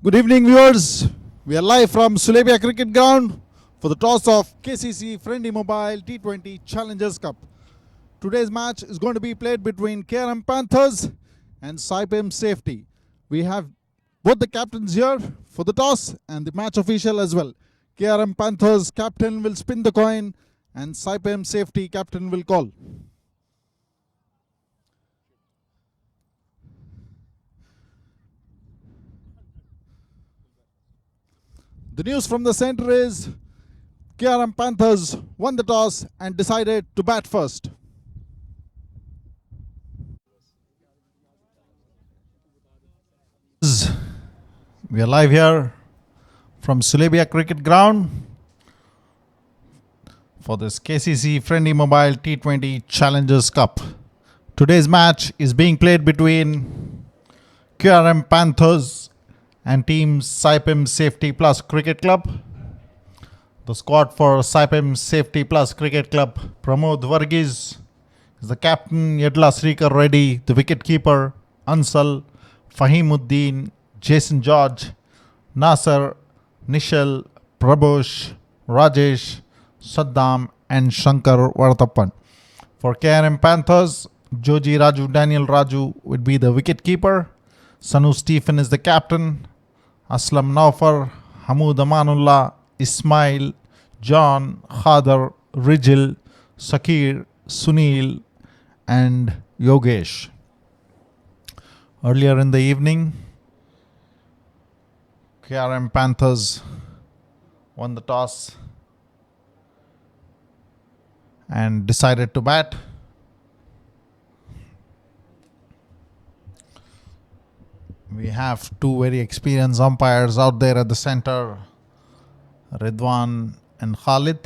Good evening, viewers. We are live from Sulebia Cricket Ground for the toss of KCC FRiENDi Mobile T20 Challengers Cup. Today's match is going to be played between Panthers and Saipem Safety. We have both the captains here for the toss and the match official as well. Panthers captain will spin the coin and Saipem Safety captain will call. The news from the center is Panthers won the toss and decided to bat first. We are live here from Sulebia Cricket Ground for this KCC FRiENDi Mobile T20 Challengers Cup. Today's match is being played between Panthers and team Saipem Safety Plus Cricket Club. The squad for Saipem Safety Plus Cricket Club: Pramod Varghese is the captain, Yedla Srikar Reddy the wicketkeeper, Ansal, Fahimuddin, Jason George, Nasser, Nishal, Prabhush, Rajesh, Saddam and Shankar Vartappan. For Panthers, Joji Raju Daniel Raju would be the wicketkeeper. Sanu Stephen is the captain. Aslam Naufar, Hamood Amanullah, Ismail, John, Khadar, Rijil, Sakir, Sunil and Yogesh. Earlier in the evening, Panthers won the toss and decided to bat. We have two very experienced umpires out there at the center, Ridwan and Khalid.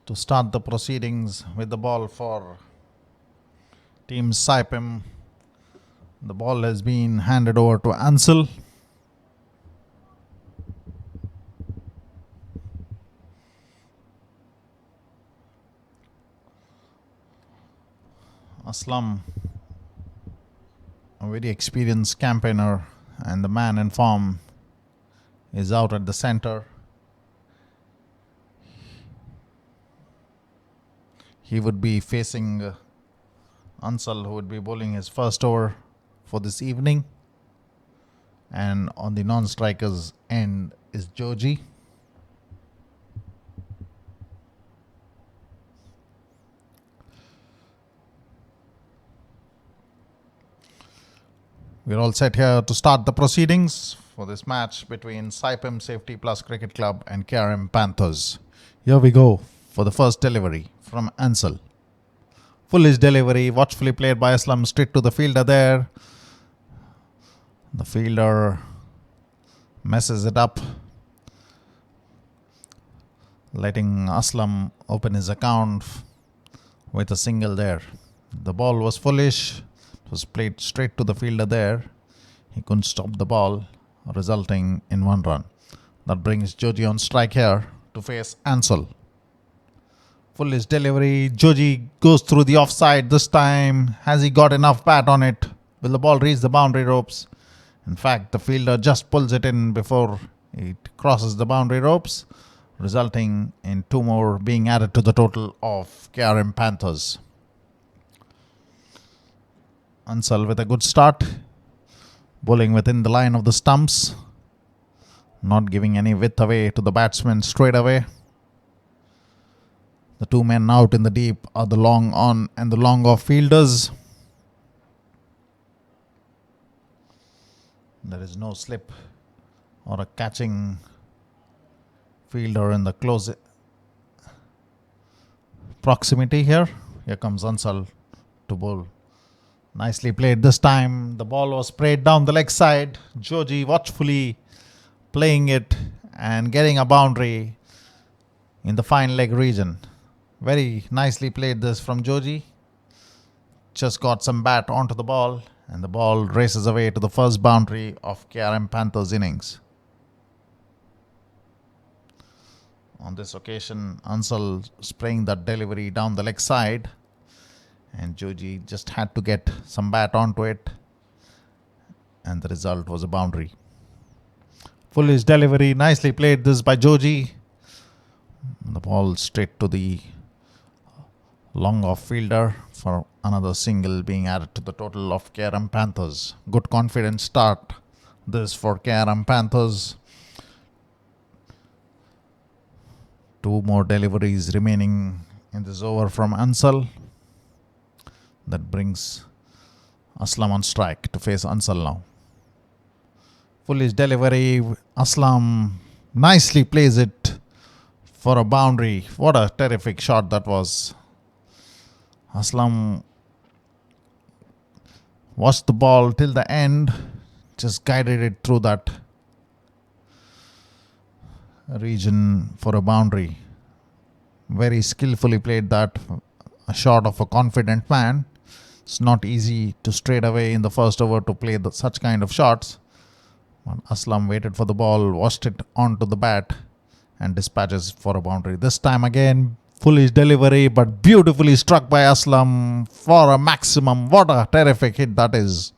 To start the proceedings with the ball for team Saipem, the ball has been handed over to Ansel. Aslam, a very experienced campaigner and the man in form, is out at the center. He would be facing Ansal, who would be bowling his first over for this evening. And on the non-strikers end is Joji. We're all set here to start the proceedings for this match between Saipem Safety Plus Cricket Club and Panthers. Here we go for the first delivery from Ansal. Foolish delivery, watchfully played by Aslam, straight to the fielder there. The fielder messes it up, letting Aslam open his account with a single there. The ball was foolish. It was played straight to the fielder there. He couldn't stop the ball, resulting in one run. That brings Joji on strike here to face Ansal. Foolish delivery. Joji goes through the offside this time. Has he got enough bat on it? Will the ball reach the boundary ropes? In fact, the fielder just pulls it in before it crosses the boundary ropes, resulting in two more being added to the total of Panthers. Ansal with a good start, bowling within the line of the stumps, not giving any width away to the batsman straight away. The two men out in the deep are the long on and the long off fielders. There is no slip or a catching fielder in the close proximity here. Here comes Ansal to bowl. Nicely played this time. The ball was sprayed down the leg side. Joji watchfully playing it and getting a boundary in the fine leg region. Very nicely played this from Joji. Just got some bat onto the ball and the ball races away to the first boundary of KRM Panthers innings. On this occasion, Ansal spraying that delivery down the leg side and Joji just had to get some bat onto it and the result was a boundary. Foolish delivery, nicely played this by Joji. The ball straight to the long off fielder for another single being added to the total of KRM Panthers. Good confident start this for KRM Panthers. 2 more deliveries remaining in this over from Ansal. That brings Aslam on strike to face Ansal now. Foolish delivery. Aslam nicely plays it for a boundary. What a terrific shot that was. Aslam watched the ball till the end. Just guided it through that region for a boundary. Very skillfully played that. A shot of a confident man. It's not easy to straight away in the first over to play such kind of shots. But Aslam waited for the ball, washed it onto the bat and dispatches for a boundary. This time again, foolish delivery but beautifully struck by Aslam for a maximum. What a terrific hit that is.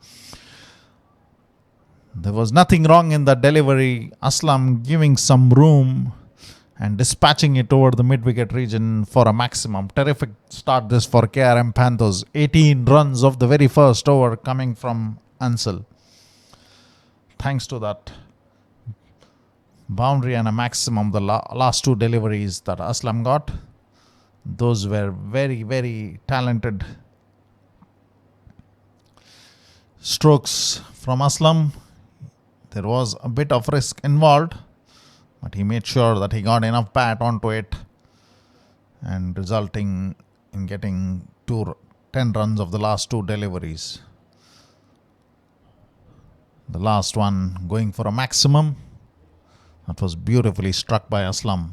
There was nothing wrong in that delivery. Aslam giving some room and dispatching it over the mid-wicket region for a maximum. Terrific start this for KRM Panthers. 18 runs of the very first over coming from Ansal. Thanks to that boundary and a maximum, the last 2 deliveries that Aslam got, those were very, very talented strokes from Aslam. There was a bit of risk involved, but he made sure that he got enough bat onto it and resulting in getting 10 runs of the last 2 deliveries. The last one going for a maximum. That was beautifully struck by Aslam.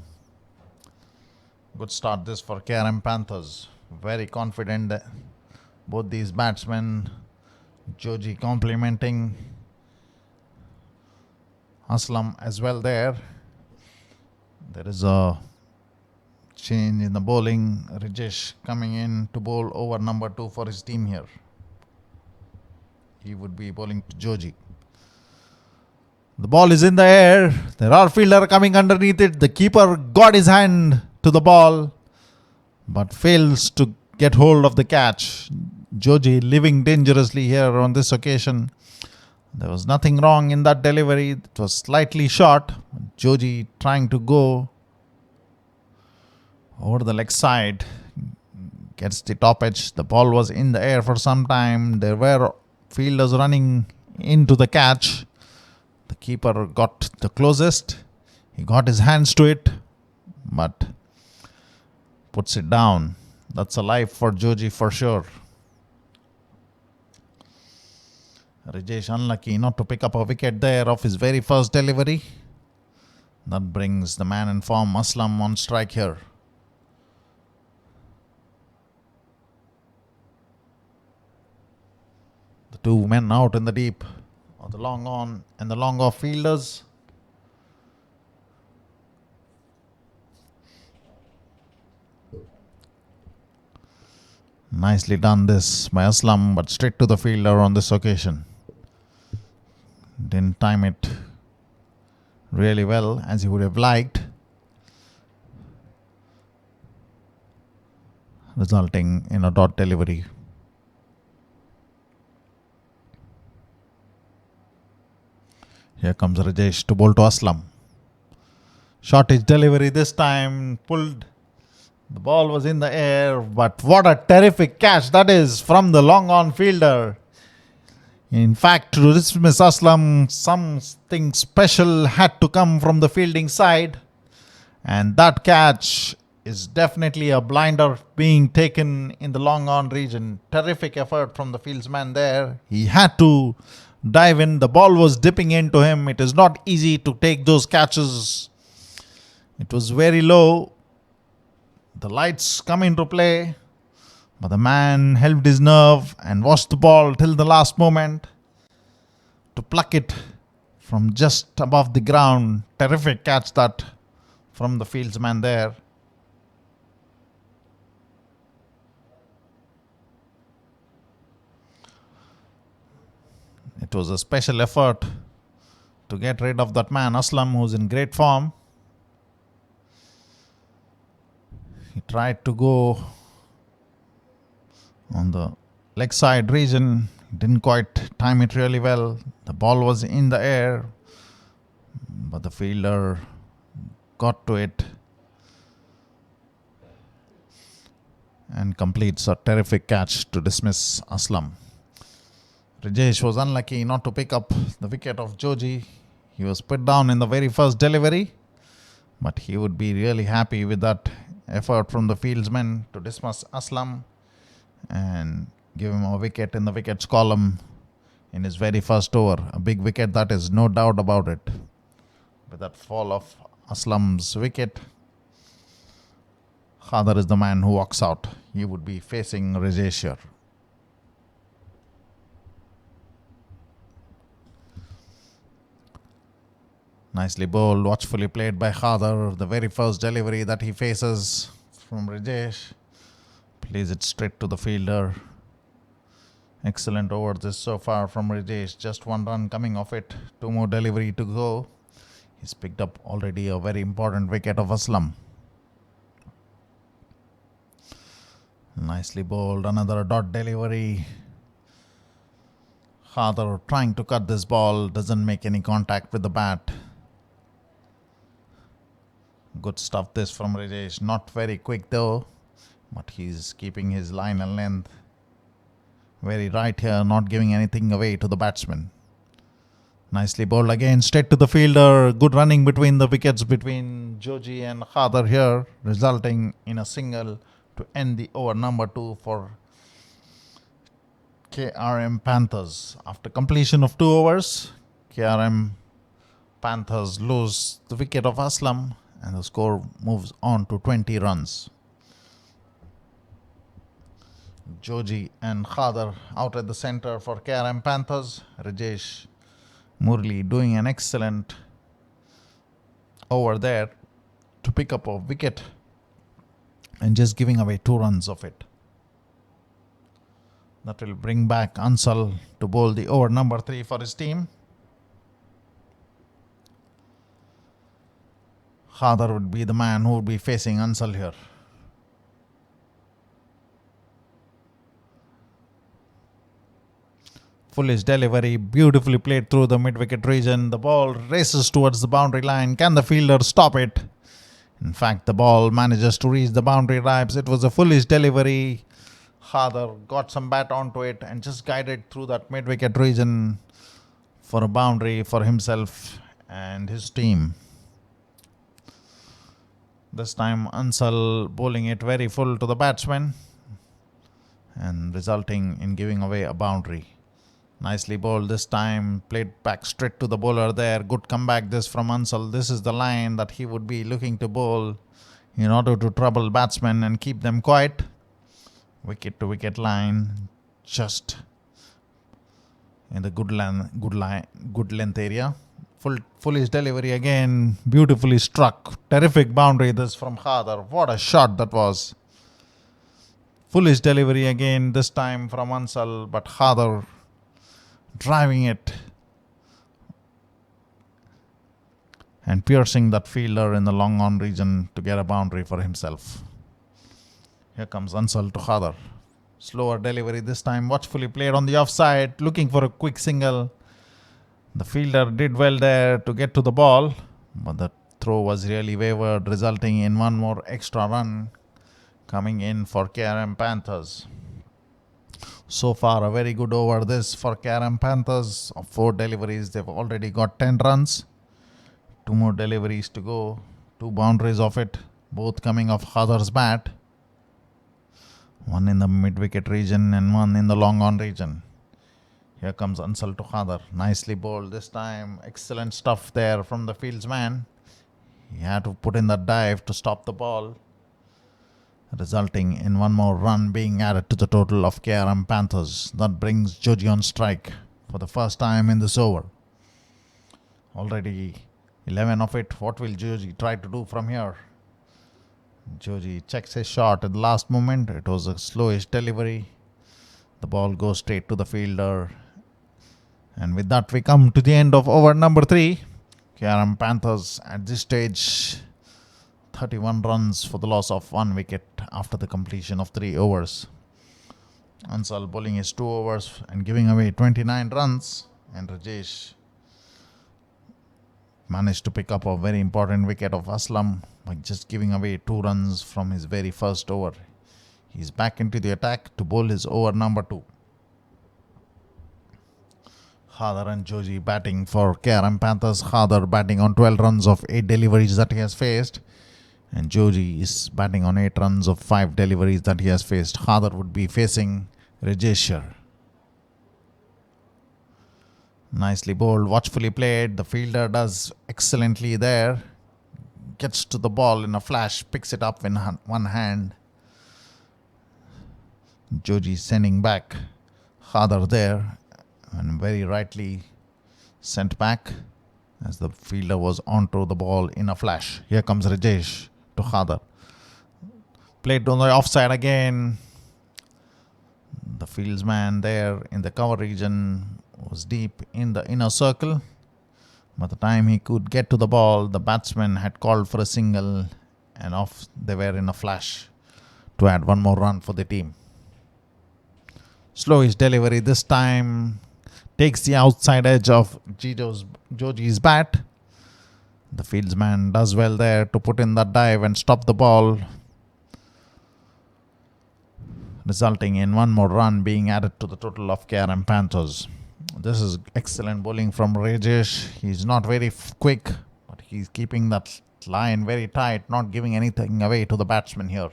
Good start this for KRM Panthers. Very confident. Both these batsmen, Joji complimenting Aslam as well there. There is a change in the bowling. Rajesh coming in to bowl over number 2 for his team here. He would be bowling to Joji. The ball is in the air. There are fielder coming underneath it. The keeper got his hand to the ball but fails to get hold of the catch. Joji living dangerously here on this occasion. There was nothing wrong in that delivery. It was slightly short. Joji trying to go over the leg side. Gets the top edge. The ball was in the air for some time. There were fielders running into the catch. The keeper got the closest. He got his hands to it, but puts it down. That's a life for Joji for sure. Rajesh unlucky not to pick up a wicket there of his very first delivery. That brings the man in form, Aslam, on strike here. The 2 men out in the deep. The long on and the long off fielders. Nicely done this by Aslam, but straight to the fielder on this occasion. Didn't time it really well as he would have liked, resulting in a dot delivery. Here comes Rajesh to bowl to Aslam. Shortish delivery this time, pulled. The ball was in the air, but what a terrific catch that is from the long on fielder. In fact, to dismiss Aslam, something special had to come from the fielding side. And that catch is definitely a blinder being taken in the long on region. Terrific effort from the fieldsman there. He had to dive in. The ball was dipping into him. It is not easy to take those catches It was very low. The lights come into play. But the man held his nerve and watched the ball till the last moment to pluck it from just above the ground. Terrific catch that from the fieldsman there. It was a special effort to get rid of that man, Aslam, who's in great form. He tried to go on the leg side region, didn't quite time it really well. The ball was in the air, but the fielder got to it and completes a terrific catch to dismiss Aslam. Rajesh was unlucky not to pick up the wicket of Joji. He was put down in the very first delivery, but he would be really happy with that effort from the fieldsman to dismiss Aslam and give him a wicket in the wickets column in his very first over. A big wicket, that is, no doubt about it. With that fall of Aslam's wicket, Khadar is the man who walks out. He would be facing Rajesh here. Nicely bowled, watchfully played by Khadar. The very first delivery that he faces from Rajesh, plays it straight to the fielder. Excellent over this so far from Rajesh. Just one run coming off it. 2 more delivery to go. He's picked up already a very important wicket of Aslam. Nicely bowled. Another dot delivery. Khadar trying to cut this ball. Doesn't make any contact with the bat. Good stuff this from Rajesh. Not very quick though, but he's keeping his line and length very right here, not giving anything away to the batsman. Nicely bowled again, straight to the fielder. Good running between the wickets between Joji and Khadar here, resulting in a single to end the over number 2 for KRM Panthers. After completion of 2 overs, KRM Panthers lose the wicket of Aslam and the score moves on to 20 runs. Joji and Khadar out at the centre for KRM Panthers. Rajesh Murli doing an excellent over there to pick up a wicket and just giving away 2 runs of it. That will bring back Ansal to bowl the over number 3 for his team. Khadar would be the man who would be facing Ansal here. Foolish delivery, beautifully played through the mid-wicket region. The ball races towards the boundary line. Can the fielder stop it? In fact, the ball manages to reach the boundary ribs. It was a foolish delivery. Khadar got some bat onto it and just guided through that mid-wicket region for a boundary for himself and his team. This time Ansal bowling it very full to the batsman and resulting in giving away a boundary. Nicely bowled this time, played back straight to the bowler there. Good comeback this from Ansal. This is the line that he would be looking to bowl in order to trouble batsmen and keep them quiet. Wicket to wicket line, just in the good length area. Foolish delivery again, beautifully struck. Terrific boundary this from Khadar. What a shot that was. Foolish delivery again, this time from Ansal, but Khadar driving it and piercing that fielder in the long on region to get a boundary for himself. Here comes Ansal to Khadar. Slower delivery this time, watchfully played on the offside, looking for a quick single. The fielder did well there to get to the ball, but the throw was really wavered, resulting in 1 more extra run coming in for KRM Panthers. So far, a very good over this for KRM Panthers. Of 4 deliveries, they've already got 10 runs. 2 more deliveries to go. 2 boundaries of it, both coming off Khadar's bat. 1 in the mid-wicket region and 1 in the long-on region. Here comes Ansal to Khadar. Nicely bowled this time. Excellent stuff there from the fieldsman. He had to put in that dive to stop the ball, resulting in one more run being added to the total of KRM Panthers. That brings Joji on strike for the first time in this over. Already 11 of it. What will Joji try to do from here? Joji checks his shot at the last moment. It was a slowish delivery. The ball goes straight to the fielder. And with that, we come to the end of over number 3. KRM Panthers at this stage 31 runs for the loss of 1 wicket after the completion of 3 overs. Ansal bowling his 2 overs and giving away 29 runs, and Rajesh managed to pick up a very important wicket of Aslam by just giving away 2 runs from his very first over. He's back into the attack to bowl his over number 2. Khadar and Joji batting for KRM Panthers. Khadar batting on 12 runs of 8 deliveries that he has faced, and Joji is batting on 8 runs of 5 deliveries that he has faced. Khadar would be facing Rajesh here. Nicely bowled, watchfully played. The fielder does excellently there. Gets to the ball in a flash, picks it up in one hand. Joji sending back Khadar there, and very rightly sent back as the fielder was onto the ball in a flash. Here comes Rajesh to Khadar. Played on the offside again. The fieldsman there in the cover region was deep in the inner circle. By the time he could get to the ball, the batsman had called for a single, and off they were in a flash to add 1 more run for the team. Slowish delivery this time. Takes the outside edge of Joji's bat. The fieldsman does well there to put in that dive and stop the ball, resulting in 1 more run being added to the total of KRM Panthers. This is excellent bowling from Rajesh. He's not very quick, but he's keeping that line very tight, not giving anything away to the batsman here.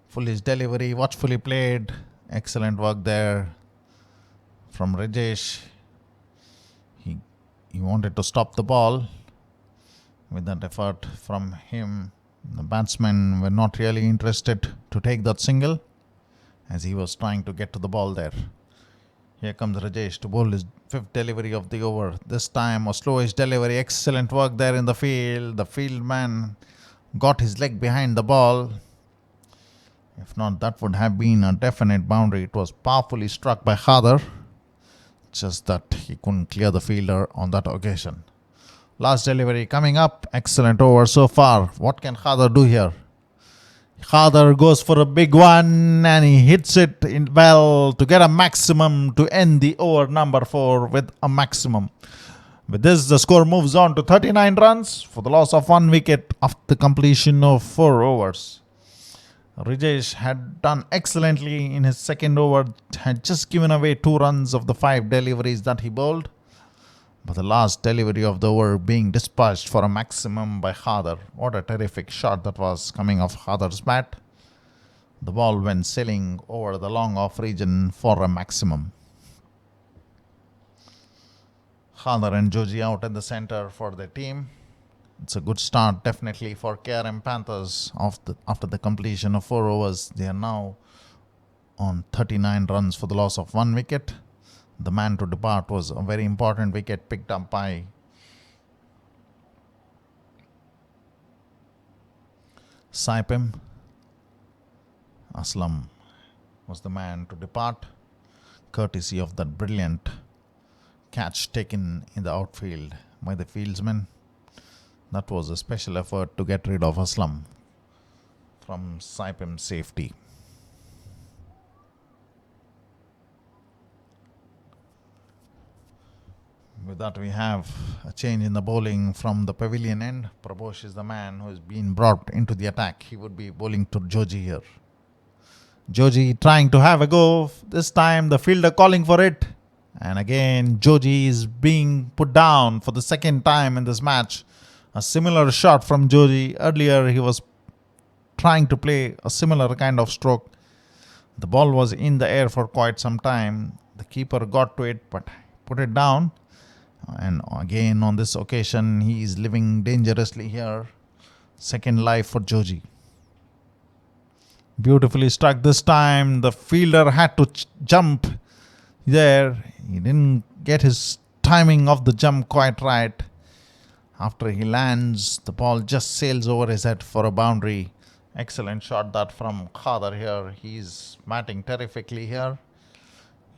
Foolish delivery, watchfully played. Excellent work there from Rajesh. He wanted to stop the ball. With that effort from him, the batsmen were not really interested to take that single, as he was trying to get to the ball there. Here comes Rajesh to bowl his 5th delivery of the over. This time a slowish delivery. Excellent work there in the field. The fieldman got his leg behind the ball. If not, that would have been a definite boundary. It was powerfully struck by Khadar. Just that he couldn't clear the fielder on that occasion. Last delivery coming up. Excellent over so far. What can Khadar do here? Khadar goes for a big one, and he hits it in well to get a maximum to end the over number 4 with a maximum. With this, the score moves on to 39 runs for the loss of 1 wicket after the completion of 4 overs. Rajesh had done excellently in his second over, had just given away 2 runs of the 5 deliveries that he bowled. But the last delivery of the over being dispatched for a maximum by Khadar. What a terrific shot that was coming off Khadar's bat. The ball went sailing over the long off region for a maximum. Khadar and Joji out in the center for the team. It's a good start definitely for KRM Panthers after the completion of 4 overs. They are now on 39 runs for the loss of 1 wicket. The man to depart was a very important wicket picked up by Saipem. Aslam was the man to depart, courtesy of that brilliant catch taken in the outfield by the fieldsman. That was a special effort to get rid of Aslam from Saipem's safety. With that, we have a change in the bowling from the pavilion end. Prabhosh is the man who has been brought into the attack. He would be bowling to Joji here. Joji trying to have a go. This time the fielder calling for it. And again, Joji is being put down for the second time in this match. A similar shot from Joji. Earlier he was trying to play a similar kind of stroke. The ball was in the air for quite some time. The keeper got to it but put it down. And again, on this occasion, he is living dangerously here. Second life for Joji. Beautifully struck this time. The fielder had to jump there. He didn't get his timing of the jump quite right. After he lands, the ball just sails over his head for a boundary. Excellent shot that from Khader here. He's batting terrifically here.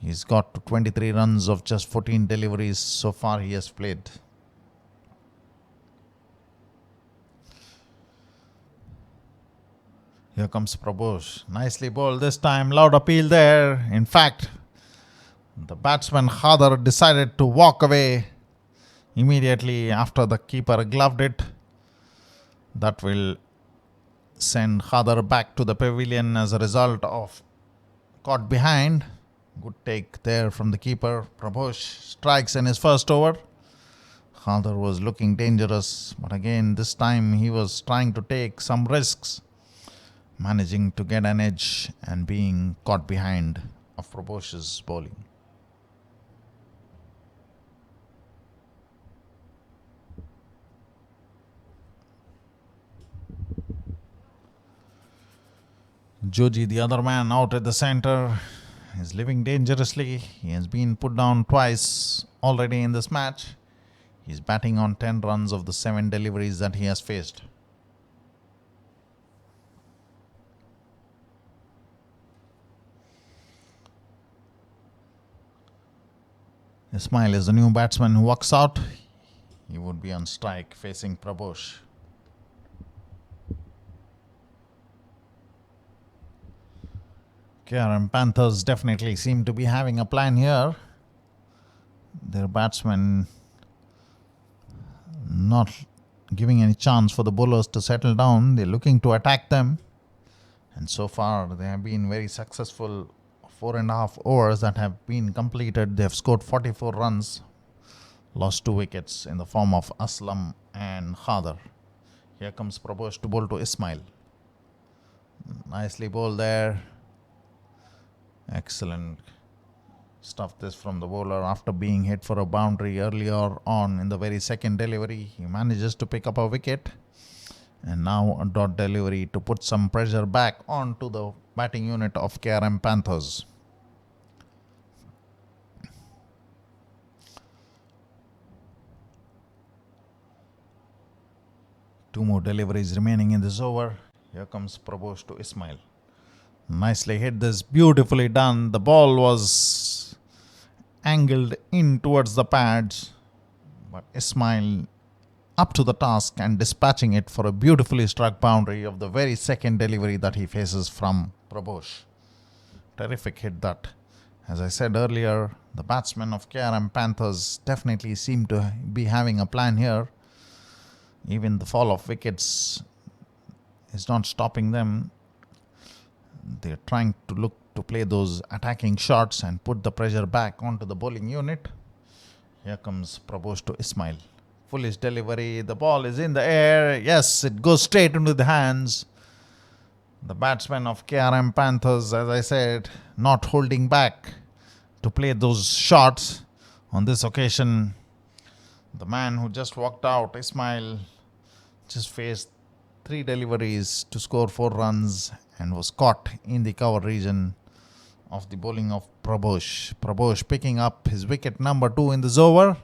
He's got to 23 runs of just 14 deliveries so far he has played. Here comes Prabhosh. Nicely bowled this time. Loud appeal there. In fact, the batsman Khader decided to walk away immediately after the keeper gloved it. That will send Khader back to the pavilion as a result of caught behind. Good take there from the keeper. Prabhosh strikes in his first over. Khader was looking dangerous, but again this time he was trying to take some risks, managing to get an edge and being caught behind of Prabhosh's bowling. Joji, the other man out at the centre, is living dangerously. He has been put down twice already in this match. He's batting on 10 runs of the 7 deliveries that he has faced. Ismail is the new batsman who walks out. He would be on strike facing Prabhosh. KRM Panthers definitely seem to be having a plan here. Their batsmen not giving any chance for the bowlers to settle down. They're looking to attack them. And so far they have been very successful. 4.5 overs that have been completed. They have scored 44 runs. Lost 2 wickets in the form of Aslam and Khader. Here comes Prabhosh to bowl to Ismail. Nicely bowled there. Excellent stuff this from the bowler. After being hit for a boundary earlier on in the very second delivery, he manages to pick up a wicket. And now a dot delivery to put some pressure back onto the batting unit of KRM Panthers. Two more deliveries remaining in this over. Here comes Prabhosh to Ismail. Nicely hit this, beautifully done. The ball was angled in towards the pads, but Ismail up to the task and dispatching it for a beautifully struck boundary of the very second delivery that he faces from Prabhosh. Terrific hit that. As I said earlier, the batsmen of KRM Panthers definitely seem to be having a plan here. Even the fall of wickets is not stopping them. They're trying to look to play those attacking shots and put the pressure back onto the bowling unit. Here comes Prabhosh to Ismail. Foolish delivery. The ball is in the air. Yes, it goes straight into the hands. The batsmen of KRM Panthers, as I said, not holding back to play those shots. On this occasion, the man who just walked out, Ismail, just faced 3 deliveries to score 4 runs and was caught in the cover region of the bowling of Prabhosh. Prabhosh picking up his wicket number 2 in this over.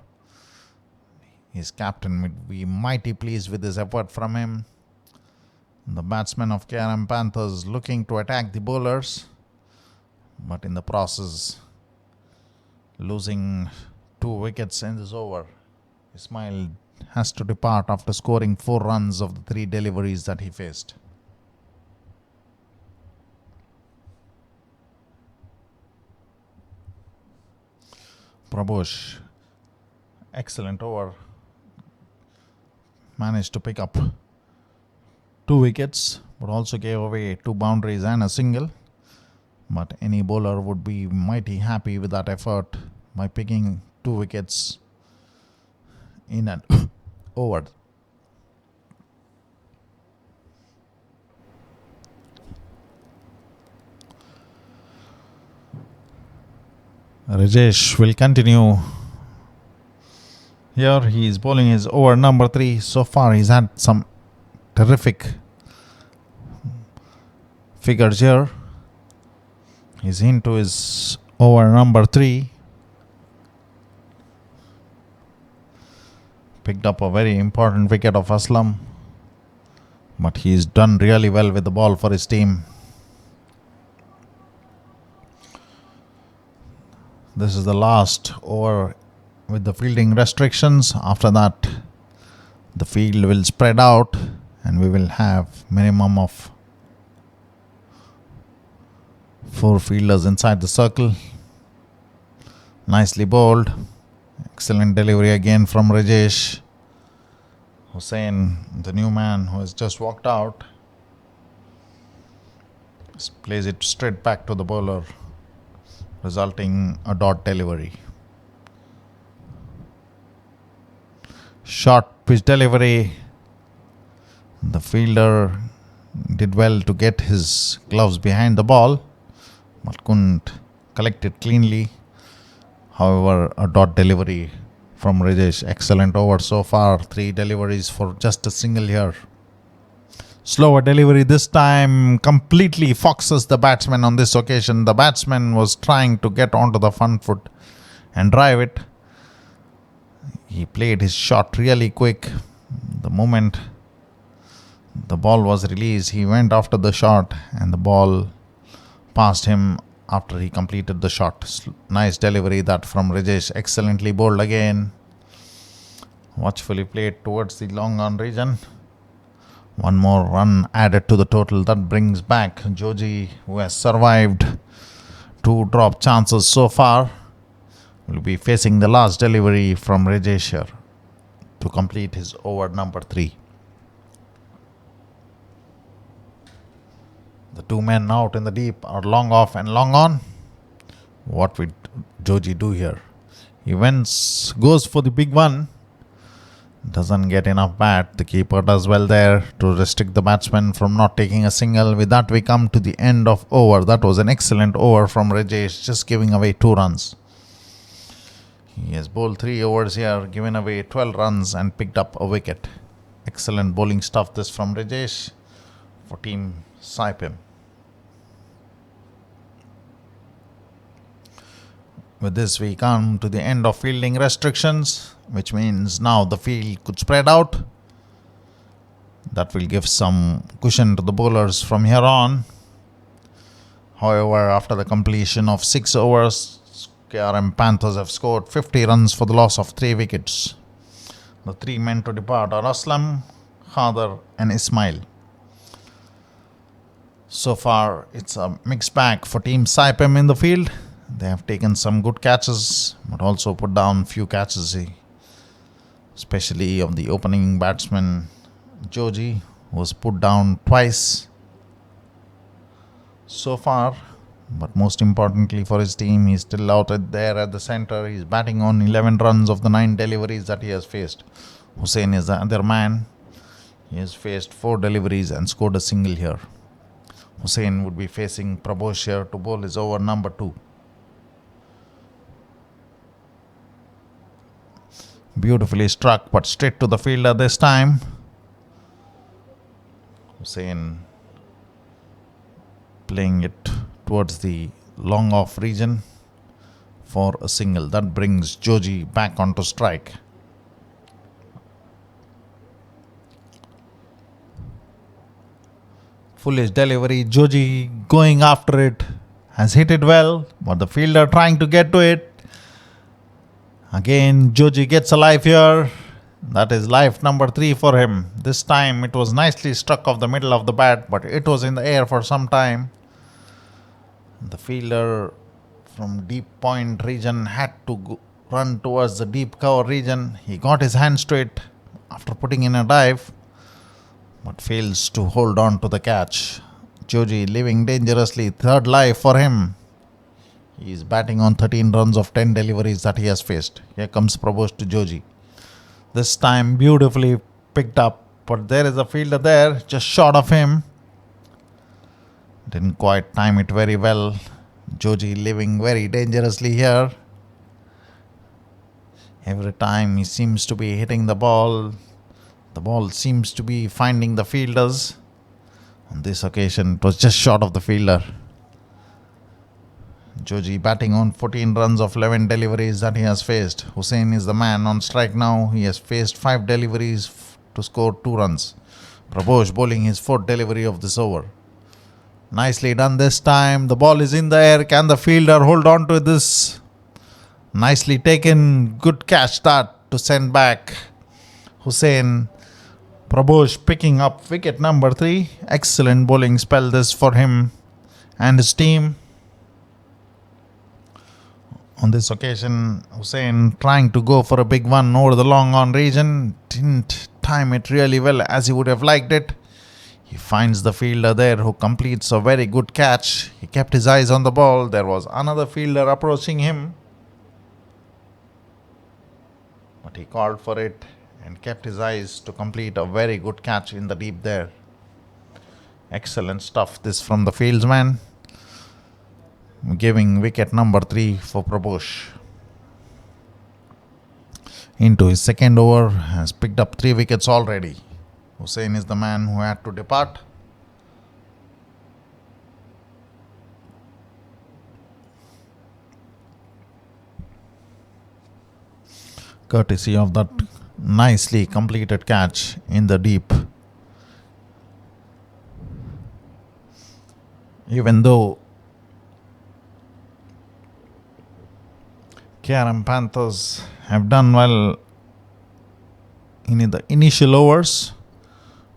His captain would be mighty pleased with this effort from him. The batsmen of KRM Panthers looking to attack the bowlers, but in the process losing 2 wickets in this over. Ismail has to depart after scoring 4 runs of the 3 deliveries that he faced. Prabhosh, excellent over. Managed to pick up 2 wickets, but also gave away 2 boundaries and a single. But any bowler would be mighty happy with that effort by picking 2 wickets in an over. Rajesh will continue Here he is bowling his over number 3. So far he's had some terrific figures here. He's into his over number 3. Picked up a very important wicket of Aslam. But he's done really well with the ball for his team. This is the last over with the fielding restrictions. After that, the field will spread out and we will have minimum of 4 fielders inside the circle. Nicely bowled. Excellent delivery again from Rajesh. Hussain, the new man who has just walked out, plays it straight back to the bowler, resulting a dot delivery. Short pitch delivery. The fielder did well to get his gloves behind the ball, but couldn't collect it cleanly. However, a dot delivery from Rajesh. Excellent over so far. 3 deliveries for just a single here. Slower delivery this time. Completely foxes the batsman on this occasion. The batsman was trying to get onto the front foot and drive it. He played his shot really quick. The moment the ball was released, he went after the shot and the ball passed him after he completed the shot. Nice delivery that from Rajesh. Excellently bowled again. Watchfully played towards the long on region. One more run added to the total. That brings back Joji, who has survived 2 drop chances so far. Will be facing the last delivery from Rajesh here to complete his over number 3. The 2 men out in the deep are long off and long on. What would Joji do here? He goes for the big one. Doesn't get enough bat. The keeper does well there to restrict the batsman from not taking a single. With that we come to the end of over. That was an excellent over from Rajesh, just giving away 2 runs. He has bowled 3 overs here, given away 12 runs and picked up a wicket. Excellent bowling stuff this from Rajesh for team Saipem. With this we come to the end of fielding restrictions, which means now the field could spread out. That will give some cushion to the bowlers from here on. However, after the completion of 6 overs, KRM Panthers have scored 50 runs for the loss of 3 wickets. The 3 men to depart are Aslam, Khader and Ismail. So far, it's a mixed bag for team Saipem in the field. They have taken some good catches, but also put down few catches, especially of the opening batsman Joji, who was put down twice so far. But most importantly for his team, he's still out there at the center. He's batting on 11 runs of the 9 deliveries that he has faced. Hussain is the other man. He has faced 4 deliveries and scored a single here. Hussain would be facing Prabhosh here to bowl his over number 2. Beautifully struck, but straight to the fielder this time. Hussain playing it towards the long off region for a single. That brings Joji back onto strike. Foolish delivery. Joji going after it. Has hit it well, but the fielder trying to get to it. Again, Joji gets alive here. That is life number 3 for him. This time it was nicely struck off the middle of the bat, but it was in the air for some time. The fielder from deep point region had to run towards the deep cover region. He got his hand straight after putting in a dive, but fails to hold on to the catch. Joji living dangerously. 3rd life for him. He is batting on 13 runs of 10 deliveries that he has faced. Here comes Prabhosh to Joji. This time beautifully picked up, but there is a fielder there just short of him. Didn't quite time it very well. Joji living very dangerously here. Every time he seems to be hitting the ball seems to be finding the fielders. On this occasion, it was just short of the fielder. Joji batting on 14 runs of 11 deliveries that he has faced. Hussain is the man on strike now. He has faced 5 deliveries to score 2 runs. Prabhosh bowling his 4th delivery of this over. Nicely done this time. The ball is in the air. Can the fielder hold on to this? Nicely taken. Good catch that to send back Hussain. Prabhosh picking up wicket number 3. Excellent bowling spell this for him and his team. On this occasion, Hussain trying to go for a big one over the long on region. Didn't time it really well as he would have liked it. He finds the fielder there who completes a very good catch. He kept his eyes on the ball. There was another fielder approaching him, but he called for it and kept his eyes to complete a very good catch in the deep there. Excellent stuff this from the fieldsman, giving wicket number 3 for Prabhosh. Into his second over, has picked up 3 wickets already. Hussain is the man who had to depart. Courtesy of that nicely completed catch in the deep. Even though KRM Panthers have done well in the initial overs,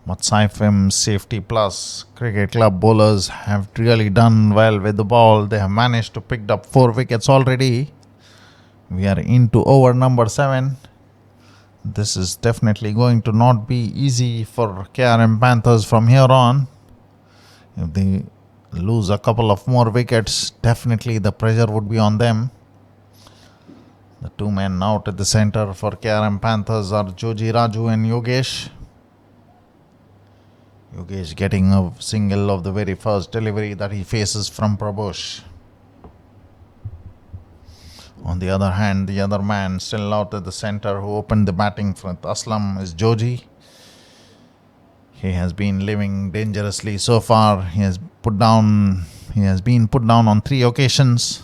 but Saipem Safety Plus Cricket Club bowlers have really done well with the ball. They have managed to pick up 4 wickets already. We are into over number 7. This is definitely going to not be easy for KRM Panthers from here on. If they lose a couple of more wickets, definitely the pressure would be on them. The 2 men out at the center for KRM Panthers are Joji Raju and Yogesh. Yogesh getting a single of the very first delivery that he faces from Prabhosh. On the other hand, the other man still out at the center who opened the batting with Aslam is Joji. He has been living dangerously so far. He has been put down on 3 occasions.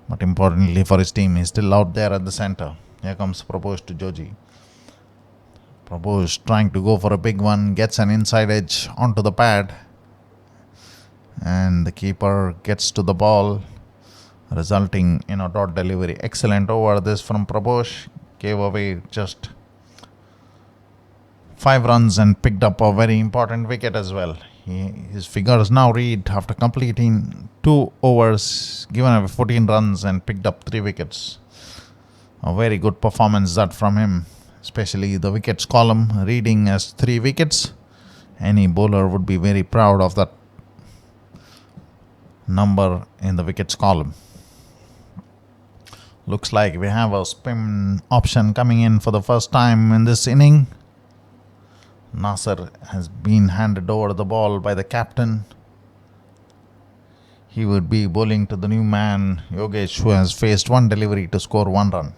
But importantly for his team, he's still out there at the center. Here comes Prabhosh to Joji. Prabhosh trying to go for a big one, gets an inside edge onto the pad, and the keeper gets to the ball, resulting in a dot delivery. Excellent over this from Prabhosh. Gave away just 5 runs and picked up a very important wicket as well. His figures now read after completing 2 overs, given away 14 runs and picked up 3 wickets. A very good performance that from him, especially the wickets column reading as 3 wickets. Any bowler would be very proud of that number in the wickets column. Looks like we have a spin option coming in for the first time in this inning. Nasser has been handed over the ball by the captain. He would be bowling to the new man, Yogesh, who has faced 1 delivery to score 1 run.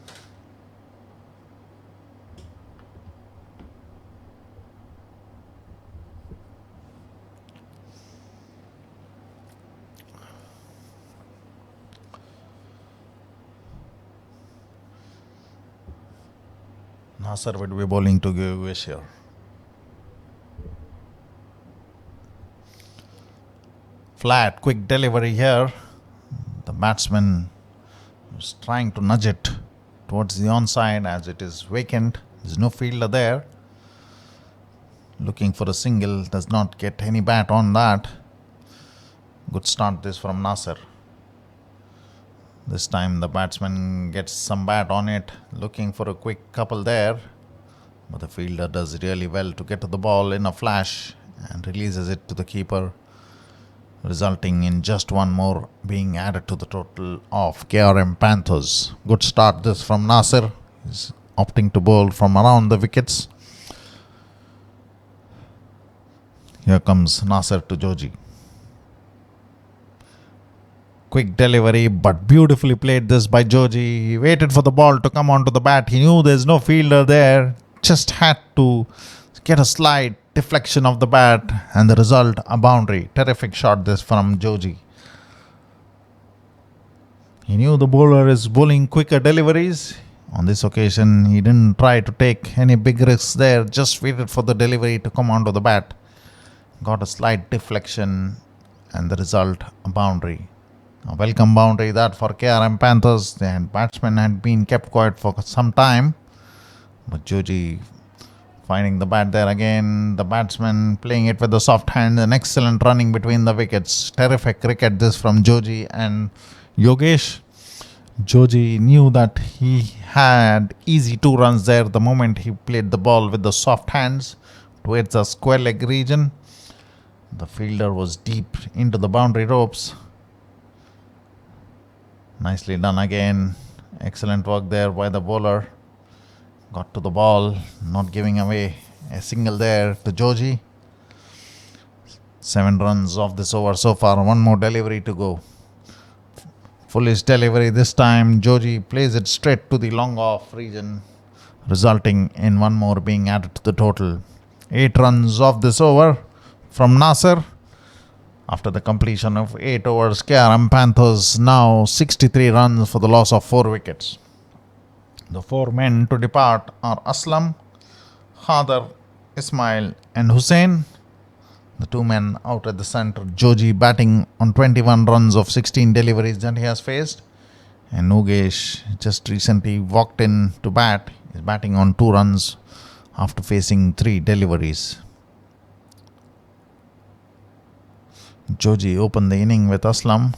Nasser would be bowling to Yogesh here. Flat, quick delivery here. The batsman was trying to nudge it towards the onside as it is vacant. There's no fielder there. Looking for a single, does not get any bat on that. Good start this from Nasser. This time the batsman gets some bat on it, looking for a quick couple there. But the fielder does really well to get to the ball in a flash and releases it to the keeper, resulting in just 1 more being added to the total of KRM Panthers. Good start this from Nasser. He's opting to bowl from around the wickets. Here comes Nasser to Joji. quick delivery, but beautifully played this by Joji. He waited for the ball to come onto the bat. He knew there's no fielder there. Just had to get a slight deflection of the bat, and the result, a boundary. Terrific shot this from Joji. He knew the bowler is bowling quicker deliveries. On this occasion, he didn't try to take any big risks there. Just waited for the delivery to come onto the bat. Got a slight deflection, and the result, a boundary. A welcome boundary that for KRM Panthers. The batsman had been kept quiet for some time, but Joji finding the bat there again. The batsman playing it with the soft hand. An excellent running between the wickets. Terrific cricket this from Joji and Yogesh. Joji knew that he had easy 2 runs there the moment he played the ball with the soft hands towards the square leg region. The fielder was deep into the boundary ropes. Nicely done again. Excellent work there by the bowler. Got to the ball, not giving away a single there to Joji. 7 runs off this over so far. 1 more delivery to go. Foolish delivery this time. Joji plays it straight to the long off region, resulting in 1 more being added to the total. 8 runs off this over from Nasser. After the completion of 8 overs, KRM Panthers now 63 runs for the loss of 4 wickets. The 4 men to depart are Aslam, Khadar, Ismail and Hussain. The 2 men out at the centre. Joji batting on 21 runs of 16 deliveries that he has faced. And Yogesh just recently walked in to bat. He's batting on 2 runs after facing 3 deliveries. Joji opened the inning with Aslam.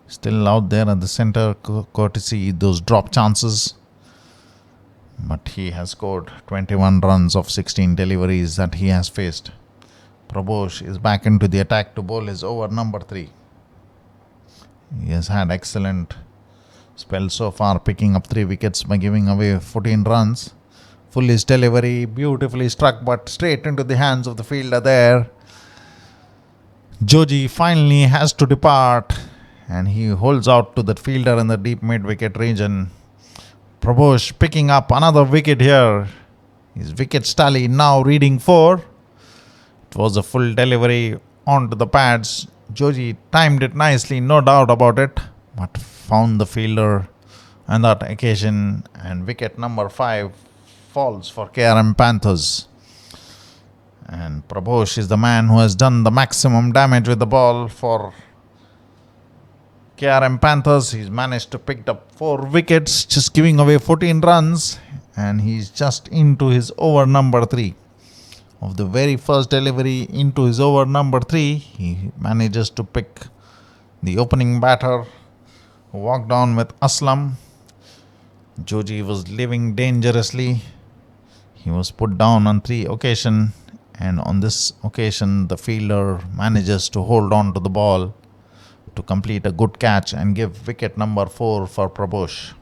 Still out there at the centre, courtesy those drop chances. But he has scored 21 runs of 16 deliveries that he has faced. Prabhosh is back into the attack to bowl his over number 3. He has had excellent spell so far, picking up 3 wickets by giving away 14 runs. Foolish delivery, beautifully struck but straight into the hands of the fielder there. Joji finally has to depart, and he holds out to the fielder in the deep mid-wicket region. Prabhosh picking up another wicket here. His wicket tally now reading 4. It was a full delivery onto the pads. Joji timed it nicely, no doubt about it, but found the fielder on that occasion, and wicket number 5 falls for KRM Panthers. And Prabhosh is the man who has done the maximum damage with the ball for KRM Panthers. He's managed to pick up 4 wickets, just giving away 14 runs, and he's just into his over number 3. Of the very first delivery into his over number 3, he manages to pick the opening batter, who walked on with Aslam. Joji was living dangerously. He was put down on 3 occasions, and on this occasion the fielder manages to hold on to the ball to complete a good catch and give wicket number 4 for Prabhosh.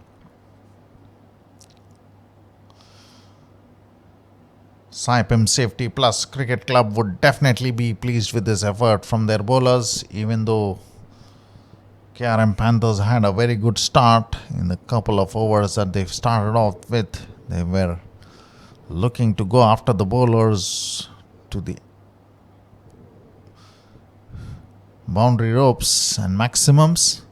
Saipem Safety Plus Cricket Club would definitely be pleased with this effort from their bowlers, even though KRM Panthers had a very good start in the couple of overs that they've started off with. They were looking to go after the bowlers to the boundary ropes and maximums,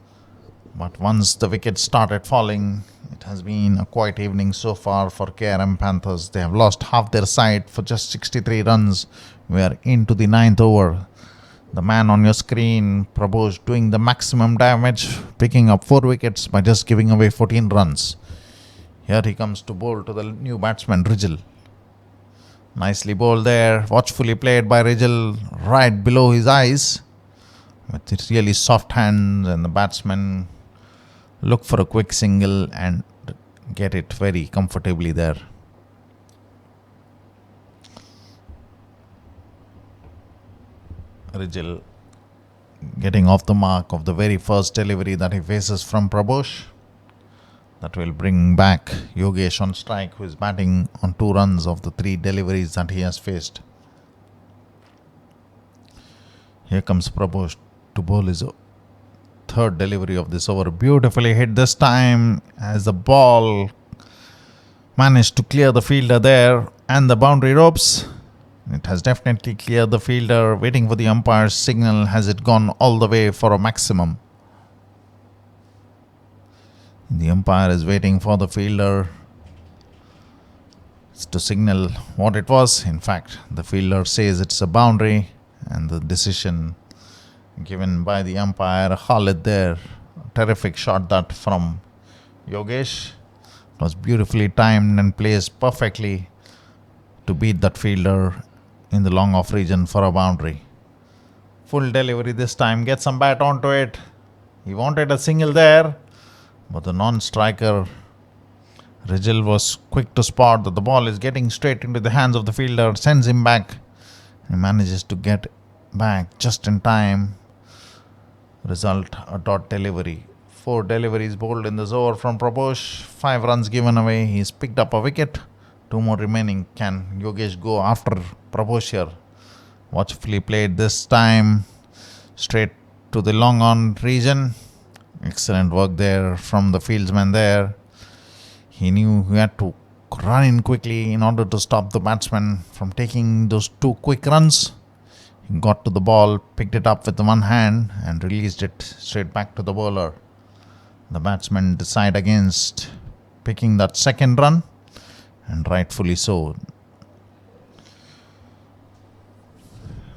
but once the wickets started falling, it has been a quiet evening so far for KRM Panthers. They have lost half their side for just 63 runs. We are into the 9th over. The man on your screen, Prabhosh, doing the maximum damage, picking up 4 wickets by just giving away 14 runs. Here he comes to bowl to the new batsman, Rijal. Nicely bowled there, watchfully played by Rijal, right below his eyes, with its really soft hands, and the batsman look for a quick single and get it very comfortably there. Rijal getting off the mark of the very first delivery that he faces from Prabhosh. That will bring back Yogesh on strike, who is batting on 2 runs of the 3 deliveries that he has faced. Here comes Prabhosh to bowl his third delivery of this over. Beautifully hit this time as the ball managed to clear the fielder there and the boundary ropes. It has definitely cleared the fielder, waiting for the umpire's signal. Has it gone all the way for a maximum? The umpire is waiting for the fielder to signal what it was. In fact, the fielder says it's a boundary, and the decision given by the umpire. Khalid there. Terrific shot that from Yogesh. It was beautifully timed and placed perfectly to beat that fielder in the long off region for a boundary. Full delivery this time. Get some bat onto it. He wanted a single there, but the non-striker Rijal was quick to spot that the ball is getting straight into the hands of the fielder. Sends him back. He manages to get back just in time. Result, a dot delivery. 4 deliveries bowled in this over from Prabhosh. 5 runs given away. He's picked up a wicket. 2 more remaining. Can Yogesh go after Prabhosh here? Watchfully played this time. Straight to the long on region. Excellent work there from the fieldsman there. He knew he had to run in quickly in order to stop the batsman from taking those 2 quick runs. He got to the ball, picked it up with one hand and released it straight back to the bowler. The batsmen decide against picking that second run, and rightfully so.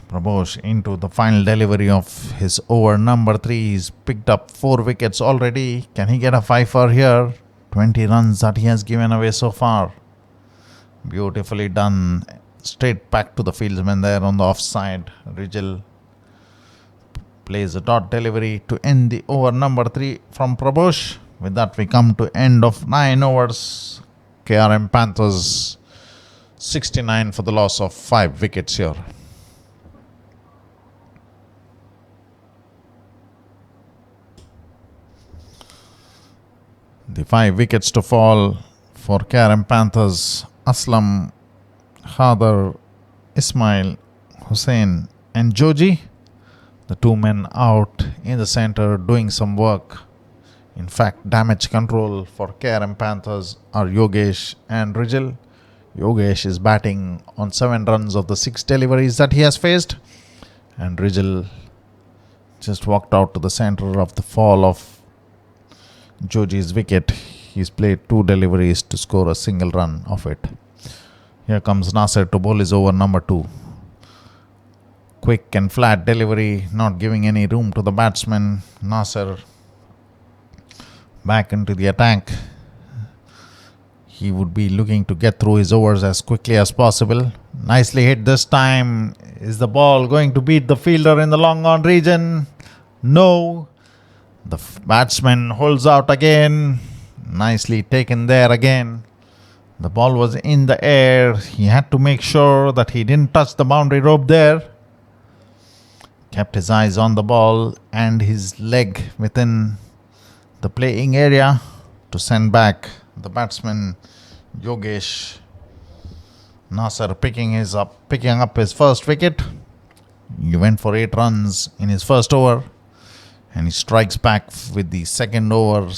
Prabhosh into the final delivery of his over number 3. He's picked up 4 wickets already. Can he get a fifer here? 20 runs that he has given away so far. Beautifully done. Straight back to the fieldsman there on the offside. Rijal plays a dot delivery to end the over number 3 from Prabhosh. With that we come to end of 9 overs. KRM Panthers 69 for the loss of 5 wickets here. The 5 wickets to fall for KRM Panthers: Aslam, Khadar, Ismail, Hussain and Joji. The 2 men out in the centre doing some work. In fact, damage control for KRM Panthers are Yogesh and Rijal. Yogesh is batting on 7 runs of the 6 deliveries that he has faced. And Rijal just walked out to the centre of the fall of Joji's wicket. He's played 2 deliveries to score a single run of it. Here comes Nasser to bowl his over number 2. Quick and flat delivery, not giving any room to the batsman. Nasser back into the attack. He would be looking to get through his overs as quickly as possible. Nicely hit this time. Is the ball going to beat the fielder in the long on region? No. The batsman holds out again. Nicely taken there again. The ball was in the air. He had to make sure that he didn't touch the boundary rope there. Kept his eyes on the ball and his leg within the playing area to send back the batsman Yogesh. Nasser picking up his first wicket. He went for 8 runs in his first over. And he strikes back with the second over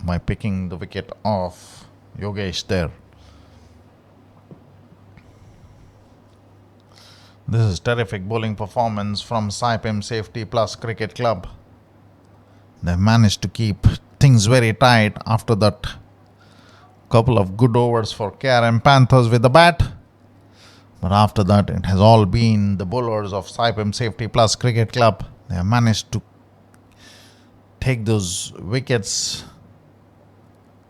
by picking the wicket off Yogesh there. This is terrific bowling performance from Saipem Safety Plus Cricket Club. They've managed to keep things very tight after that couple of good overs for KRM Panthers with the bat. But after that, it has all been the bowlers of Saipem Safety Plus Cricket Club. They have managed to take those wickets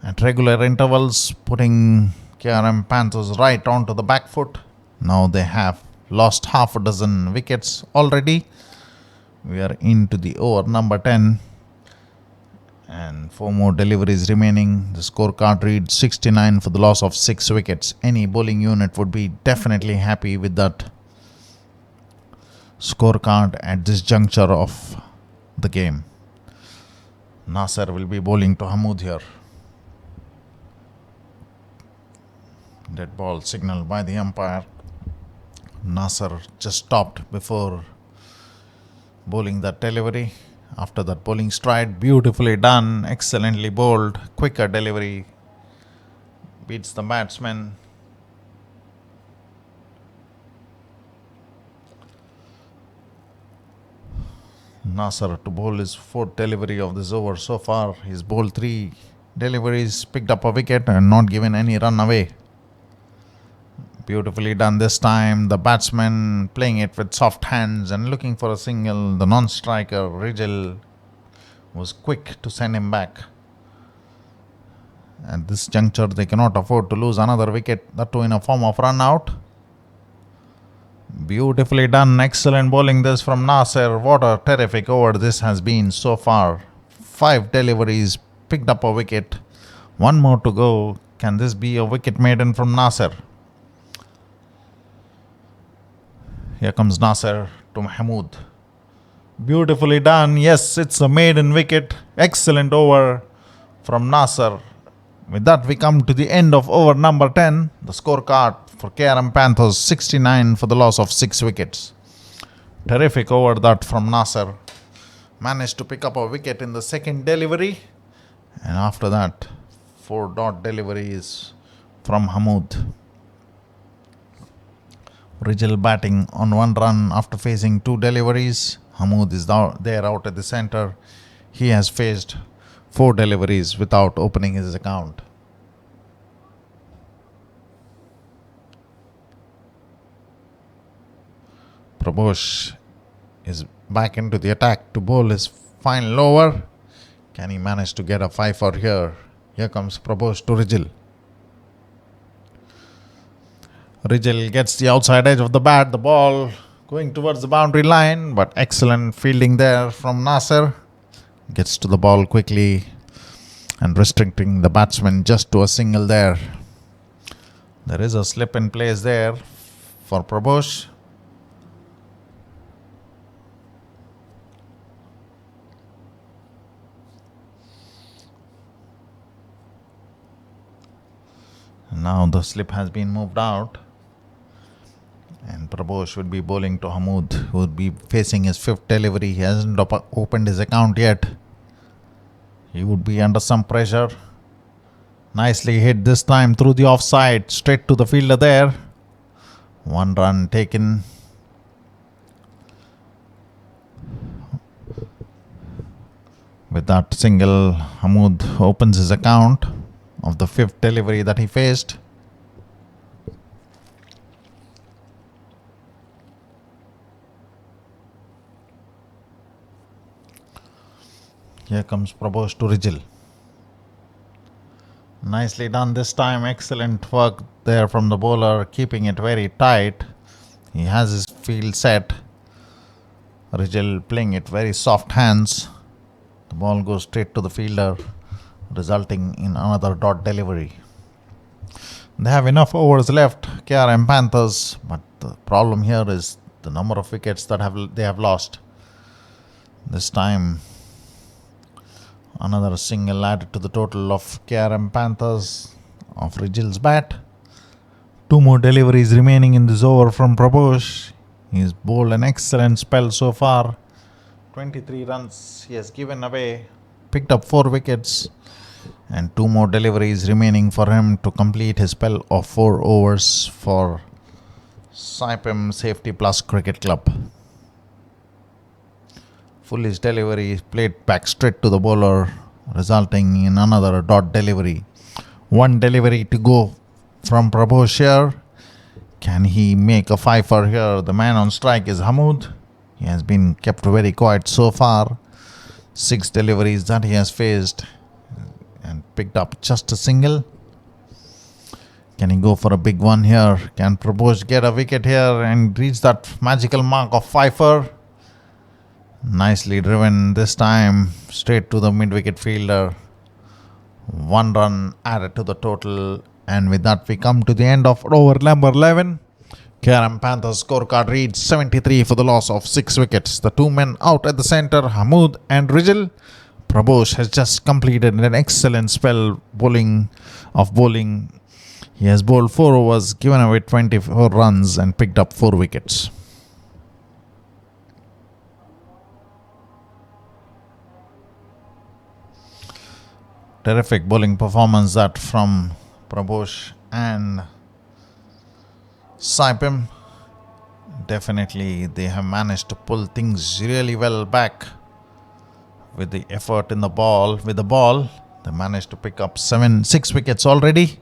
at regular intervals, putting KRM Panthers right onto the back foot. Now they have lost half a dozen wickets already. We are into the over number 10 and 4 more deliveries remaining. The scorecard reads 69 for the loss of 6 wickets. Any bowling unit would be definitely happy with that scorecard at this juncture of the game. Nasser will be bowling to Hamoud here. Dead ball signaled by the umpire. Nasser just stopped before bowling that delivery. After that bowling stride, beautifully done, excellently bowled, quicker delivery, beats the batsman. Nasser to bowl his fourth delivery of this over so far. He's bowled 3 deliveries, picked up a wicket and not given any run away. Beautifully done this time. The batsman playing it with soft hands and looking for a single. The non-striker Rijal was quick to send him back. At this juncture, they cannot afford to lose another wicket, that too in a form of run out. Beautifully done. Excellent bowling this from Nasser. What a terrific over this has been so far. 5 deliveries, picked up a wicket. 1 more to go. Can this be a wicket maiden from Nasser? Here comes Nasser to Mahmood. Beautifully done. Yes, it's a maiden wicket. Excellent over from Nasser. With that, we come to the end of over number 10. The scorecard for KRM Panthers, 69 for the loss of 6 wickets. Terrific over that from Nasser. Managed to pick up a wicket in the second delivery. And after that, 4 dot deliveries from Hamoud. Rijal batting on 1 run after facing 2 deliveries. Hamoud is there out at the centre. He has faced 4 deliveries without opening his account. Prabhosh is back into the attack to bowl his final over. Can he manage to get a 5-for here? Here comes Prabhosh to Rijal. Rijal gets the outside edge of the bat. The ball going towards the boundary line, but excellent fielding there from Nasser. Gets to the ball quickly and restricting the batsman just to a single there. There is a slip in place there for Prabhosh. Now the slip has been moved out. And Prabhosh would be bowling to Hamoud, who would be facing his 5th delivery. He hasn't opened his account yet. He would be under some pressure. Nicely hit this time through the offside, straight to the fielder there. 1 run taken. With that single, Hamoud opens his account of the 5th delivery that he faced. Here comes Prabhosh to Rijal. Nicely done this time. Excellent work there from the bowler, keeping it very tight. He has his field set. Rijal playing it very soft hands. The ball goes straight to the fielder, resulting in another dot delivery. They have enough overs left, KRM Panthers, but the problem here is the number of wickets that they have lost. This time, another single added to the total of KRM Panthers of Rijal's bat. 2 more deliveries remaining in this over from Prabhosh. He's bowled an excellent spell so far. 23 runs he has given away, picked up 4 wickets, and 2 more deliveries remaining for him to complete his spell of 4 overs for Saipem Safety Plus Cricket Club. Foolish delivery played back straight to the bowler, resulting in another dot delivery. 1 delivery to go from Prabhosh here. Can he make a 5-for here? The man on strike is Hamoud. He has been kept very quiet so far. 6 deliveries that he has faced and picked up just a single. Can he go for a big one here? Can Prabhosh get a wicket here and reach that magical mark of 5-for? Nicely driven this time, straight to the mid-wicket fielder. 1 run added to the total, and with that we come to the end of over number 11. KRM Panthers scorecard reads 73 for the loss of 6 wickets. The 2 men out at the centre, Hamoud and Rijal. Prabhosh has just completed an excellent spell bowling. He has bowled 4 overs, given away 24 runs and picked up 4 wickets. Terrific bowling performance that from Prabhosh and Saipem. Definitely they have managed to pull things really well back with the effort in the ball. With the ball, they managed to pick up 6 wickets already.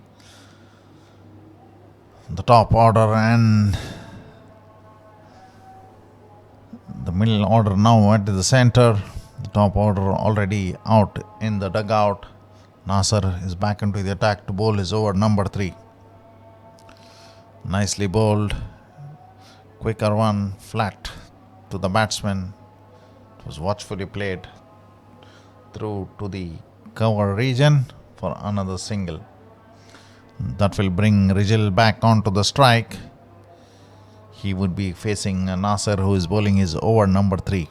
The top order and the middle order now at the center. The top order already out in the dugout. Nasser is back into the attack to bowl his over number 3. Nicely bowled. Quicker one, flat to the batsman. It was watchfully played through to the cover region for another single. That will bring Rijal back onto the strike. He would be facing Nasser, who is bowling his over number 3.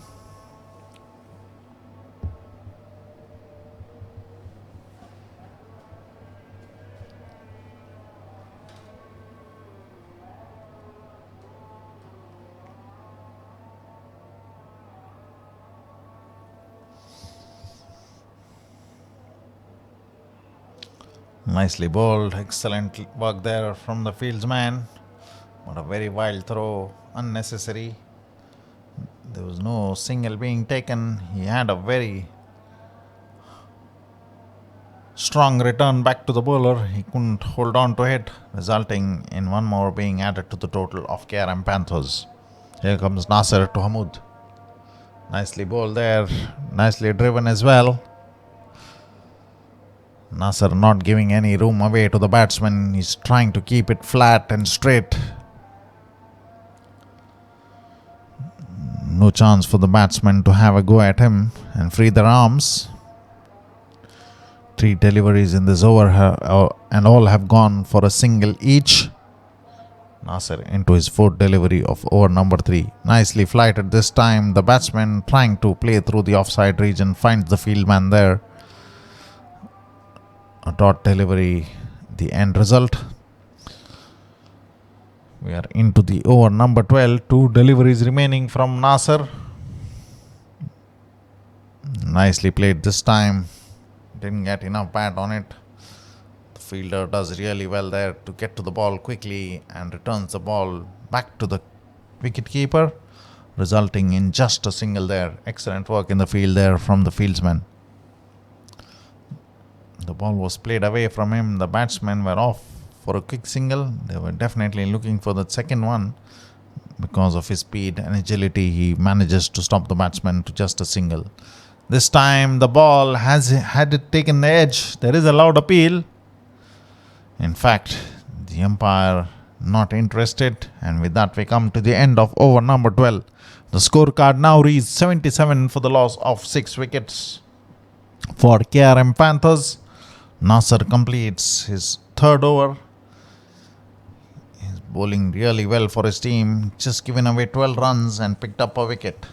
Nicely bowled, excellent work there from the fieldsman. What a very wild throw, unnecessary. There was no single being taken. He had a very strong return back to the bowler. He couldn't hold on to it, resulting in one more being added to the total of KRM Panthers. Here comes Nasser to Hamoud. Nicely bowled there, nicely driven as well. Nasser not giving any room away to the batsman. He's trying to keep it flat and straight. No chance for the batsman to have a go at him and free their arms. 3 deliveries in this over and all have gone for a single each. Nasser into his 4th delivery of over number 3. Nicely flighted this time. The batsman trying to play through the offside region finds the fieldman there. A dot delivery, the end result. We are into the over number 12. 2 deliveries remaining from Nasser. Nicely played this time. Didn't get enough bat on it. The fielder does really well there to get to the ball quickly and returns the ball back to the wicketkeeper, resulting in just a single there. Excellent work in the field there from the fieldsman. The ball was played away from him. The batsmen were off for a quick single. They were definitely looking for the second one. Because of his speed and agility, he manages to stop the batsman to just a single. This time the ball had it taken the edge. There is a loud appeal. In fact, the umpire not interested. And with that we come to the end of over number 12. The scorecard now reads 77 for the loss of 6 wickets for KRM Panthers. Nasser completes his 3rd over. He's bowling really well for his team. Just given away 12 runs and picked up a wicket.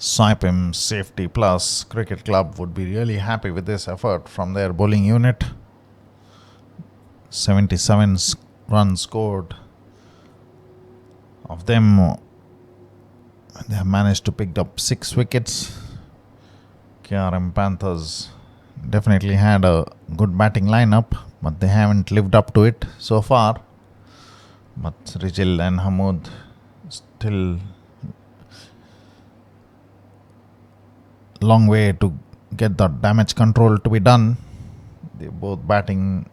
Saipem Safety Plus Cricket Club would be really happy with this effort from their bowling unit. 77 runs scored. Of them, they have managed to pick up 6 wickets. KRM Panthers definitely had a good batting lineup, but they haven't lived up to it so far. But Rijal and Hamoud still long way to get the damage control to be done. They both batting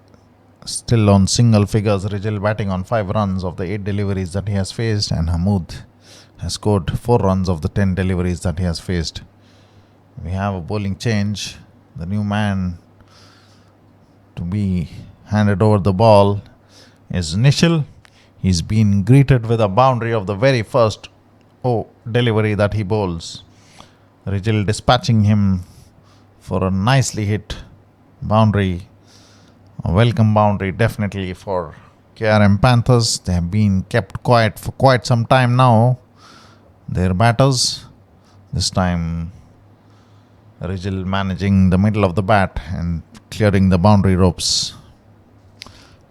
still on single figures. Rijal batting on 5 runs of the 8 deliveries that he has faced, and Hamoud has scored 4 runs of the 10 deliveries that he has faced. We have a bowling change. The new man to be handed over the ball is Nishal. He's been greeted with a boundary of the very first delivery that he bowls. Rijal dispatching him for a nicely hit boundary A welcome boundary definitely for KRM Panthers. They have been kept quiet for quite some time now. Their batters. This time Rizal managing the middle of the bat and clearing the boundary ropes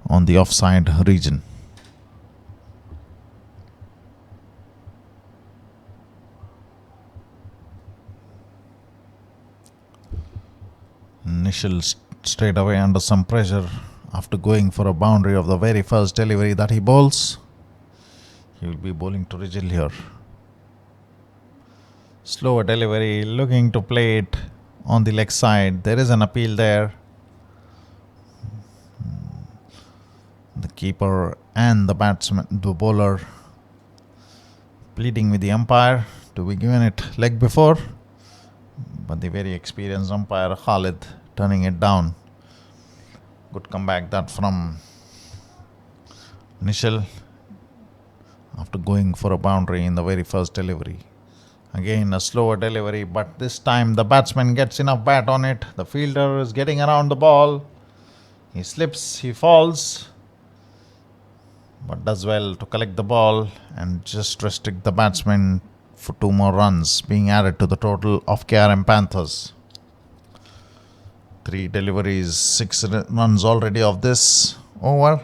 on the offside region. Nishal straight away under some pressure after going for a boundary of the very first delivery that he bowls. He will be bowling to Rizal here. Slower delivery, looking to play it on the leg side. There is an appeal there. The keeper and the batsman, the bowler, pleading with the umpire to be given it leg before. But the very experienced umpire Khalid turning it down. Good comeback that from Nishal after going for a boundary in the very first delivery. Again a slower delivery, but this time the batsman gets enough bat on it. The fielder is getting around the ball. He slips, he falls, but does well to collect the ball and just restrict the batsman for 2 more runs being added to the total of KRM Panthers. 3 deliveries, 6 runs already of this over.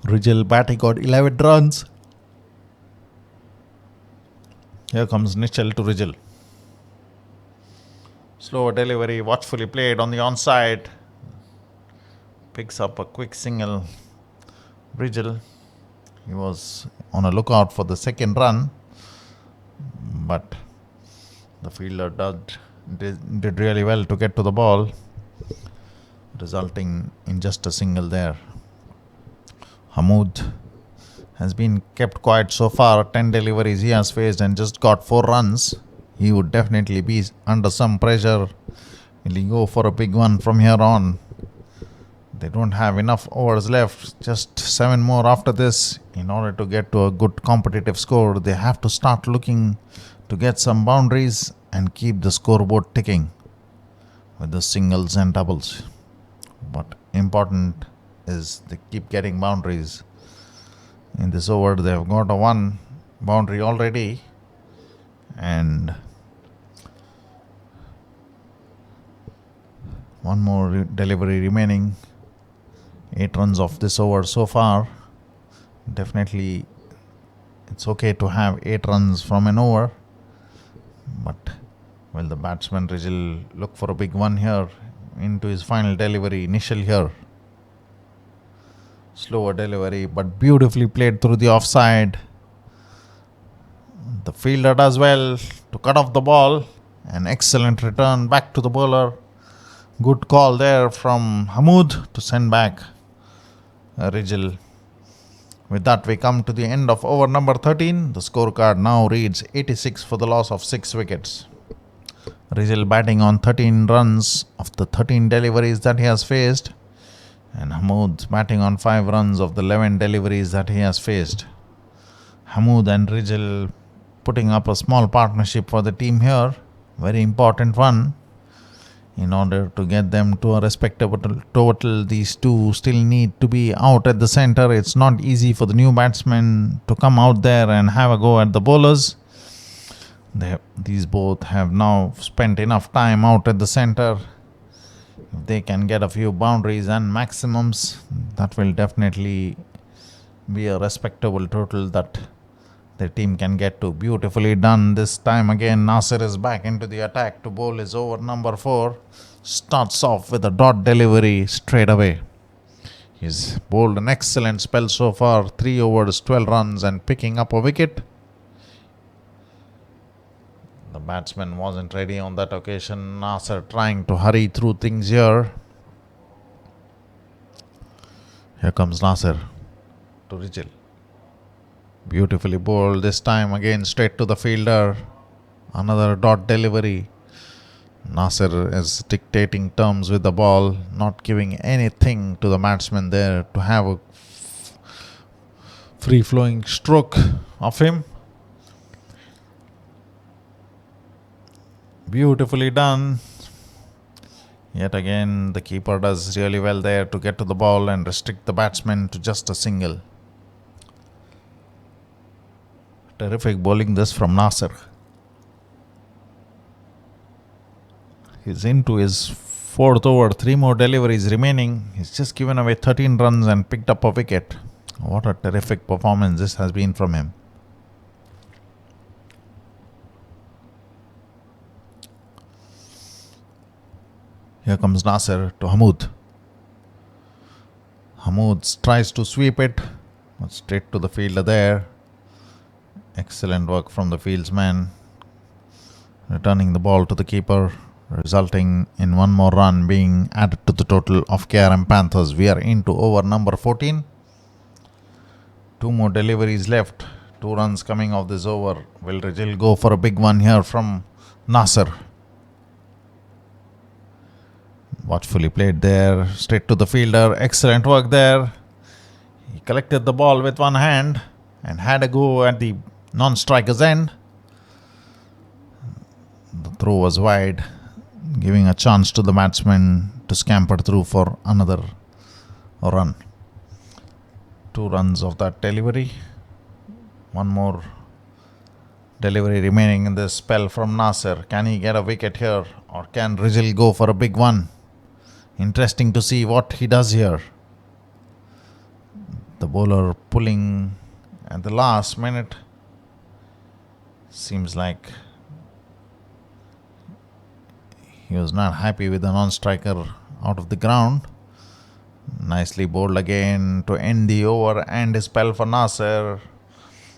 Rizal batting got 11 runs. Here comes Nishal to Rizal. Slower delivery, watchfully played on the onside. Picks up a quick single. Rizal, he was on a lookout for the second run, but the fielder did really well to get to the ball, resulting in just a single there. Hamoud has been kept quiet so far. 10 deliveries he has faced and just got 4 runs. He would definitely be under some pressure. Will he go for a big one from here on? They don't have enough overs left. Just 7 more after this. In order to get to a good competitive score, they have to start looking to get some boundaries and keep the scoreboard ticking with the singles and doubles. But important is they keep getting boundaries. In this over, they have got a 1 boundary already, and 1 more delivery remaining. 8 runs of this over so far. Definitely, it's okay to have 8 runs from an over, but will the batsman Rizal look for a big one here into his final delivery? Nishal here. Slower delivery, but beautifully played through the offside. The fielder does well to cut off the ball. An excellent return back to the bowler. Good call there from Hamoud to send back Rizal. With that, we come to the end of over number 13. The scorecard now reads 86 for the loss of 6 wickets. Rizal batting on 13 runs of the 13 deliveries that he has faced, and Hamoud batting on 5 runs of the 11 deliveries that he has faced. Hamoud and Rizal putting up a small partnership for the team here. Very important one. In order to get them to a respectable total, these two still need to be out at the center. It's not easy for the new batsmen to come out there and have a go at the bowlers. These both have now spent enough time out at the center. If they can get a few boundaries and maximums, that will definitely be a respectable total that the team can get to. Beautifully done. This time again, Nasir is back into the attack to bowl his over number 4. Starts off with a dot delivery straight away. He's bowled an excellent spell so far. 3 overs, 12 runs and picking up a wicket. The batsman wasn't ready on that occasion. Nasir trying to hurry through things here. Here comes Nasir to Rizal. Beautifully bowled. This time again straight to the fielder. Another dot delivery. Nasir is dictating terms with the ball, not giving anything to the batsman there to have a free-flowing stroke of him. Beautifully done. Yet again, the keeper does really well there to get to the ball and restrict the batsman to just a single. Terrific bowling this from Nasser. He's into his fourth over, 3 more deliveries remaining. He's just given away 13 runs and picked up a wicket. What a terrific performance this has been from him. Here comes Nasser to Hamoud. Hamoud tries to sweep it, but straight to the fielder there. Excellent work from the fieldsman, returning the ball to the keeper, resulting in one more run being added to the total of KRM Panthers. We are into over number 14. 2 more deliveries left. 2 runs coming off this over. Will Rijil go for a big one here from Nasser? Watchfully played there, straight to the fielder. Excellent work there. He collected the ball with one hand and had a go at the non-striker's end. The throw was wide, giving a chance to the batsman to scamper through for another run. 2 runs of that delivery. 1 more delivery remaining in this spell from Nasser. Can he get a wicket here, or can Rijil go for a big one? Interesting to see what he does here. The bowler pulling at the last minute. Seems like he was not happy with the non-striker out of the ground. Nicely bowled again to end the over and his spell for Nasser.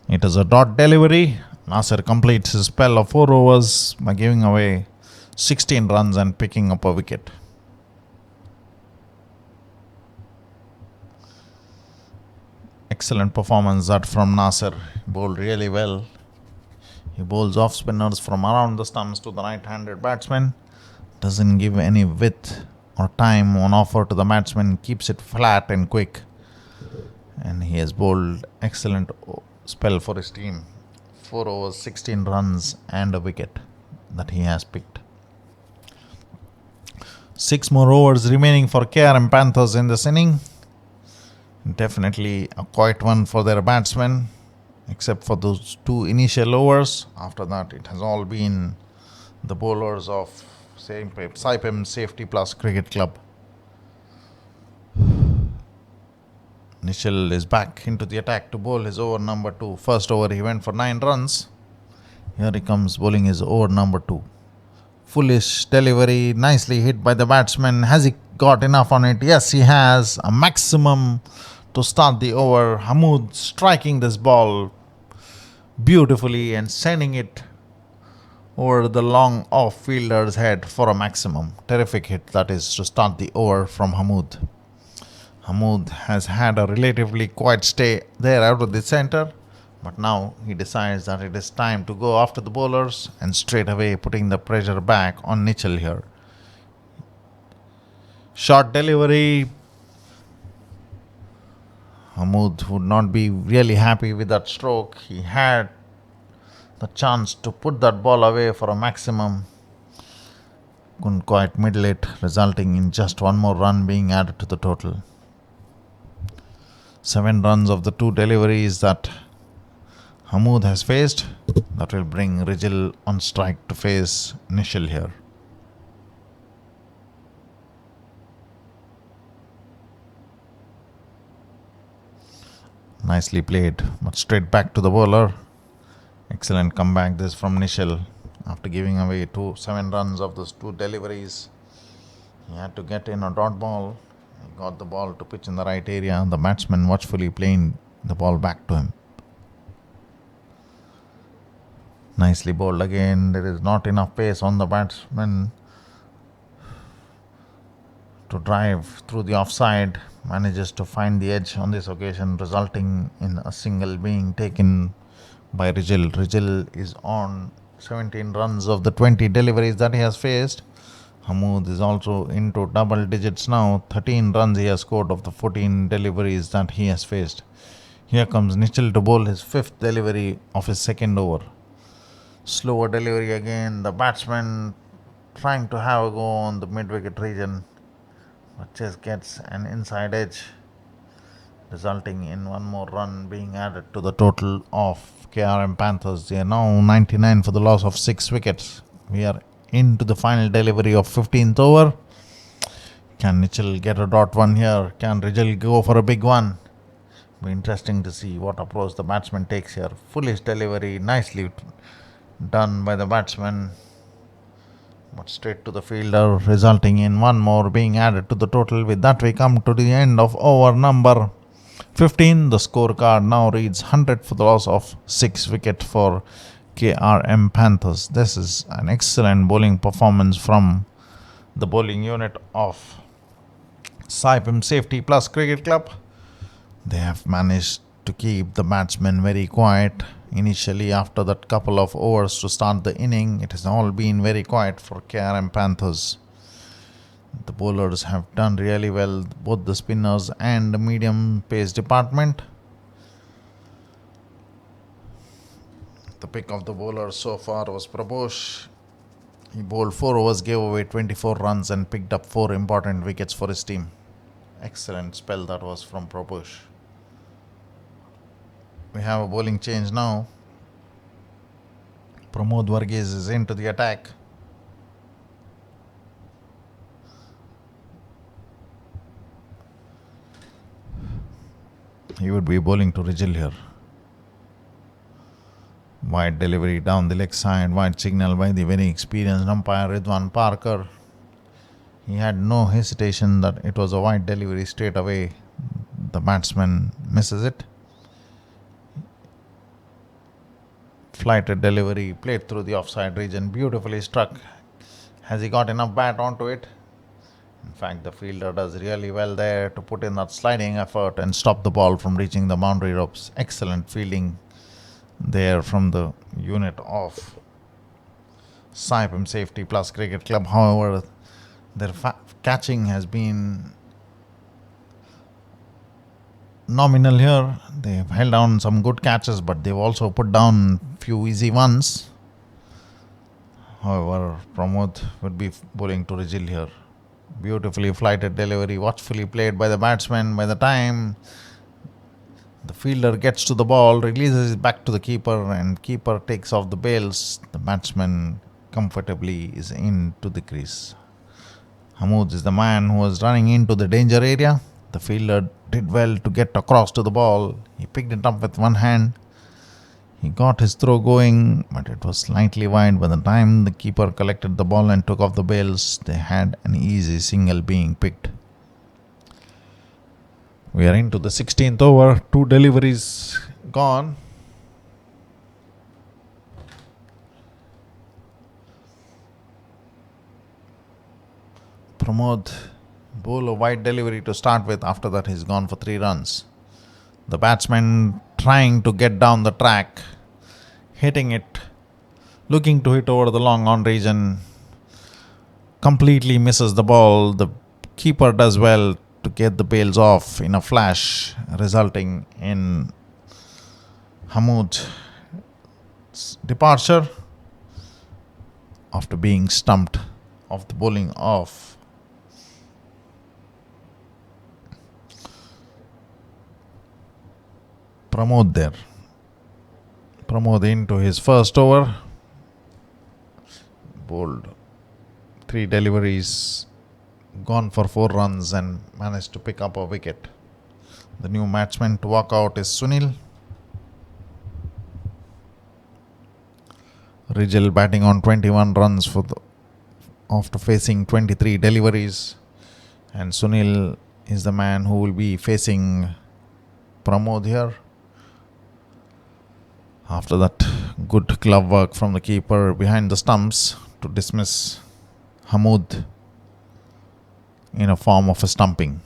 It is a dot delivery. Nasser completes his spell of 4 overs by giving away 16 runs and picking up a wicket. Excellent performance that from Nasser. Bowled really well. He bowls off spinners from around the stumps to the right-handed batsman. Doesn't give any width or time on offer to the batsman. Keeps it flat and quick. And he has bowled excellent spell for his team. 4 overs, 16 runs and a wicket that he has picked. 6 more overs remaining for KRM Panthers in this inning. Definitely a quiet one for their batsmen, except for those 2 initial overs. After that, it has all been the bowlers of Saipem Safety Plus Cricket Club. Nishal is back into the attack to bowl his over number 2. First over he went for 9 runs. Here he comes bowling his over number 2. Foolish delivery, nicely hit by the batsman. Has he got enough on it? Yes, he has. A maximum to start the over. Hamoud striking this ball beautifully and sending it over the long off fielder's head for a maximum. Terrific hit that is to start the over from Hamoud. Hamoud has had a relatively quiet stay there out of the centre, but now he decides that it is time to go after the bowlers and straight away putting the pressure back on Nichol here. Short delivery. Hamoud would not be really happy with that stroke. He had the chance to put that ball away for a maximum. Couldn't quite middle it, resulting in just 1 more run being added to the total. 7 runs of the 2 deliveries that Hamoud has faced. That will bring Rijil on strike to face Nishal here. Nicely played, but straight back to the bowler. Excellent comeback this from Nishal. After giving away 7 runs of those 2 deliveries, he had to get in a dot ball. He got the ball to pitch in the right area. The batsman watchfully playing the ball back to him. Nicely bowled again. There is not enough pace on the batsman to drive through the offside. Manages to find the edge on this occasion, resulting in a single being taken by Rijil. Rijil is on 17 runs of the 20 deliveries that he has faced. Hamoud is also into double digits now. 13 runs he has scored of the 14 deliveries that he has faced. Here comes Nichol to bowl his 5th delivery of his 2nd over. Slower delivery again. The batsman trying to have a go on the mid-wicket region, but just gets an inside edge, resulting in one more run being added to the total of KRM Panthers. They are now 99 for the loss of 6 wickets. We are into the final delivery of 15th over. Can Mitchell get a dot one here? Can Rijal go for a big one? Be interesting to see what approach the batsman takes here. Foolish delivery, nicely done by the batsman, but straight to the fielder, resulting in one more being added to the total. With that, we come to the end of over number 15. The scorecard now reads 100 for the loss of 6 wickets for KRM Panthers. This is an excellent bowling performance from the bowling unit of Saipem Safety Plus Cricket Club. They have managed to keep the batsmen very quiet. Initially, after that couple of overs to start the inning, it has all been very quiet for KRM Panthers. The bowlers have done really well, both the spinners and the medium pace department. The pick of the bowler so far was Prabhosh. He bowled 4 overs, gave away 24 runs and picked up 4 important wickets for his team. Excellent spell that was from Prabhosh. We have a bowling change now. Pramod Varghese is into the attack. He would be bowling to Rijal here. Wide delivery down the leg side, wide signal by the very experienced umpire Ridwan Parker. He had no hesitation that it was a wide delivery straight away. The batsman misses it. Flighted delivery, played through the offside region, beautifully struck. Has he got enough bat onto it? In fact, the fielder does really well there to put in that sliding effort and stop the ball from reaching the boundary ropes. Excellent fielding there from the unit of Saipem Safety Plus Cricket Club. However, their catching has been nominal here. They've held down some good catches, but they've also put down few easy ones. However, Pramod would be bowling to Rijal here. Beautifully flighted delivery, watchfully played by the batsman. By the time the fielder gets to the ball, releases it back to the keeper, and keeper takes off the bails, the batsman comfortably is into the crease. Hamoud is the man who was running into the danger area. The fielder did well to get across to the ball. He picked it up with one hand. He got his throw going, but it was slightly wide. By the time the keeper collected the ball and took off the bails, they had an easy single being picked. We are into the 16th over. 2 deliveries gone. Pramod bowl a wide delivery to start with. After that, he's gone for 3 runs. The batsman trying to get down the track, hitting it, looking to hit over the long on region, completely misses the ball. The keeper does well to get the bails off in a flash, resulting in Hamoud's departure after being stumped off the bowling of Pramod there. Pramod into his first over. Bowled 3 deliveries, gone for 4 runs and managed to pick up a wicket. The new batsman to walk out is Sunil. Rijal batting on 21 runs after facing 23 deliveries. And Sunil is the man who will be facing Pramod here. After that, good glove work from the keeper behind the stumps to dismiss Hamoud in a form of a stumping.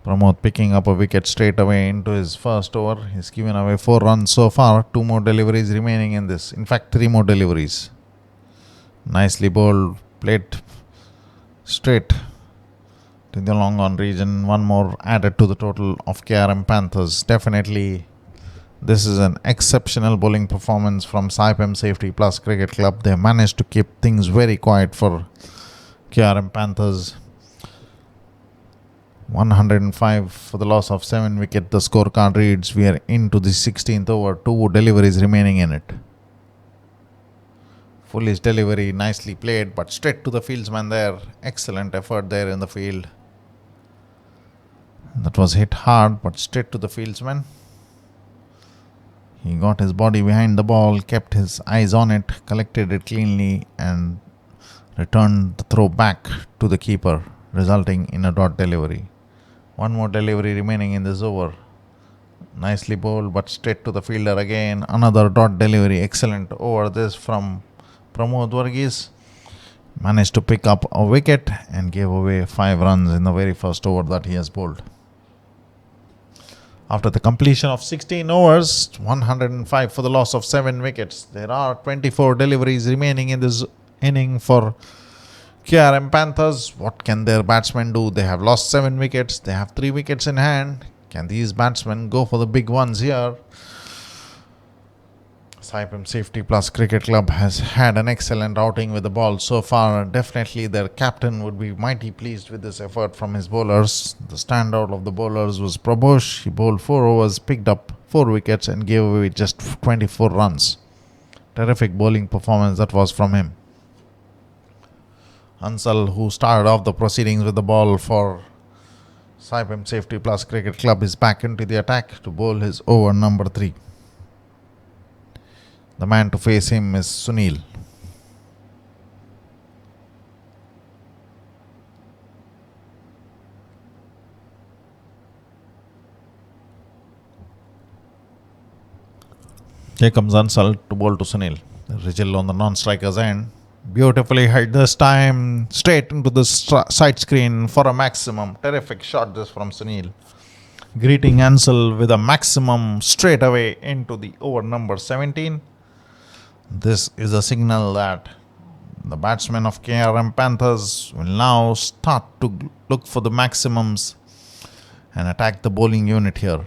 Pramod picking up a wicket straight away into his first over. He's given away 4 runs so far. 2 more deliveries remaining in this. In fact, 3 more deliveries. Nicely bowled, played straight to the long on region. 1 more added to the total of KRM Panthers. Definitely This is an exceptional bowling performance from Saipem Safety Plus Cricket Club. They managed to keep things very quiet for KRM Panthers. 105 for the loss of 7 wickets. The scorecard reads, we are into the 16th over, 2 deliveries remaining in it. Foolish delivery, nicely played, but straight to the fieldsman there. Excellent effort there in the field. That was hit hard, but straight to the fieldsman. He got his body behind the ball, kept his eyes on it, collected it cleanly and returned the throw back to the keeper, resulting in a dot delivery. One more delivery remaining in this over. Nicely bowled, but straight to the fielder again. Another dot delivery. Excellent over this from Pramod Varghese. Managed to pick up a wicket and gave away 5 runs in the very first over that he has bowled. After the completion of 16 overs, 105 for the loss of 7 wickets. There are 24 deliveries remaining in this inning for KRM Panthers. What can their batsmen do? They have lost 7 wickets. They have 3 wickets in hand. Can these batsmen go for the big ones here? Saipem Safety Plus Cricket Club has had an excellent outing with the ball so far. Definitely their captain would be mighty pleased with this effort from his bowlers. The standout of the bowlers was Prabhosh. He bowled 4 overs, picked up 4 wickets and gave away just 24 runs. Terrific bowling performance that was from him. Ansal, who started off the proceedings with the ball for Saipem Safety Plus Cricket Club, is back into the attack to bowl his over number 3. The man to face him is Sunil. Here comes Ansal to bowl to Sunil. Rijal on the non-striker's end. Beautifully hit this time. Straight into the side screen for a maximum. Terrific shot this from Sunil. Greeting Ansal with a maximum straight away into the over number 17. This is a signal that the batsmen of KRM Panthers will now start to look for the maximums and attack the bowling unit here.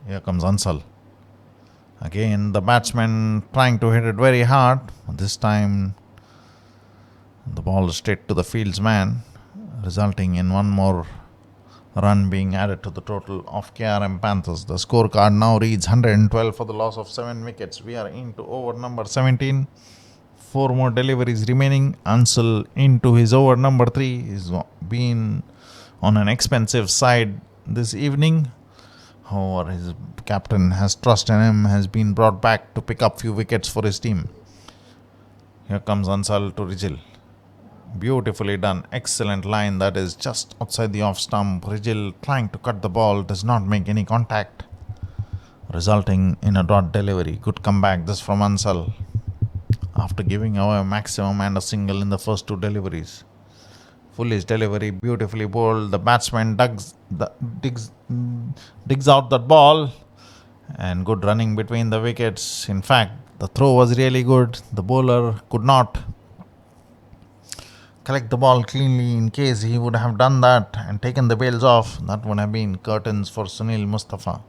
Here comes Ansal. Again, the batsman trying to hit it very hard. This time, the ball is straight to the fieldsman, resulting in one more run being added to the total of KRM Panthers. The scorecard now reads 112 for the loss of 7 wickets. We are into over number 17. 4 more deliveries remaining. Ansal into his over number 3. He's been on an expensive side this evening. However, his captain has trust in him, has been brought back to pick up few wickets for his team. Here comes Ansal to Rijal. Beautifully done. Excellent line that is just outside the off stump. Rijal trying to cut the ball, does not make any contact, resulting in a dot delivery. Good comeback this from Ansal after giving away a maximum and a single in the first 2 deliveries. Foolish delivery, beautifully bowled. The batsman digs out that ball and good running between the wickets. In fact, the throw was really good. The bowler could not collect the ball cleanly. In case he would have done that and taken the bails off, that would have been curtains for Sunil Mustafa.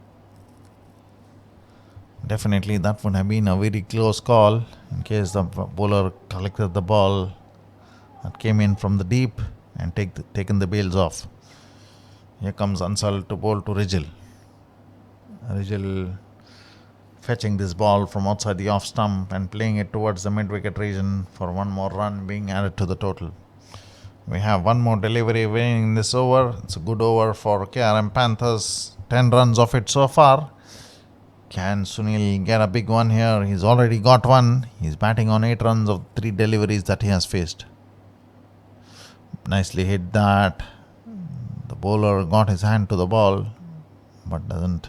Definitely that would have been a very close call in case the bowler collected the ball that came in from the deep and taken the bails off. Here comes Ansal to bowl to Rijal. Rijal fetching this ball from outside the off stump and playing it towards the mid-wicket region for one more run being added to the total. We have one more delivery winning in this over. It's a good over for KRM Panthers. 10 runs of it so far. Can Sunil get a big one here? He's already got one. He's batting on 8 runs of 3 deliveries that he has faced. Nicely hit that. The bowler got his hand to the ball but doesn't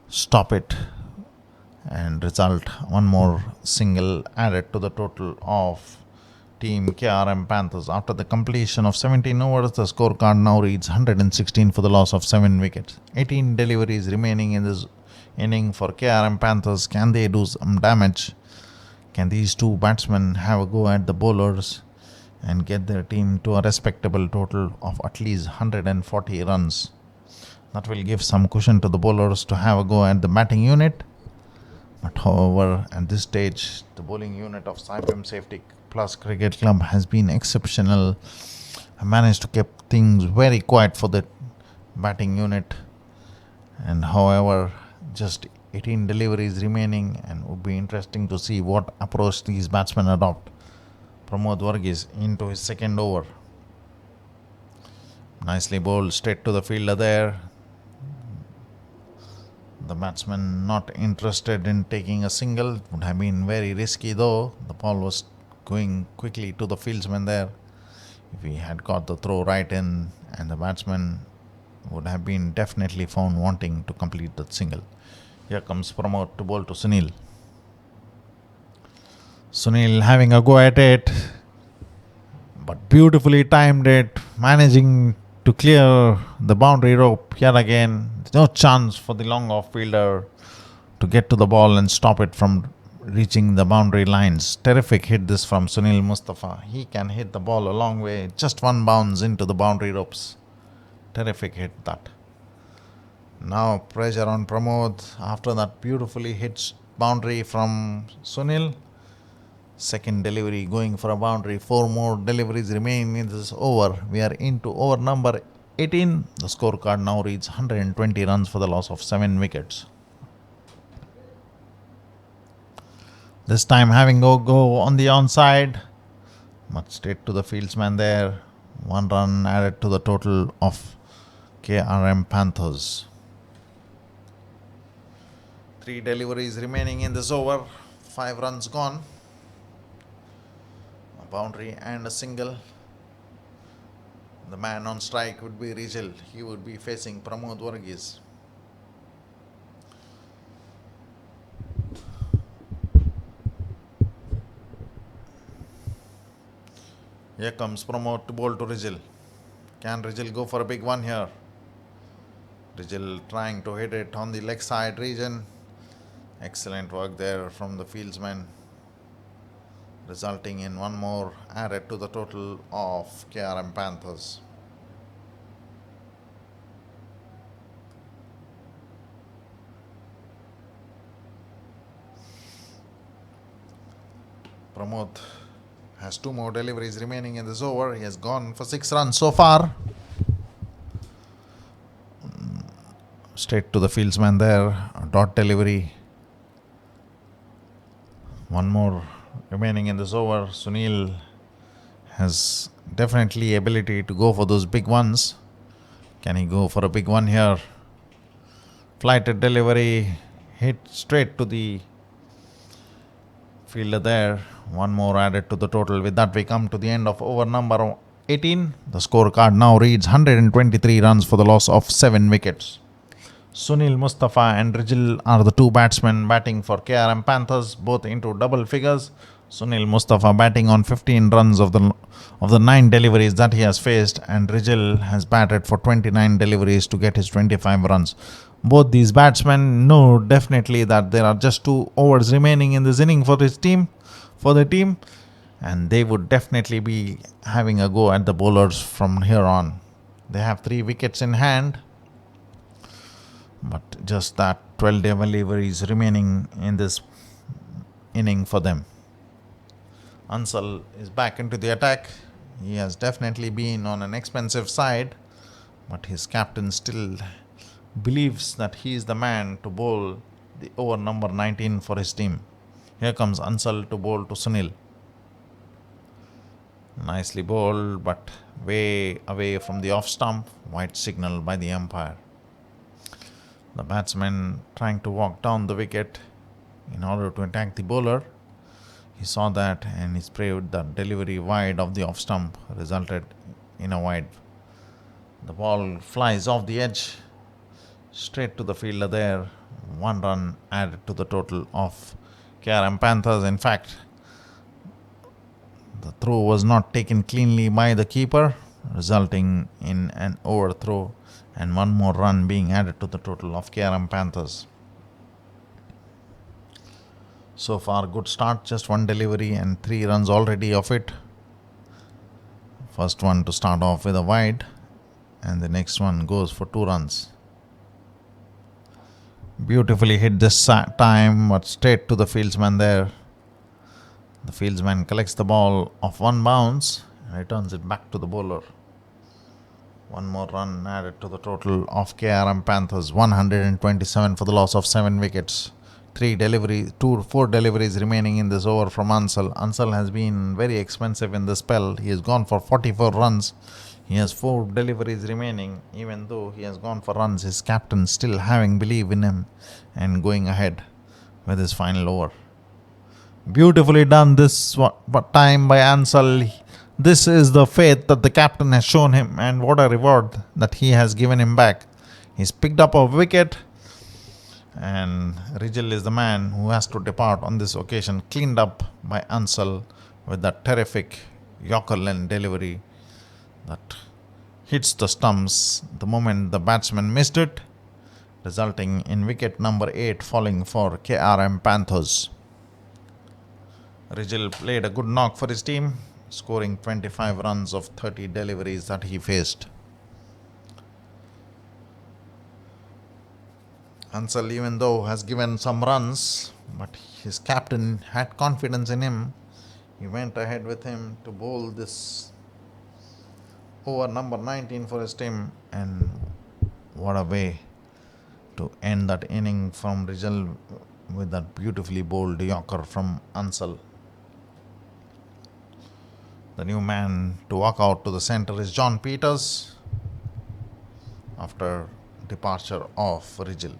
stop it, and result one more single added to the total of team KRM Panthers. After the completion of 17 overs, the scorecard now reads 116 for the loss of 7 wickets. 18 deliveries remaining in this inning for KRM Panthers. Can they do some damage? Can these 2 batsmen have a go at the bowlers and get their team to a respectable total of at least 140 runs? That will give some cushion to the bowlers to have a go at the batting unit. But however, at this stage, the bowling unit of Saipem Safety Plus Cricket Club has been exceptional. I managed to keep things very quiet for the batting unit. And however, just 18 deliveries remaining, and would be interesting to see what approach these batsmen adopt. Pramod Varghese into his second over. Nicely bowled straight to the fielder there. The batsman not interested in taking a single. Would have been very risky though. The ball was going quickly to the fieldsman there. If he had got the throw right in, and the batsman would have been definitely found wanting to complete that single. Here comes Pramod to bowl to Sunil. Sunil having a go at it, but beautifully timed it, managing to clear the boundary rope yet again. There's no chance for the long off fielder to get to the ball and stop it from reaching the boundary lines. Terrific hit this from Sunil Mustafa. He can hit the ball a long way, just one bounce into the boundary ropes. Terrific hit that. Now pressure on Pramod after that beautifully hit boundary from Sunil. Second delivery going for a boundary. 4 more deliveries remaining in this over. We are into over number 18. The scorecard now reads 120 runs for the loss of 7 wickets. This time having go on the onside, but straight to the fieldsman there. 1 run added to the total of KRM Panthers. 3 deliveries remaining in this over. 5 runs gone. A boundary and a single. The man on strike would be Rijal. He would be facing Pramod Varghese. Here comes Pramod to bowl to Rijal. Can Rijal go for a big one here? Rijal trying to hit it on the leg side region. Excellent work there from the fieldsman, resulting in 1 more added to the total of KRM Panthers. Pramod has 2 more deliveries remaining in this over. He has gone for 6 runs so far. Straight to the fieldsman there. A dot delivery. 1 more remaining in this over. Sunil has definitely ability to go for those big ones. Can he go for a big one here? Flighted delivery. Hit straight to the fielder there. 1 more added to the total. With that we come to the end of over number 18. The scorecard now reads 123 runs for the loss of 7 wickets. Sunil Mustafa and Rijal are the 2 batsmen batting for KRM Panthers, both into double figures. Sunil Mustafa batting on 15 runs of the 9 deliveries that he has faced, and Rijal has batted for 29 deliveries to get his 25 runs. Both these batsmen know definitely that there are just 2 overs remaining in this inning for the team, and they would definitely be having a go at the bowlers from here on. They have 3 wickets in hand, but just that 12 deliveries remaining in this inning for them. Ansal is back into the attack. He has definitely been on an expensive side, but his captain still believes that he is the man to bowl the over number 19 for his team. Here comes Ansal to bowl to Sunil. Nicely bowled, but way away from the off stump. White signal by the umpire. The batsman trying to walk down the wicket in order to attack the bowler. He saw that and he sprayed the delivery wide of the off stump, resulted in a wide. The ball flies off the edge, straight to the fielder there. 1 run added to the total of KRM Panthers. In fact, the throw was not taken cleanly by the keeper, resulting in an overthrow and 1 more run being added to the total of KRM Panthers. So far, good start. Just 1 delivery and 3 runs already of it. First one to start off with a wide, and the next one goes for 2 runs. Beautifully hit this time, but straight to the fieldsman there. The fieldsman collects the ball off one bounce and returns it back to the bowler. One more run added to the total of KRM Panthers. 127 for the loss of 7 wickets. 4 deliveries remaining in this over from Ansal. Ansal has been very expensive in this spell. He has gone for 44 runs. He has 4 deliveries remaining. Even though he has gone for runs, his captain still having belief in him and going ahead with his final over. Beautifully done this time by Ansal. This is the faith that the captain has shown him, and what a reward that he has given him back. He's picked up a wicket, and Rijal is the man who has to depart on this occasion, cleaned up by Ansal with that terrific Yorker delivery that hits the stumps the moment the batsman missed it, resulting in wicket number 8 falling for KRM Panthers. Rijal played a good knock for his team, scoring 25 runs of 30 deliveries that he faced. Ansal, even though has given some runs, but his captain had confidence in him. He went ahead with him to bowl this over number 19 for his team, and what a way to end that inning from Rijal with that beautifully bowled Yorker from Ansal. The new man to walk out to the centre is John Peters after departure of Rijal.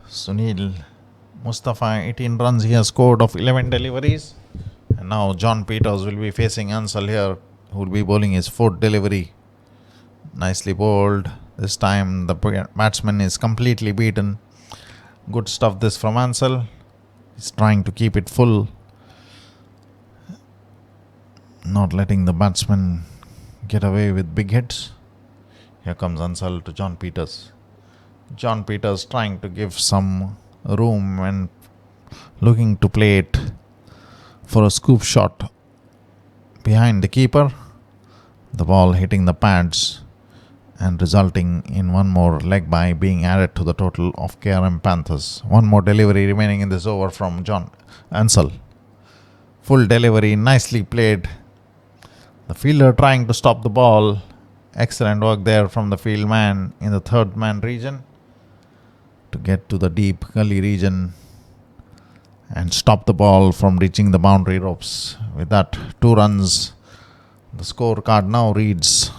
Sunil Mustafa, 18 runs he has scored of 11 deliveries. And now John Peters will be facing Ansal here, who will be bowling his 4th delivery. Nicely bowled. This time the batsman is completely beaten. Good stuff this from Ansal. He's trying to keep it full, not letting the batsman get away with big hits. Here comes Ansal to John Peters. John Peters trying to give some room and looking to play it for a scoop shot behind the keeper. The ball hitting the pads and resulting in one more leg bye being added to the total of KRM Panthers. One more delivery remaining in this over from John Ansal. Full delivery, nicely played. The fielder trying to stop the ball. Excellent work there from the field man in the third man region to get to the deep gully region and stop the ball from reaching the boundary ropes. With that, 2 runs. The scorecard now reads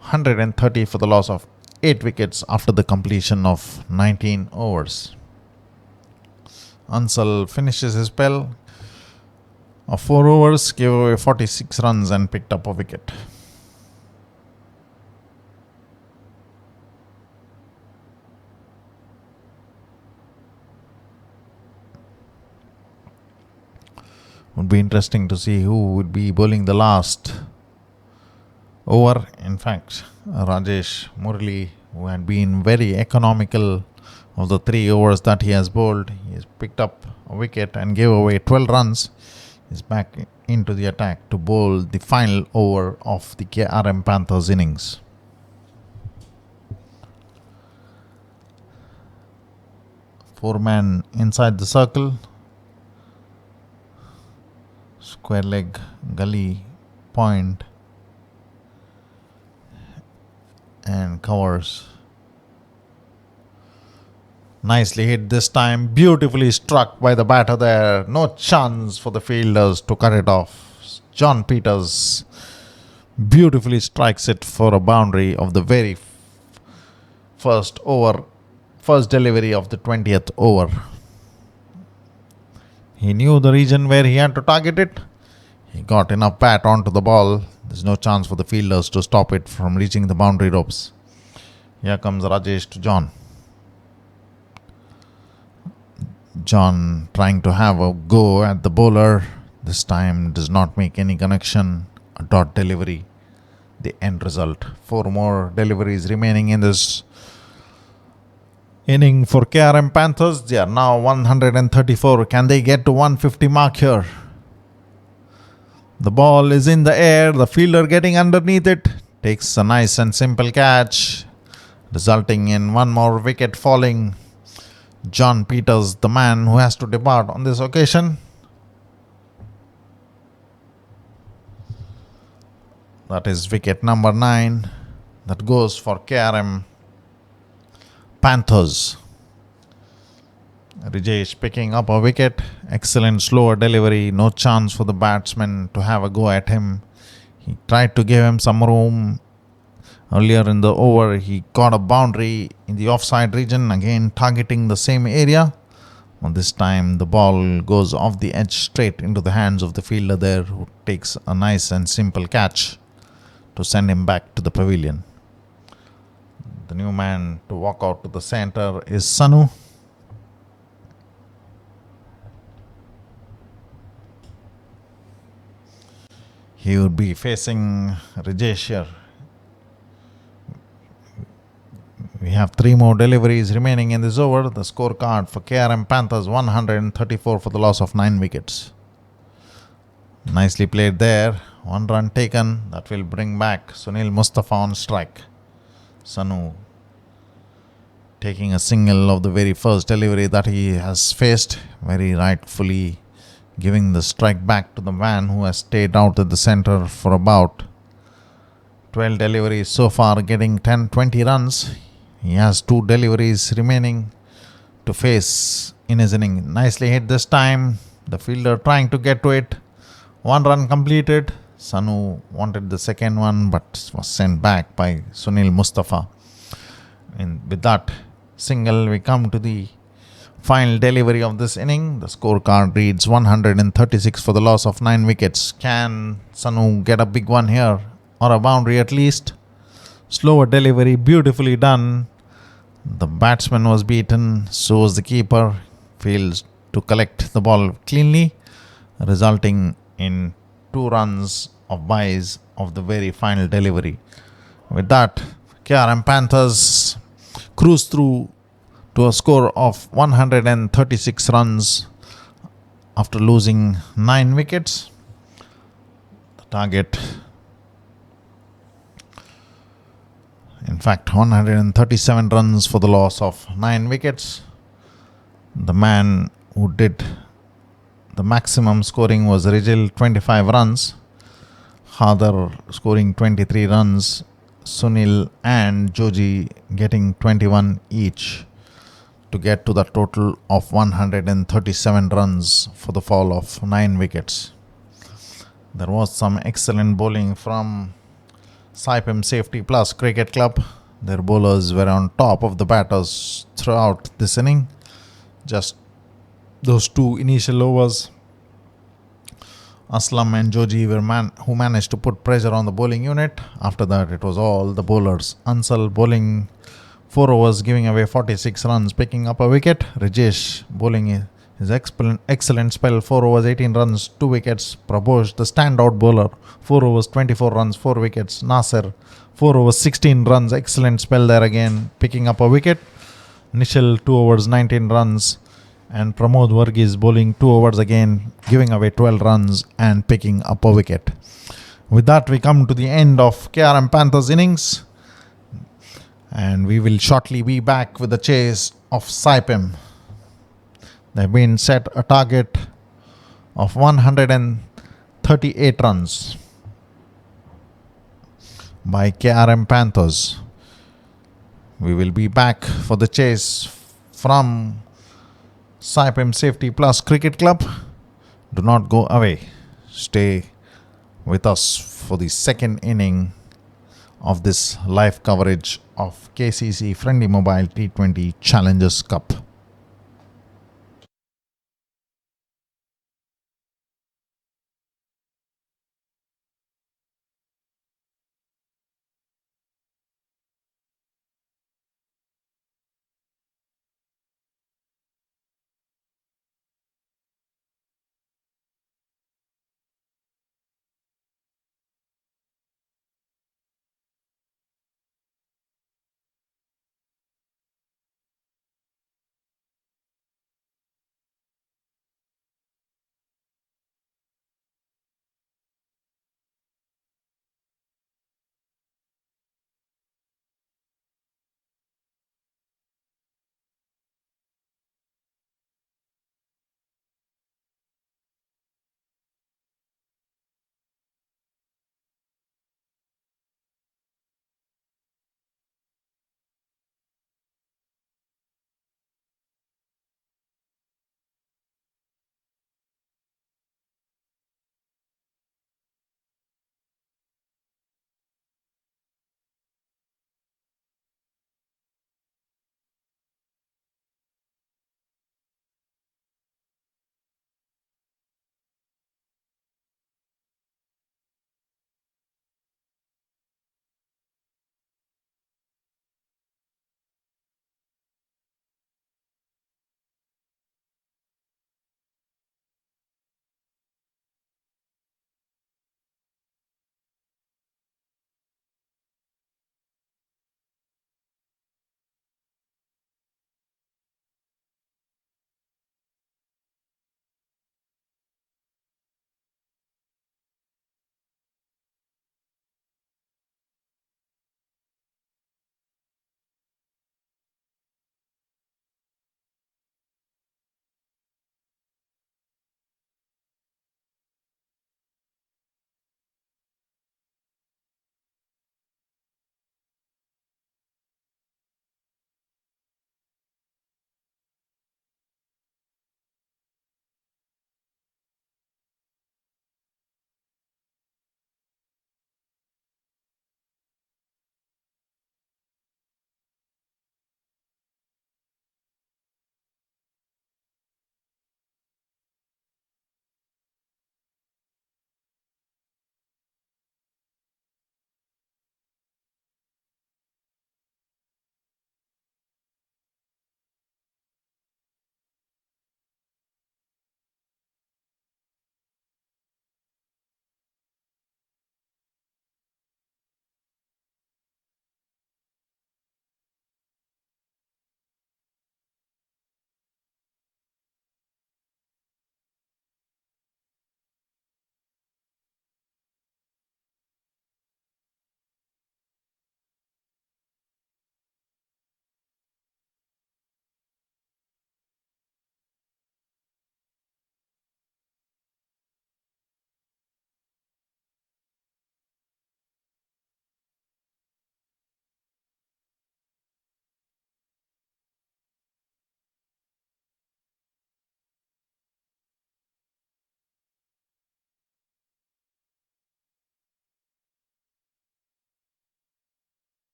130 for the loss of 8 wickets after the completion of 19 overs. Ansal finishes his spell of 4 overs, gave away 46 runs and picked up a wicket. Would be interesting to see who would be bowling the last over. In fact, Rajesh Murali, who had been very economical of the 3 overs that he has bowled, he has picked up a wicket and gave away 12 runs. He's back into the attack to bowl the final over of the KRM Panthers innings. Four man inside the circle. Square leg, gully, point, and covers. Nicely hit this time. Beautifully struck by the batter there. No chance for the fielders to cut it off. John Peters beautifully strikes it for a boundary of the very first delivery of the 20th over. He knew the region where he had to target it. He got enough bat onto the ball. There's no chance for the fielders to stop it from reaching the boundary ropes. Here comes Rajesh to John. John trying to have a go at the bowler. This time does not make any connection. A dot delivery. The end result. 4 more deliveries remaining in this inning for KRM Panthers. They are now 134. Can they get to 150 mark here? The ball is in the air, the fielder getting underneath it, takes a nice and simple catch, resulting in one more wicket falling. John Peters, the man who has to depart on this occasion. That is wicket number 9 that goes for KRM Panthers. Rajesh picking up a wicket. Excellent slower delivery. No chance for the batsman to have a go at him. He tried to give him some room. Earlier in the over, he got a boundary in the offside region, again targeting the same area. Well, this time the ball goes off the edge straight into the hands of the fielder there, who takes a nice and simple catch to send him back to the pavilion. The new man to walk out to the center is Sanu. He would be facing Rajesh here. We have 3 more deliveries remaining in this over. The scorecard for KRM Panthers 134 for the loss of 9 wickets. Nicely played there. 1 run taken. That will bring back Sunil Mustafa on strike. Sanu taking a single of the very first delivery that he has faced. Very rightfully giving the strike back to the man who has stayed out at the center for about 12 deliveries so far, getting 10-20 runs. He has 2 deliveries remaining to face in his inning. Nicely hit this time. The fielder trying to get to it. 1 run completed. Sanu wanted the second one but was sent back by Sunil Mustafa. And with that single, we come to the final delivery of this inning. The scorecard reads 136 for the loss of 9 wickets. Can Sanu get a big one here, or a boundary at least? Slower delivery, beautifully done. The batsman was beaten, so was the keeper. Fails to collect the ball cleanly, resulting in 2 runs of byes of the very final delivery. With that, KRM Panthers cruise through to a score of 136 runs after losing 9 wickets. The target, in fact, 137 runs for the loss of 9 wickets. The man who did the maximum scoring was Rijil, 25 runs. Hadar scoring 23 runs. Sunil and Joji getting 21 each, to get to the total of 137 runs for the fall of 9 wickets. There was some excellent bowling from Saipem Safety Plus Cricket Club. Their bowlers were on top of the batters throughout this inning. Just those 2 initial overs, Aslam and Joji were who managed to put pressure on the bowling unit. After that, it was all the bowlers. Ansal bowling 4 overs, giving away 46 runs, picking up a wicket. Rajesh bowling his excellent spell, 4 overs, 18 runs, 2 wickets. Prabhosh, the standout bowler, 4 overs, 24 runs, 4 wickets. Nasir, 4 overs, 16 runs, excellent spell there again, picking up a wicket. Nishal, 2 overs, 19 runs. And Pramod Varghese bowling 2 overs again, giving away 12 runs and picking up a wicket. With that, we come to the end of KRM Panthers innings. And we will shortly be back with the chase of Saipem. They've been set a target of 138 runs by KRM Panthers. We will be back for the chase from Saipem Safety Plus Cricket Club. Do not go away. Stay with us for the second inning of this live coverage of KCC FRiENDi Mobile T20 Challengers Cup.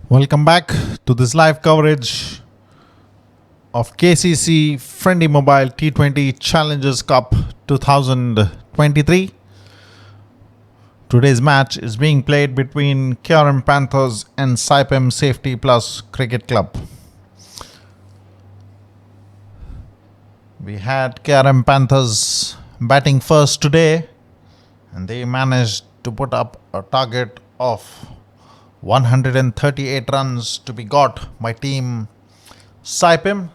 Welcome back to this live coverage of KCC FRiENDi Mobile T20 Challengers Cup 2023. Today's match is being played between Panthers and Saipem Safety Plus Cricket Club. We had Panthers batting first today, and they managed to put up a target of 138 runs to be got by team Saipem.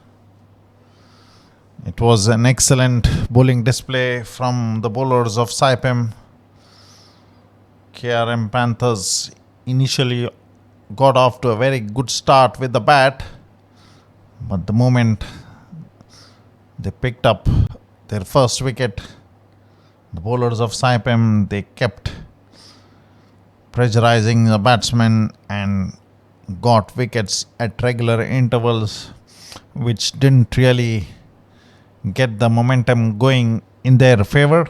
It was an excellent bowling display from the bowlers of Saipem. Panthers initially got off to a very good start with the bat, but the moment they picked up their first wicket, the bowlers of Saipem, they kept pressurizing the batsmen and got wickets at regular intervals, which didn't really get the momentum going in their favor.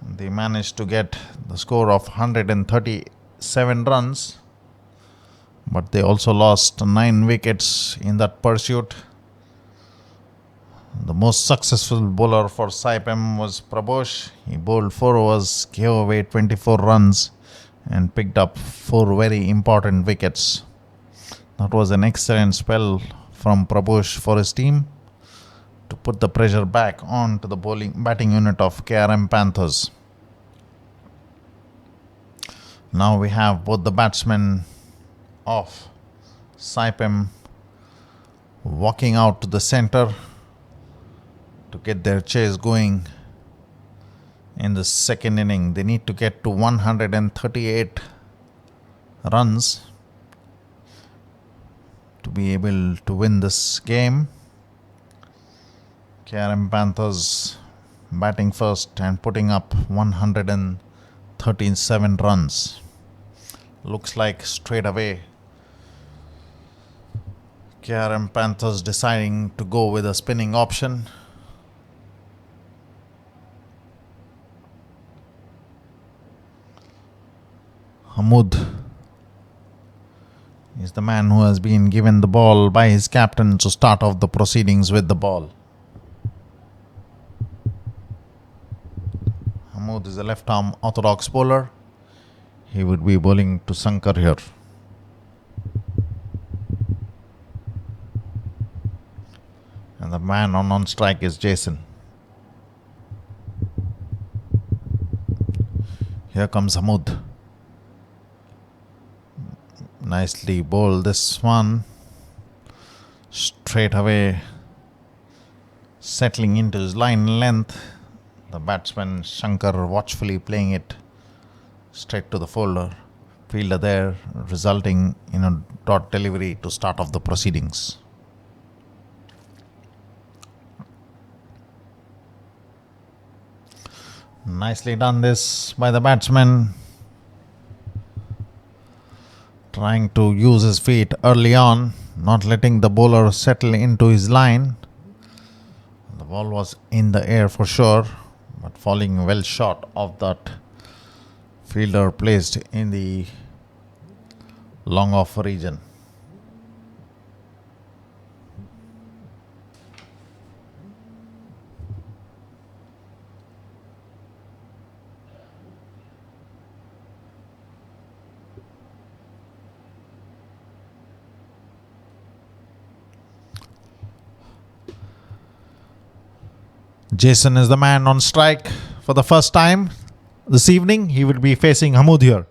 They managed to get the score of 137 runs, but they also lost 9 wickets in that pursuit. The most successful bowler for Saipem was Prabhosh. He bowled 4 overs, gave away 24 runs and picked up 4 very important wickets. That was an excellent spell from Prabhosh for his team to put the pressure back on to the batting unit of Panthers. Now we have both the batsmen of Saipem walking out to the center to get their chase going in the second inning. They need to get to 138 runs to be able to win this game. Panthers batting first and putting up 137 runs. Looks like straight away Panthers deciding to go with a spinning option. Hamoud is the man who has been given the ball by his captain to start off the proceedings with the ball. Hamoud is a left-arm orthodox bowler. He would be bowling to Sankar here. And the man on strike is Jason. Here comes Hamoud. Nicely bowled this one. Straight away settling into his line length. The batsman Shankar watchfully playing it straight to the fielder there, resulting in a dot delivery to start off the proceedings. Nicely done this by the batsman, trying to use his feet early on, not letting the bowler settle into his line. The ball was in the air for sure, but falling well short of that fielder placed in the long off region. Jason is the man on strike for the first time this evening. He will be facing Hamoud here.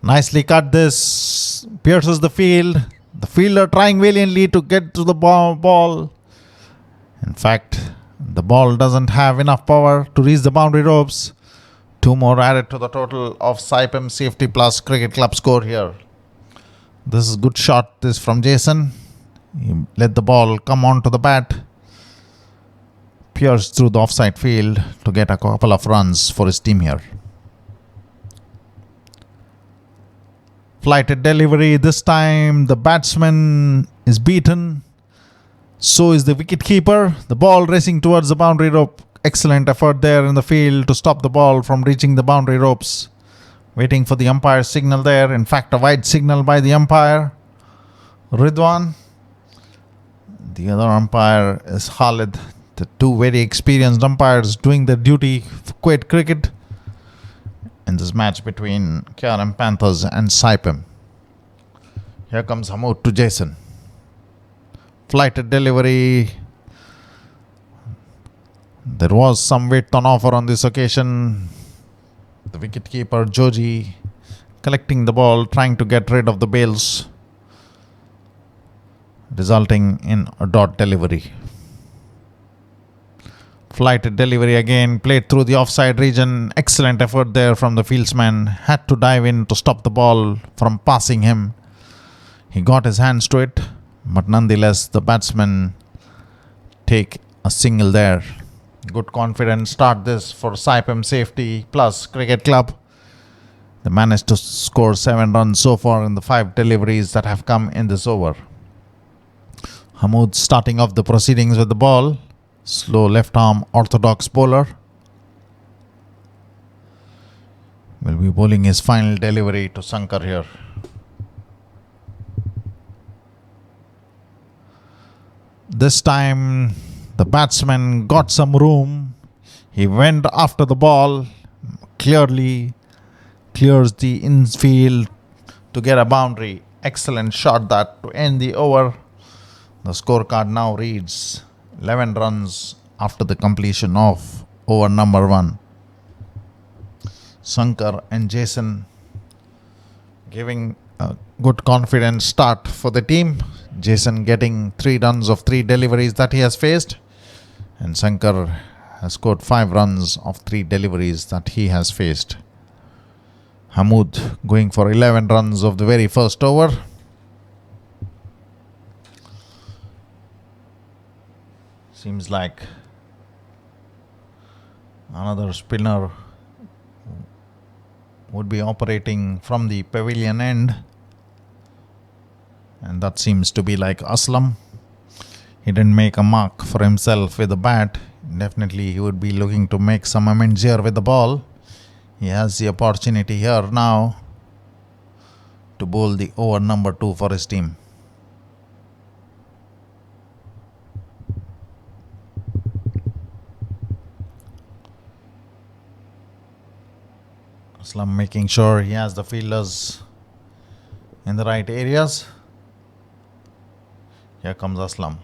Nicely cut this. Pierces the field. The fielder trying valiantly to get to the ball. In fact, the ball doesn't have enough power to reach the boundary ropes. 2 more added to the total of Saipem Safety Plus Cricket Club score here. This is a good shot. This from Jason. He let the ball come onto the bat. Pierced through the offside field to get a couple of runs for his team here. Flighted delivery. This time the batsman is beaten. So is the wicketkeeper. The ball racing towards the boundary rope. Excellent effort there in the field to stop the ball from reaching the boundary ropes. Waiting for the umpire's signal there. In fact, a wide signal by the umpire, Ridwan. The other umpire is Khalid. The two very experienced umpires doing their duty for Kuwait cricket in this match between KRM Panthers and Saipem. Here comes Hamoud to Jason. Flighted delivery. There was some width on offer on this occasion. The wicketkeeper Joji collecting the ball, trying to get rid of the bails, resulting in a dot delivery. Flighted delivery again, played through the offside region. Excellent effort there from the fieldsman. Had to dive in to stop the ball from passing him. He got his hands to it, but nonetheless the batsmen take a single there. Good confidence start this for Saipem Safety Plus Cricket Club. They managed to score 7 runs so far in the 5 deliveries that have come in this over. Hamoud starting off the proceedings with the ball. Slow left arm orthodox bowler. Will be bowling his final delivery to Sankar here. This time the batsman got some room. He went after the ball. Clearly clears the infield to get a boundary. Excellent shot that to end the over. The scorecard now reads 11 runs after the completion of over number 1. Sankar and Jason giving a good confident start for the team. Jason getting 3 runs of 3 deliveries that he has faced, and Sankar has scored 5 runs of 3 deliveries that he has faced. Hamoud going for 11 runs of the very first over. Seems like another spinner would be operating from the pavilion end, and that seems to be like Aslam. He didn't make a mark for himself with the bat. Definitely he would be looking to make some amends here with the ball. He has the opportunity here now to bowl the over number 2 for his team. Aslam making sure he has the fielders in the right areas. Here comes Aslam.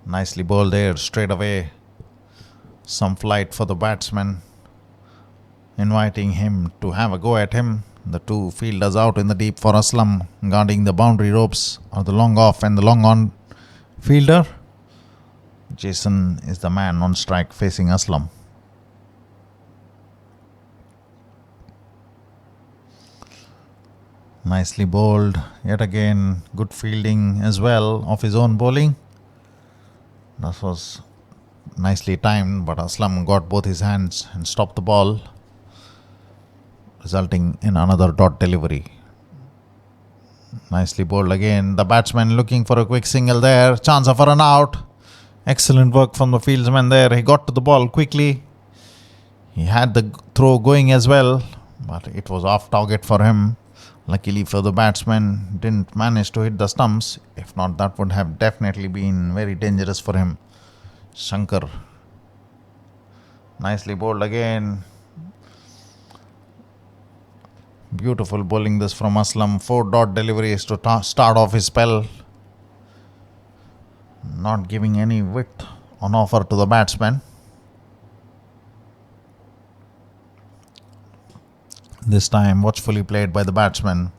Nicely bowled there, straight away. Some flight for the batsman, inviting him to have a go at him. The 2 fielders out in the deep for Aslam, guarding the boundary ropes or the long off and the long on fielder. Jason is the man on strike facing Aslam. Nicely bowled. Yet again, good fielding as well of his own bowling. That was nicely timed, but Aslam got both his hands and stopped the ball, resulting in another dot delivery. Nicely bowled again. The batsman looking for a quick single there. Chance of a run out. Excellent work from the fieldsman there. He got to the ball quickly. He had the throw going as well, but it was off target for him. Luckily for the batsman, didn't manage to hit the stumps. If not, that would have definitely been very dangerous for him. Shankar. Nicely bowled again. Beautiful bowling this from Aslam. 4 dot deliveries to start off his spell. Not giving any width on offer to the batsman. This time watchfully played by the batsman.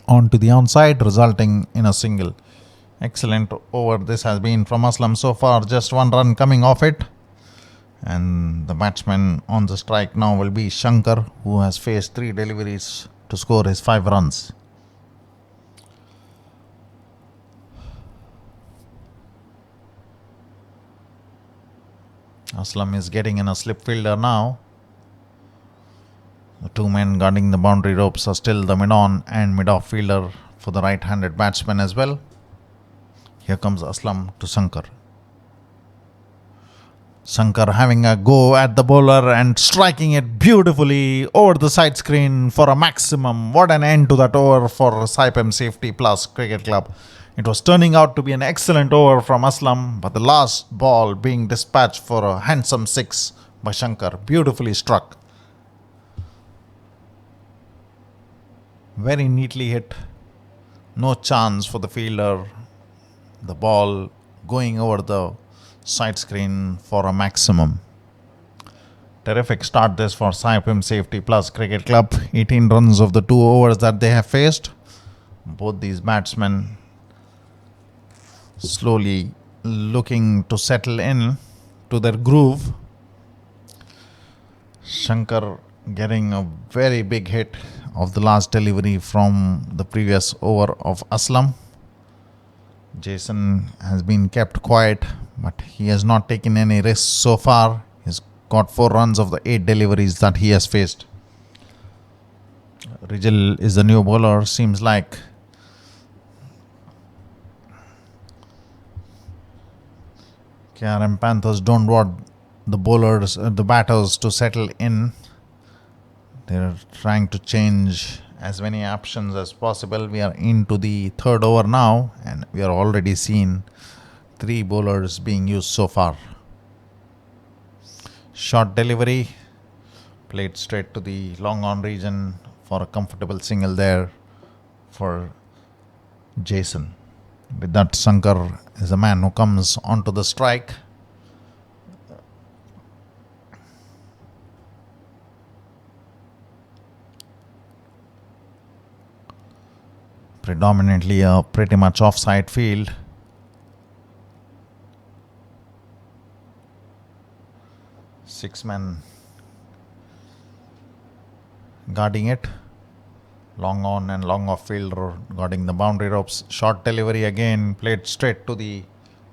On to the onside, resulting in a single. Excellent over this has been from Aslam so far. Just 1 run coming off it. And the batsman on the strike now will be Shankar, who has faced 3 deliveries to score his 5 runs. Aslam is getting in a slip fielder now. The 2 men guarding the boundary ropes are still the mid-on and mid-off fielder for the right-handed batsman as well. Here comes Aslam to Shankar. Shankar having a go at the bowler and striking it beautifully over the side screen for a maximum. What an end to that over for Saipem Safety Plus Cricket Club. It was turning out to be an excellent over from Aslam, but the last ball being dispatched for a handsome six by Shankar. Beautifully struck. Very neatly hit. No chance for the fielder. The ball going over the side screen for a maximum. Terrific start this for Saipem Safety Plus Cricket Club. 18 runs of the 2 overs that they have faced. Both these batsmen slowly looking to settle in to their groove. Shankar getting a very big hit of the last delivery from the previous over of Aslam. Jason has been kept quiet, but he has not taken any risks so far. He's got 4 runs of the 8 deliveries that he has faced. Rijal is the new bowler. Seems like KRM Panthers don't want the bowlers, the batters to settle in. They're trying to change as many options as possible. We are into the 3rd over now, and we are already seeing 3 bowlers being used so far. Short delivery, played straight to the long on region for a comfortable single there for Jason. With that, Shankar is a man who comes onto the strike. Predominantly a pretty much offside field. Six men guarding it. Long on and long off fielder guarding the boundary ropes. Short delivery again, played straight to the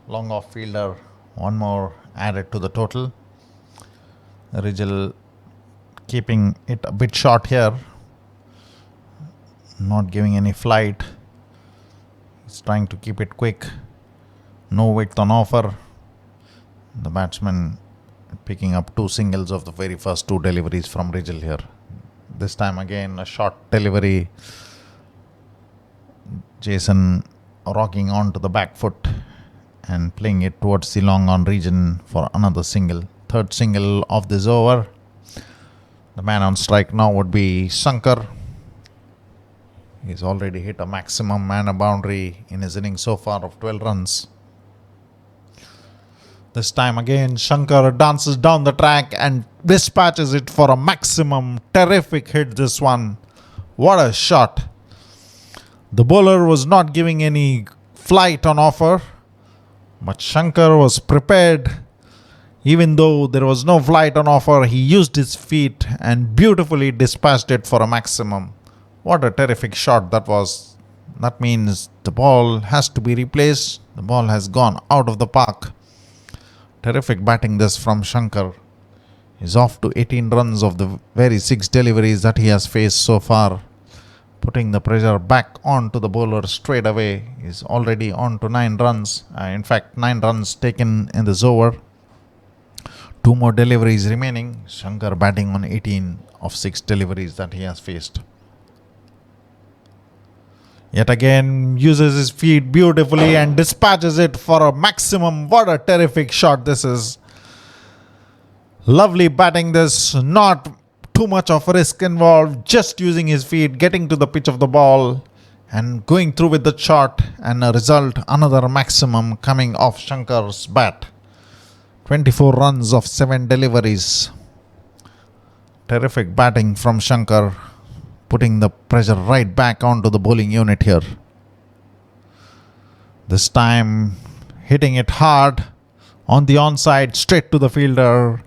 long off fielder. One more added to the total. Rijal keeping it a bit short here. Not giving any flight. He's trying to keep it quick. No width on offer. The batsman picking up 2 singles of the very first 2 deliveries from Rijal here. This time again a short delivery. Jason rocking onto the back foot and playing it towards the long on region for another single. 3rd single of this over. The man on strike now would be Shankar. He's already hit a maximum man a boundary in his innings so far of 12 runs. This time again, Shankar dances down the track and dispatches it for a maximum. Terrific hit this one. What a shot. The bowler was not giving any flight on offer, but Shankar was prepared. Even though there was no flight on offer, he used his feet and beautifully dispatched it for a maximum. What a terrific shot that was. That means the ball has to be replaced. The ball has gone out of the park. Terrific batting this from Shankar. He's off to 18 runs of the very 6 deliveries that he has faced so far. Putting the pressure back onto the bowler straight away. He's already on to 9 runs. In fact, 9 runs taken in this over. 2 more deliveries remaining. Shankar batting on 18 of 6 deliveries that he has faced. Yet again, uses his feet beautifully and dispatches it for a maximum. What a terrific shot this is. Lovely batting this. Not too much of risk involved. Just using his feet, getting to the pitch of the ball and going through with the shot. And a result, another maximum coming off Shankar's bat. 24 runs of 7 deliveries. Terrific batting from Shankar. Putting the pressure right back onto the bowling unit here. This time hitting it hard on the onside straight to the fielder,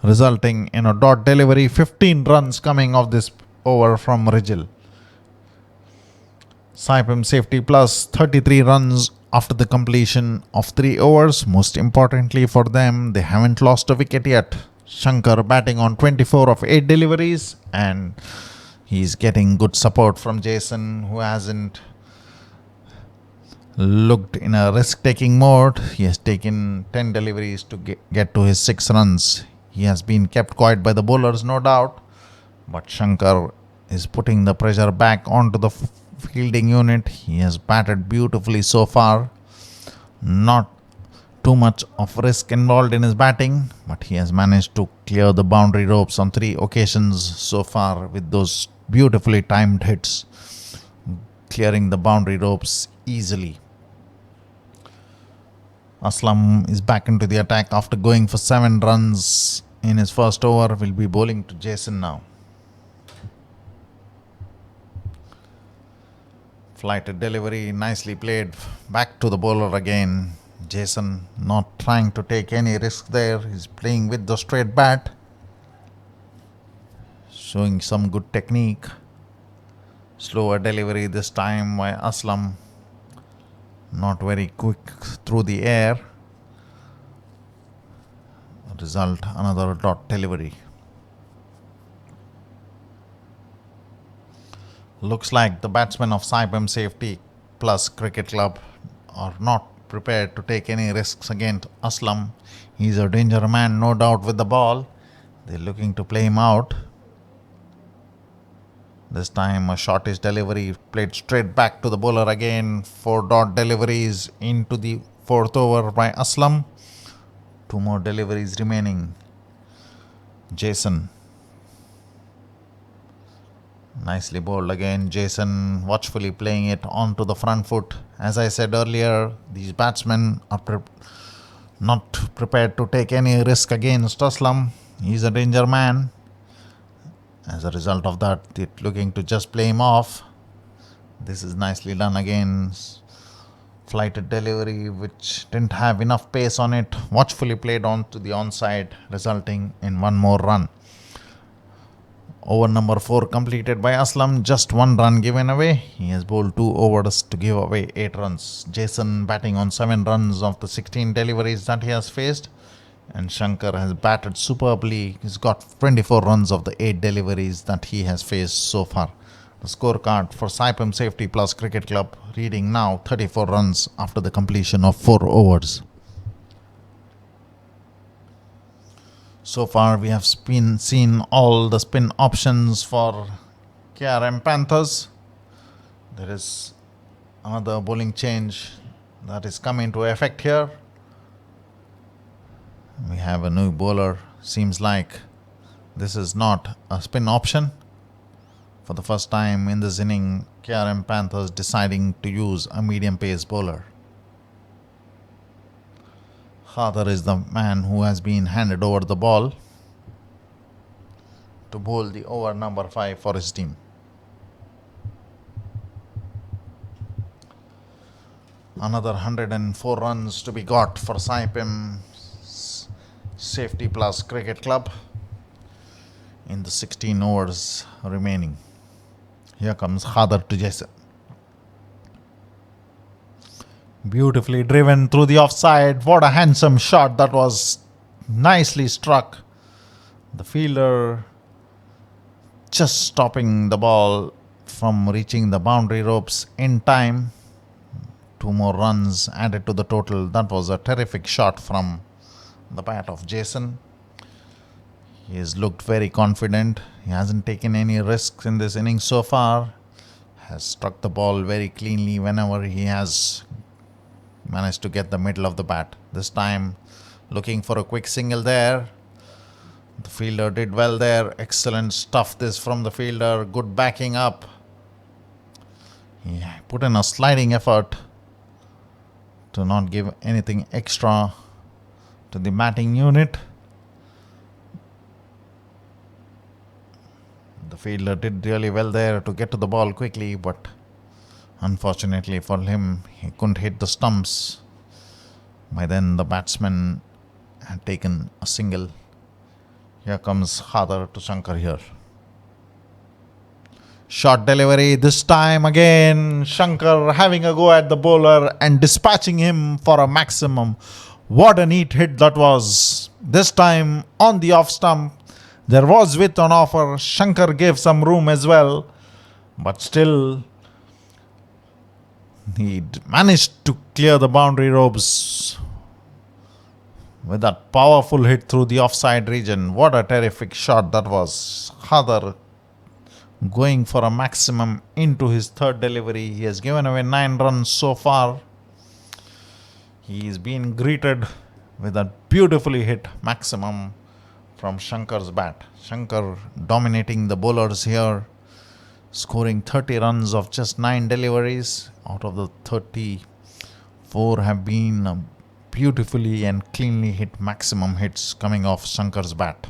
resulting in a dot delivery. 15 runs coming off this over from Rijal. Saipem Safety Plus 33 runs after the completion of 3 overs. Most importantly for them, they haven't lost a wicket yet. Shankar batting on 24 of 8 deliveries, and he's getting good support from Jason, who hasn't looked in a risk-taking mode. He has taken 10 deliveries to get to his 6 runs. He has been kept quiet by the bowlers, no doubt. But Shankar is putting the pressure back onto the fielding unit. He has batted beautifully so far. Not too much of risk involved in his batting, but he has managed to clear the boundary ropes on 3 occasions so far with those beautifully timed hits, clearing the boundary ropes easily. Aslam is back into the attack after going for 7 runs in his first over. Will be bowling to Jason now. Flighted delivery, nicely played. Back to the bowler again. Jason not trying to take any risk there. He's playing with the straight bat, showing some good technique. Slower delivery this time by Aslam. Not very quick through the air. Result, another dot delivery. Looks like the batsmen of Saipem Safety plus Cricket Club are not prepared to take any risks against Aslam. He's a danger man, no doubt, with the ball. They're looking to play him out. This time a shortish delivery played straight back to the bowler again. 4 dot deliveries into the 4th over by Aslam. 2 more deliveries remaining. Jason. Nicely bowled again. Jason watchfully playing it onto the front foot. As I said earlier, these batsmen are not prepared to take any risk against Aslam. He's a danger man. As a result of that, they're looking to just play him off. This is nicely done again. Flighted delivery which didn't have enough pace on it. Watchfully played on to the onside, resulting in 1 more run. Over number 4 completed by Aslam. Just 1 run given away. He has bowled 2 overs to give away 8 runs. Jason batting on 7 runs of the 16 deliveries that he has faced. And Shankar has batted superbly. He's got 24 runs of the 8 deliveries that he has faced so far. The scorecard for Saipem Safety Plus Cricket Club reading now 34 runs after the completion of 4 overs. So far we have seen all the spin options for KRM Panthers. There is another bowling change that is coming into effect here. We have a new bowler. Seems like this is not a spin option. For the first time in this inning, KRM Panthers deciding to use a medium pace bowler. Khader is the man who has been handed over the ball to bowl the over number 5 for his team. Another 104 runs to be got for Saipem Safety Plus Cricket Club in the 16 overs remaining. Here comes Khader to Jason. Beautifully driven through the offside. What a handsome shot that was. Nicely struck. The fielder just stopping the ball from reaching the boundary ropes in time. 2 more runs added to the total. That was a terrific shot from the bat of Jason. He has looked very confident. He hasn't taken any risks in this inning so far. Has struck the ball very cleanly whenever he has managed to get the middle of the bat. This time looking for a quick single there. The fielder did well there. Excellent stuff this from the fielder. Good backing up. He put in a sliding effort to not give anything extra to the batting unit. The fielder did really well there to get to the ball quickly, but unfortunately for him, he couldn't hit the stumps. By then, the batsman had taken a single. Here comes Khader to Shankar here. Short delivery this time again. Shankar having a go at the bowler and dispatching him for a maximum. What a neat hit that was. This time on the off stump. There was width on offer. Shankar gave some room as well. But still, Managed to clear the boundary ropes with that powerful hit through the offside region. What a terrific shot that was. Hadar going for a maximum into his third delivery. He has given away 9 runs so far. He is being greeted with a beautifully hit maximum from Shankar's bat. Shankar dominating the bowlers here, scoring 30 runs of just 9 deliveries. Out of the 34 have been beautifully and cleanly hit maximum hits coming off Shankar's bat.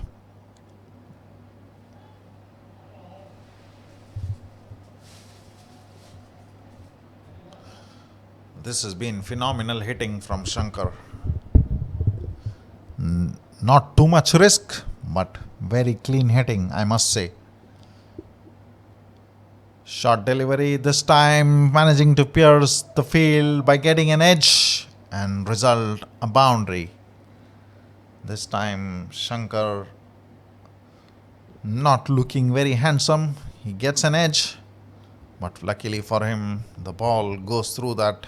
This has been phenomenal hitting from Shankar. Not too much risk, but very clean hitting, I must say. Short delivery this time, managing to pierce the field by getting an edge and result a boundary. This time Shankar not looking very handsome. He gets an edge, but luckily for him the ball goes through that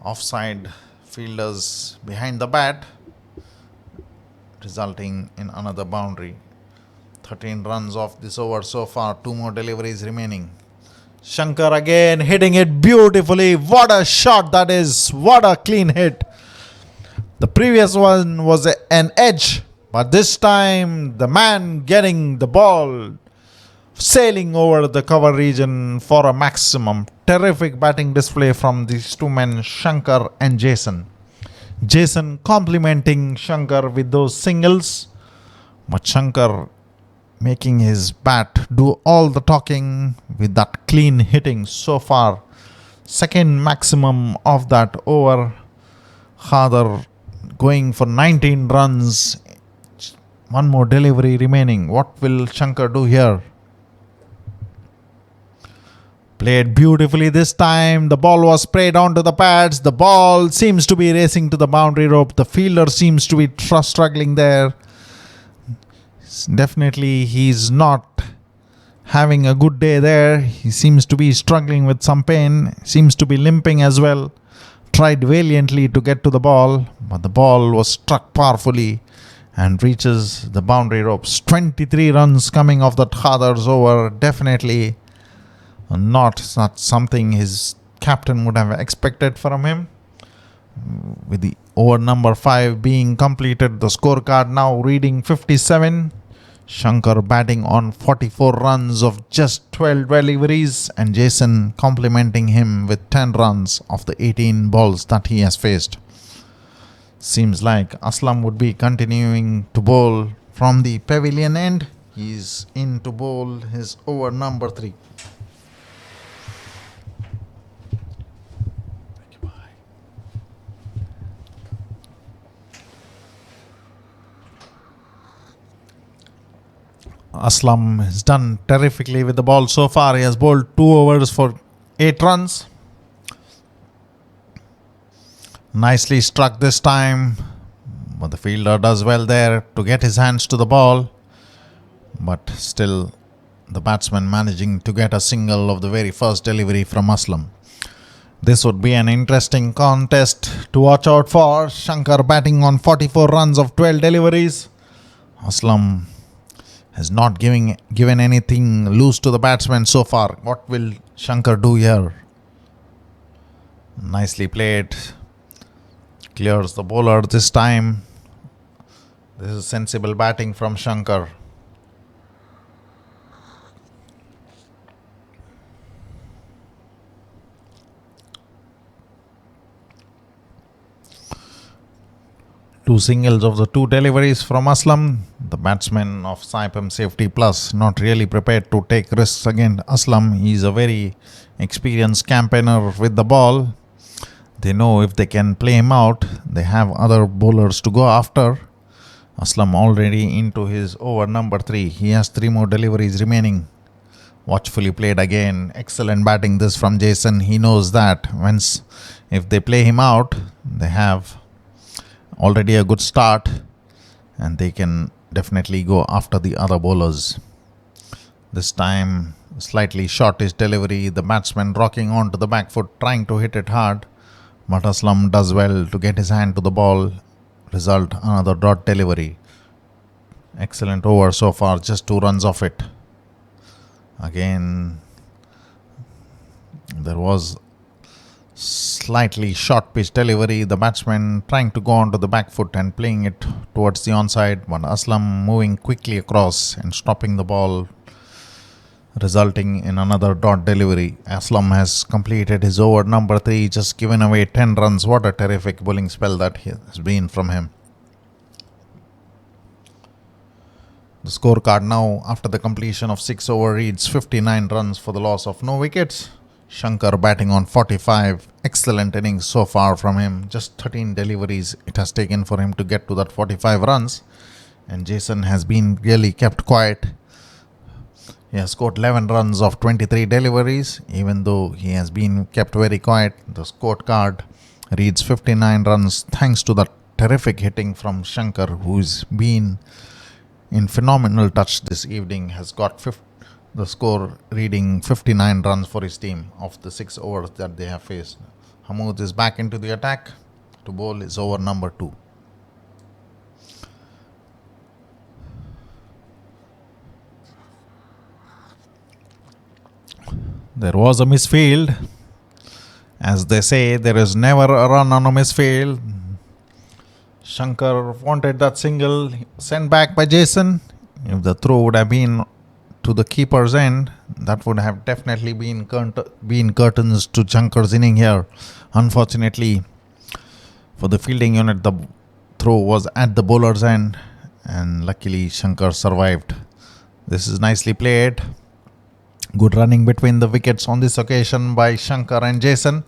offside fielders behind the bat, resulting in another boundary. 13 runs off this over so far, 2 more deliveries remaining. Shankar again hitting it beautifully. What a shot that is. What a clean hit. The previous one was an edge, but this time the man getting the ball sailing over the cover region for a maximum. Terrific batting display from these two men, Shankar and Jason. Jason complimenting Shankar with those singles, but Shankar making his bat do all the talking with that clean hitting so far. Second maximum of that over. Hadar going for 19 runs. 1 more delivery remaining. What will Shankar do here? Played beautifully this time. The ball was sprayed onto the pads. The ball seems to be racing to the boundary rope. The fielder seems to be struggling there. Definitely he's not having a good day there. He seems to be struggling with some pain. Seems to be limping as well. Tried valiantly to get to the ball, but the ball was struck powerfully and reaches the boundary ropes. 23 runs coming off that Khadar's over. Definitely not something his captain would have expected from him. With the over number 5 being completed, the scorecard now reading 57. Shankar batting on 44 runs of just 12 deliveries, and Jason complimenting him with 10 runs of the 18 balls that he has faced. Seems like Aslam would be continuing to bowl from the pavilion end. He's in to bowl his over number 3. Aslam has done terrifically with the ball so far. He has bowled 2 overs for 8 runs. Nicely struck this time, but the fielder does well there to get his hands to the ball. But still, the batsman managing to get a single of the very first delivery from Aslam. This would be an interesting contest to watch out for. Shankar batting on 44 runs of 12 deliveries. Aslam has not given anything loose to the batsman so far. What will Shankar do here? Nicely played. Clears the bowler this time. This is sensible batting from Shankar. Two singles of the 2 deliveries from Aslam. The batsman of Saipem Safety Plus not really prepared to take risks against Aslam. He is a very experienced campaigner with the ball. They know if they can play him out, they have other bowlers to go after. Aslam already into his over number 3. He has 3 more deliveries remaining. Watchfully played again. Excellent batting this from Jason. He knows that if they play him out, they have already a good start and they can definitely go after the other bowlers. This time Slightly shortish delivery. The batsman rocking onto the back foot, trying to hit it hard. But Aslam does well to get his hand to the ball. Result another dot delivery. Excellent over so far, just 2 runs off it. Again, there was slightly short pitch delivery. The batsman trying to go onto the back foot and playing it towards the onside. But Aslam moving quickly across and stopping the ball, resulting in another dot delivery. Aslam has completed his over number 3, just given away 10 runs. What a terrific bowling spell that has been from him. The scorecard now after the completion of 6 overs reads 59 runs for the loss of no wickets. Shankar batting on 45. Excellent innings so far from him. Just 13 deliveries it has taken for him to get to that 45 runs. And Jason has been really kept quiet. He has scored 11 runs of 23 deliveries. Even though he has been kept very quiet, the scorecard reads 59 runs thanks to the terrific hitting from Shankar, who's been in phenomenal touch this evening. Has got the score reading 59 runs for his team of the 6 overs that they have faced. Hamoud is back into the attack to bowl his over number 2. There was a misfield. As they say, there is never a run on a misfield. Shankar wanted that single sent back by Jason. If the throw would have been to the keeper's end, that would have definitely been curtains to Shankar's inning here. Unfortunately for the fielding unit, the throw was at the bowler's end, and luckily Shankar survived. This is nicely played. Good running between the wickets on this occasion by Shankar and Jason.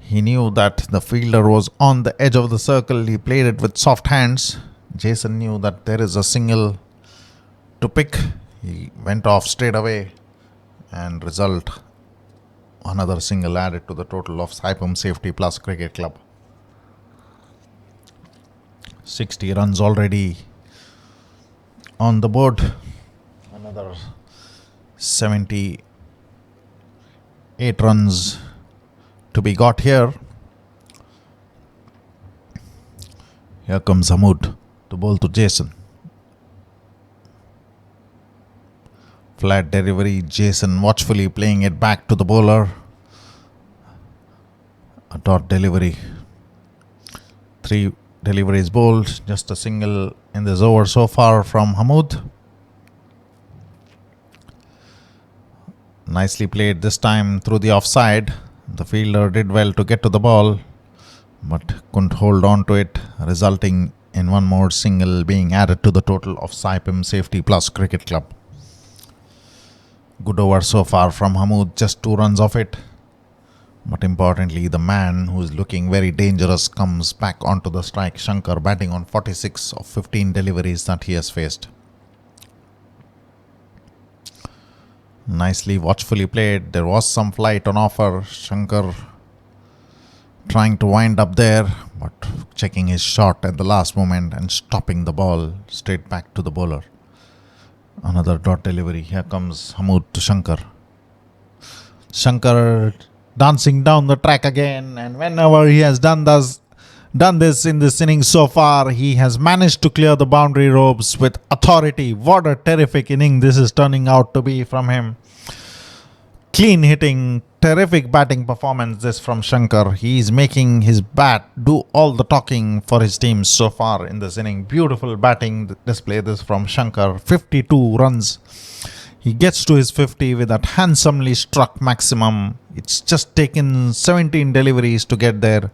He knew that the fielder was on the edge of the circle. He played it with soft hands. Jason knew that there is a single to pick. He went off straight away, and result another single added to the total of Saipem Safety Plus Cricket Club. 60 runs already on the board. Another 78 runs to be got here. Here comes Hamoud to bowl to Jason. Flat delivery. Jason watchfully playing it back to the bowler. A dot delivery. 3 deliveries bowled. Just a single in this over so far from Hamoud. Nicely played this time through the offside. The fielder did well to get to the ball, but couldn't hold on to it, resulting in one more single being added to the total of Saipem Safety Plus Cricket Club. Good over so far from Hamoud, just 2 runs off it. But importantly, the man who is looking very dangerous comes back onto the strike. Shankar batting on 46 of 15 deliveries that he has faced. Nicely, watchfully played. There was some flight on offer. Shankar trying to wind up there, but checking his shot at the last moment and stopping the ball straight back to the bowler. Another dot delivery. Here comes Hamoud to Shankar. Shankar dancing down the track again, and whenever he has done this in this inning so far, he has managed to clear the boundary ropes with authority. What a terrific inning this is turning out to be from him. Clean hitting, terrific batting performance this from Shankar. He is making his bat do all the talking for his team so far in this inning. Beautiful batting display this from Shankar. 52 runs. He gets to his 50 with that handsomely struck maximum. It's just taken 17 deliveries to get there.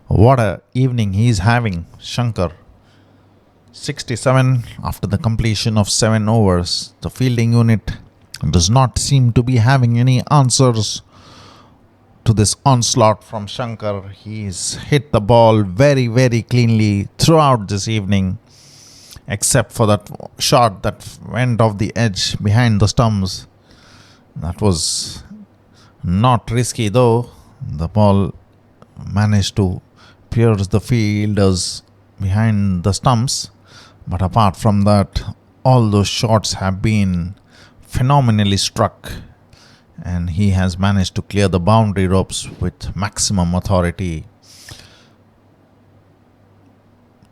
What a evening he is having, Shankar. 67 after the completion of 7 overs. The fielding unit does not seem to be having any answers to this onslaught from Shankar. He's hit the ball very, very cleanly throughout this evening, except for that shot that went off the edge behind the stumps. That was not risky though. The ball managed to pierce the fielders behind the stumps. But apart from that, all those shots have been phenomenally struck and he has managed to clear the boundary ropes with maximum authority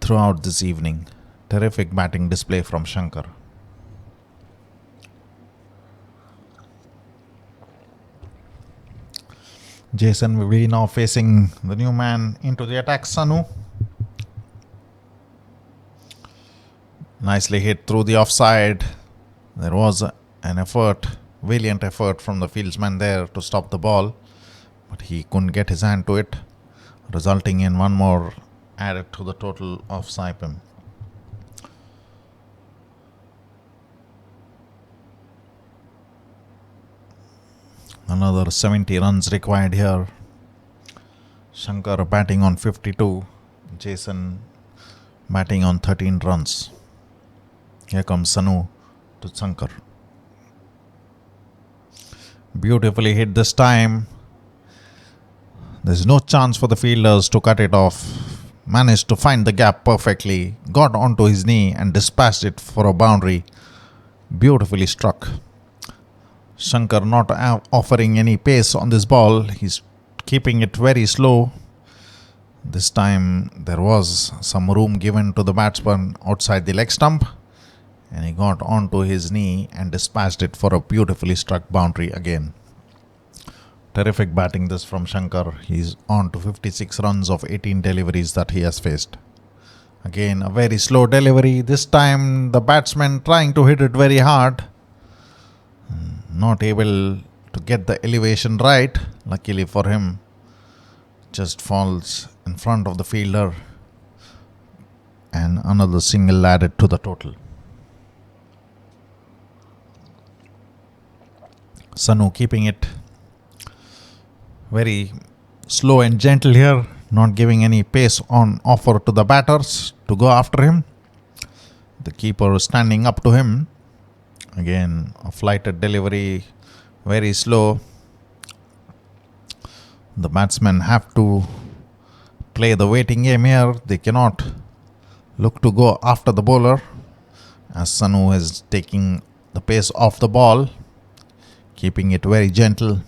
throughout this evening. Terrific batting display from Shankar. Jason will be now facing the new man into the attack, Sanu. Nicely hit through the offside. There was an effort, valiant effort from the fieldsman there to stop the ball, but he couldn't get his hand to it, resulting in one more added to the total of Saipem. Another 70 runs required here. Shankar batting on 52. Jason batting on 13 runs. Here comes Sanu to Shankar. Beautifully hit this time. There's no chance for the fielders to cut it off. Managed to find the gap perfectly. Got onto his knee and dispatched it for a boundary. Beautifully struck. Shankar not offering any pace on this ball. He's keeping it very slow. This time there was some room given to the batsman outside the leg stump, and he got onto his knee and dispatched it for a beautifully struck boundary again. Terrific batting this from Shankar. He's on to 56 runs of 18 deliveries that he has faced. Again a very slow delivery. This time the batsman trying to hit it very hard. Not able to get the elevation right. Luckily for him, just falls in front of the fielder, and another single added to the total. Sanu keeping it very slow and gentle here, not giving any pace on offer to the batters to go after him. The keeper standing up to him. Again, a flighted delivery, very slow. The batsmen have to play the waiting game here. They cannot look to go after the bowler, as Sanu is taking the pace off the ball, keeping it very gentle.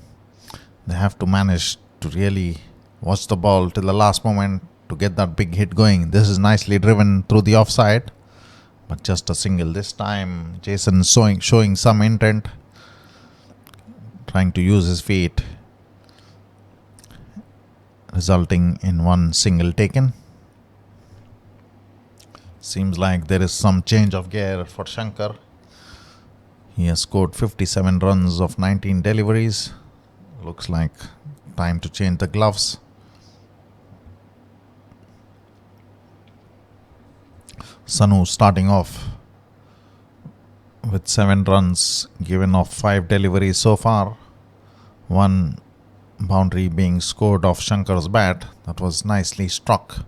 They have to manage to really watch the ball till the last moment to get that big hit going. This is nicely driven through the offside, but just a single. This time Jason showing some intent, trying to use his feet, resulting in one single taken. Seems like there is some change of gear for Shankar. He has scored 57 runs of 19 deliveries. Looks like time to change the gloves. Sanu starting off with 7 runs, given off 5 deliveries so far. One boundary being scored off Shankar's bat that was nicely struck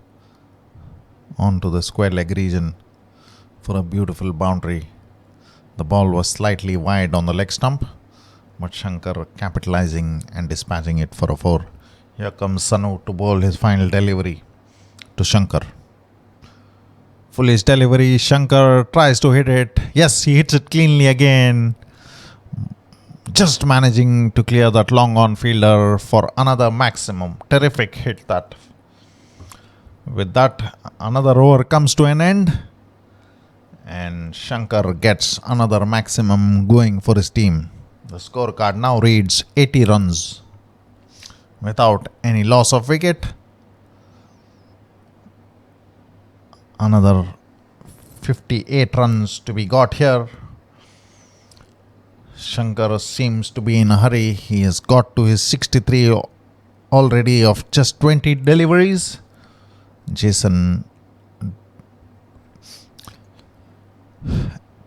onto the square leg region for a beautiful boundary. The ball was slightly wide on the leg stump, but Shankar capitalizing and dispatching it for a 4. Here comes Sanu to bowl his final delivery to Shankar. Foolish delivery. Shankar tries to hit it. Yes, he hits it cleanly again. Just managing to clear that long on fielder for another maximum. Terrific hit that. With that, another over comes to an end, and Shankar gets another maximum going for his team. The scorecard now reads 80 runs without any loss of wicket. Another 58 runs to be got here. Shankar seems to be in a hurry. He has got to his 63 already of just 20 deliveries. Jason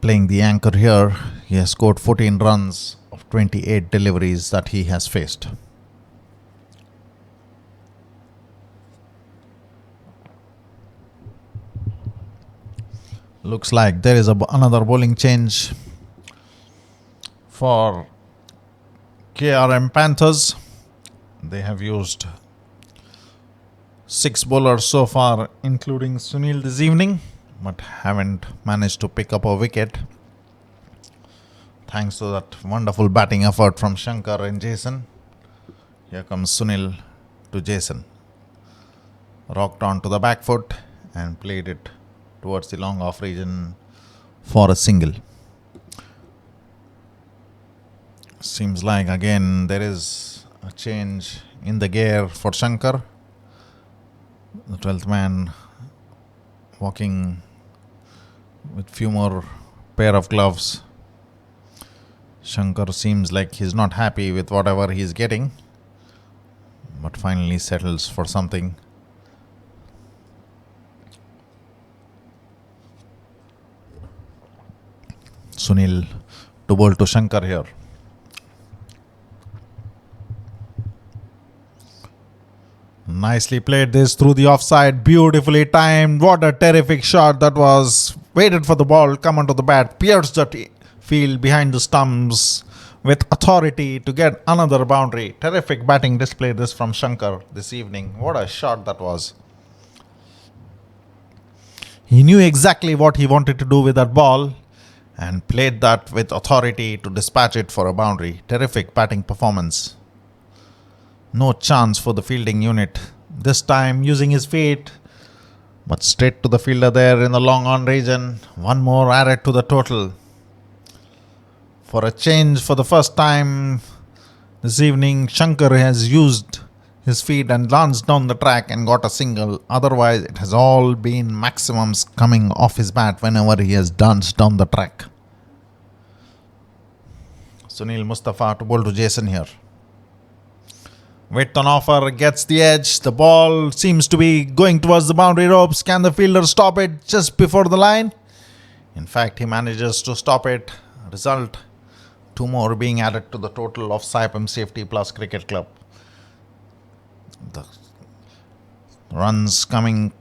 playing the anchor here. He has scored 14 runs of 28 deliveries that he has faced. Looks like there is another bowling change for KRM Panthers. They have used 6 bowlers so far, including Sunil this evening, but haven't managed to pick up a wicket. Thanks to that wonderful batting effort from Shankar and Jason. Here comes Sunil to Jason. Rocked onto the back foot and played it towards the long off region for a single. Seems like again there is a change in the gear for Shankar. The 12th man walking with few more pair of gloves. Shankar seems like he's not happy with whatever he's getting, but finally settles for something. Sunil to bowl to Shankar here. Nicely played this through the offside, beautifully timed. What a terrific shot that was. Waited for the ball, come onto the bat, pierced the field behind the stumps with authority to get another boundary. Terrific batting display this from Shankar this evening. What a shot that was. He knew exactly what he wanted to do with that ball and played that with authority to dispatch it for a boundary. Terrific batting performance. No chance for the fielding unit. This time using his feet, but straight to the fielder there in the long on region. One more added to the total. For a change, for the first time this evening, Shankar has used his feet and lanced down the track and got a single. Otherwise, it has all been maximums coming off his bat whenever he has danced down the track. Sunil Mustafa to bowl to Jason here. Width on offer, gets the edge. The ball seems to be going towards the boundary ropes. Can the fielder stop it just before the line? In fact, he manages to stop it. Result, 2 more being added to the total of Saipem Safety Plus Cricket Club. The runs coming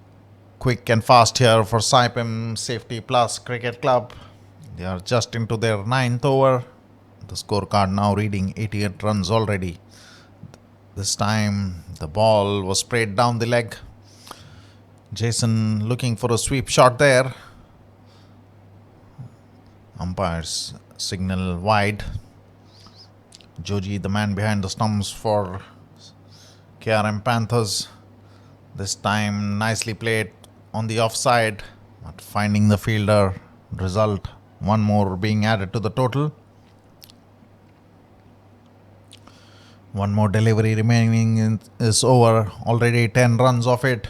quick and fast here for Saipem Safety Plus Cricket Club. They are just into their 9th over. The scorecard now reading 88 runs already. This time the ball was sprayed down the leg. Jason looking for a sweep shot there. Umpires signal wide. Joji, the man behind the stumps for KRM Panthers. This time nicely played on the offside, but finding the fielder. Result, 1 more being added to the total. 1 more delivery remaining is over. Already 10 runs off it.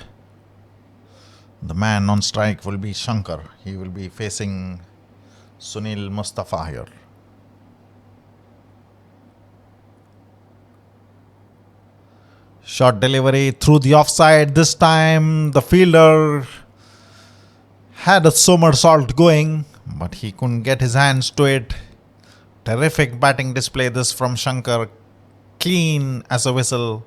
The man on strike will be Shankar. He will be facing Sunil Mustafa here. Short delivery through the offside. This time the fielder had a somersault going, but he couldn't get his hands to it. Terrific batting display this from Shankar. Clean as a whistle,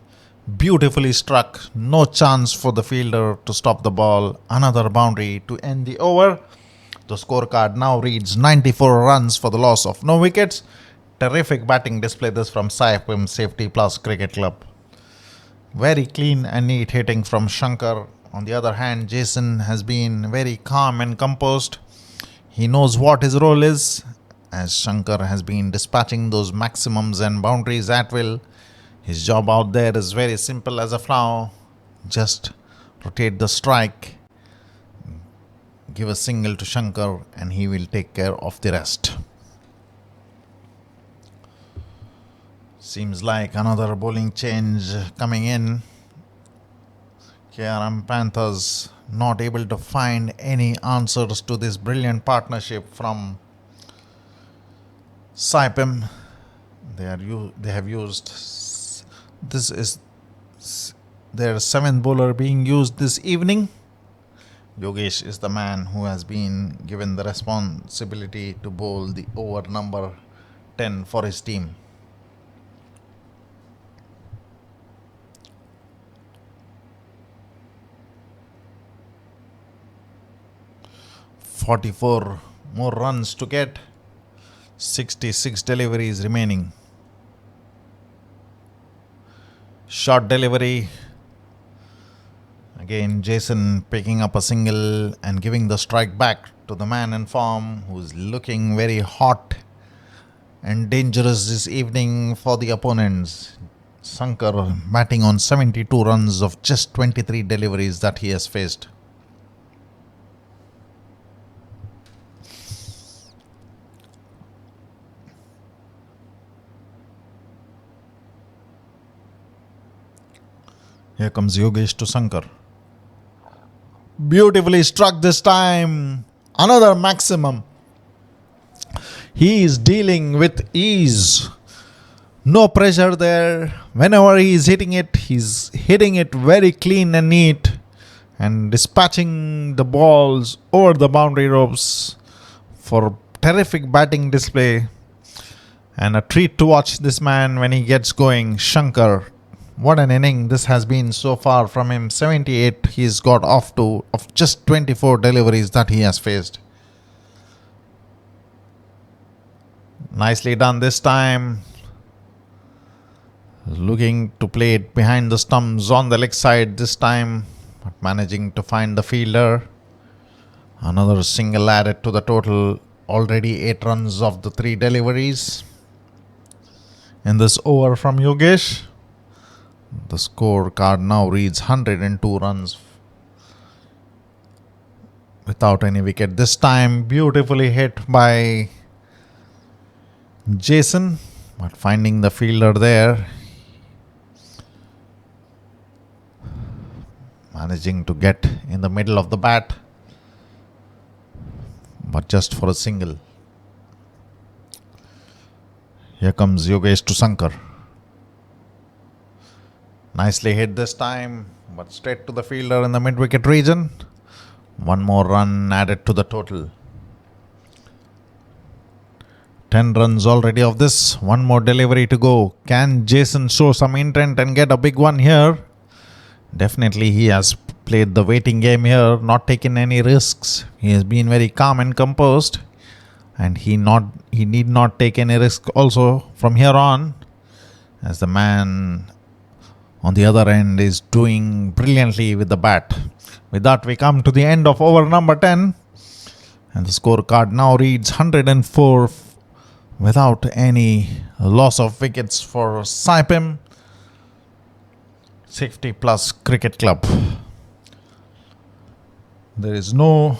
beautifully struck. No chance for the fielder to stop the ball. Another boundary to end the over. The scorecard now reads 94 runs for the loss of no wickets. Terrific batting display this from Saipem Safety Plus Cricket Club. Very clean and neat hitting from Shankar. On the other hand, Jason has been very calm and composed. He knows what his role is, as Shankar has been dispatching those maximums and boundaries at will. His job out there is very simple as a flower. Just rotate the strike, give a single to Shankar, and he will take care of the rest. Seems like another bowling change coming in. KRM Panthers not able to find any answers to this brilliant partnership from Saipem. They have used, this is their 7th bowler being used this evening. Yogesh is the man who has been given the responsibility to bowl the over number 10 for his team. "44 more runs to get. 66 deliveries remaining." Short delivery. Again, Jason picking up a single and giving the strike back to the man in form, who's looking very hot and dangerous this evening for the opponents. Shankar batting on 72 runs of just 23 deliveries that he has faced. Here comes Yogesh to Shankar. Beautifully struck this time. Another maximum. He is dealing with ease. No pressure there. Whenever he is hitting it, he's hitting it very clean and neat and dispatching the balls over the boundary ropes for terrific batting display. And a treat to watch this man when he gets going. Shankar, what an inning this has been so far from him. 78 he's got off to of just 24 deliveries that he has faced. Nicely done this time. Looking to play it behind the stumps on the leg side this time, but managing to find the fielder. Another single added to the total. Already 8 runs of the 3 deliveries. In this over from Yogesh, the scorecard now reads 102 runs without any wicket. This time beautifully hit by Jason, but finding the fielder there, managing to get in the middle of the bat, but just for a single. Here comes Yogesh to Shankar. Nicely hit this time, but straight to the fielder in the mid-wicket region. One more run added to the total. 10 runs already of this. One more delivery to go. Can Jason show some intent and get a big one here? Definitely he has played the waiting game here, not taken any risks. He has been very calm and composed, and he need not take any risk also from here on, as the man on the other end is doing brilliantly with the bat. With that, we come to the end of over number 10, and the scorecard now reads 104 without any loss of wickets for Saipem Safety Plus Cricket Club. There is no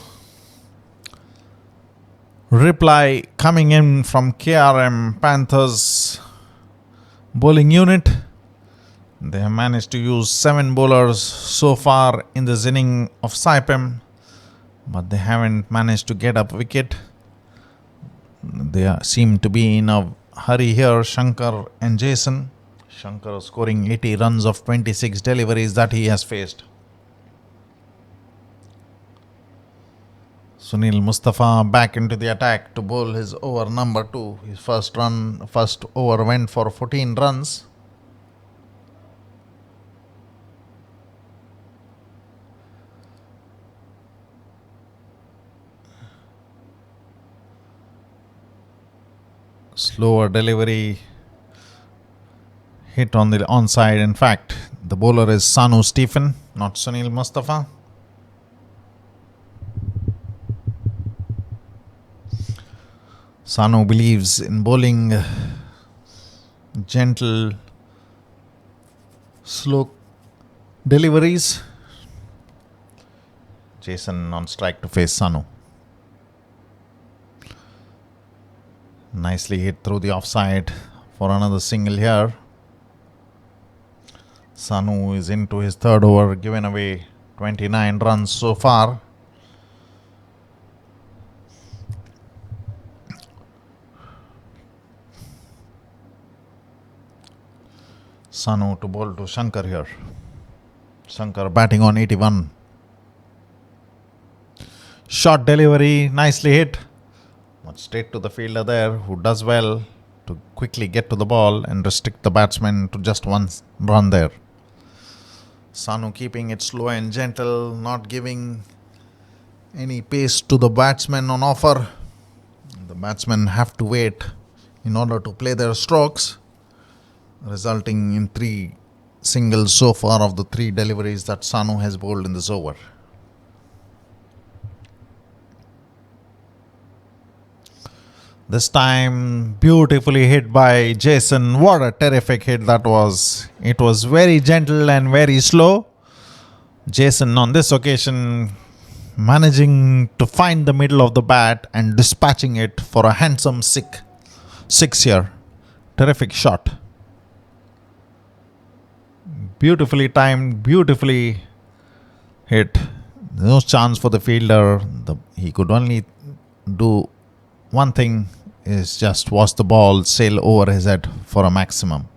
reply coming in from KRM Panthers bowling unit. They have managed to use 7 bowlers so far in this inning of Saipem, but they haven't managed to get up wicket. They seem to be in a hurry here, Shankar and Jason. Shankar scoring 80 runs of 26 deliveries that he has faced. Sunil Mustafa back into the attack to bowl his over number 2. His first over went for 14 runs. Slower delivery, hit on the onside. In fact, the bowler is Sanu Stephen, not Sunil Mustafa. Sanu believes in bowling gentle, slow deliveries. Jason on strike to face Sanu. Nicely hit through the offside for another single here. Sanu is into his third over, given away 29 runs so far. Sanu to bowl to Shankar here. Shankar batting on 81. Short delivery, nicely hit. But straight to the fielder there, who does well to quickly get to the ball and restrict the batsman to just one run there. Sanu keeping it slow and gentle, not giving any pace to the batsmen on offer. The batsmen have to wait in order to play their strokes, resulting in 3 singles so far of the 3 deliveries that Sanu has bowled in this over. This time beautifully hit by Jason. What a terrific hit that was. It was very gentle and very slow. Jason on this occasion managing to find the middle of the bat and dispatching it for a handsome six here. Terrific shot. Beautifully timed, beautifully hit. No chance for the fielder. He could only do one thing, is just watch the ball sail over his head for a maximum.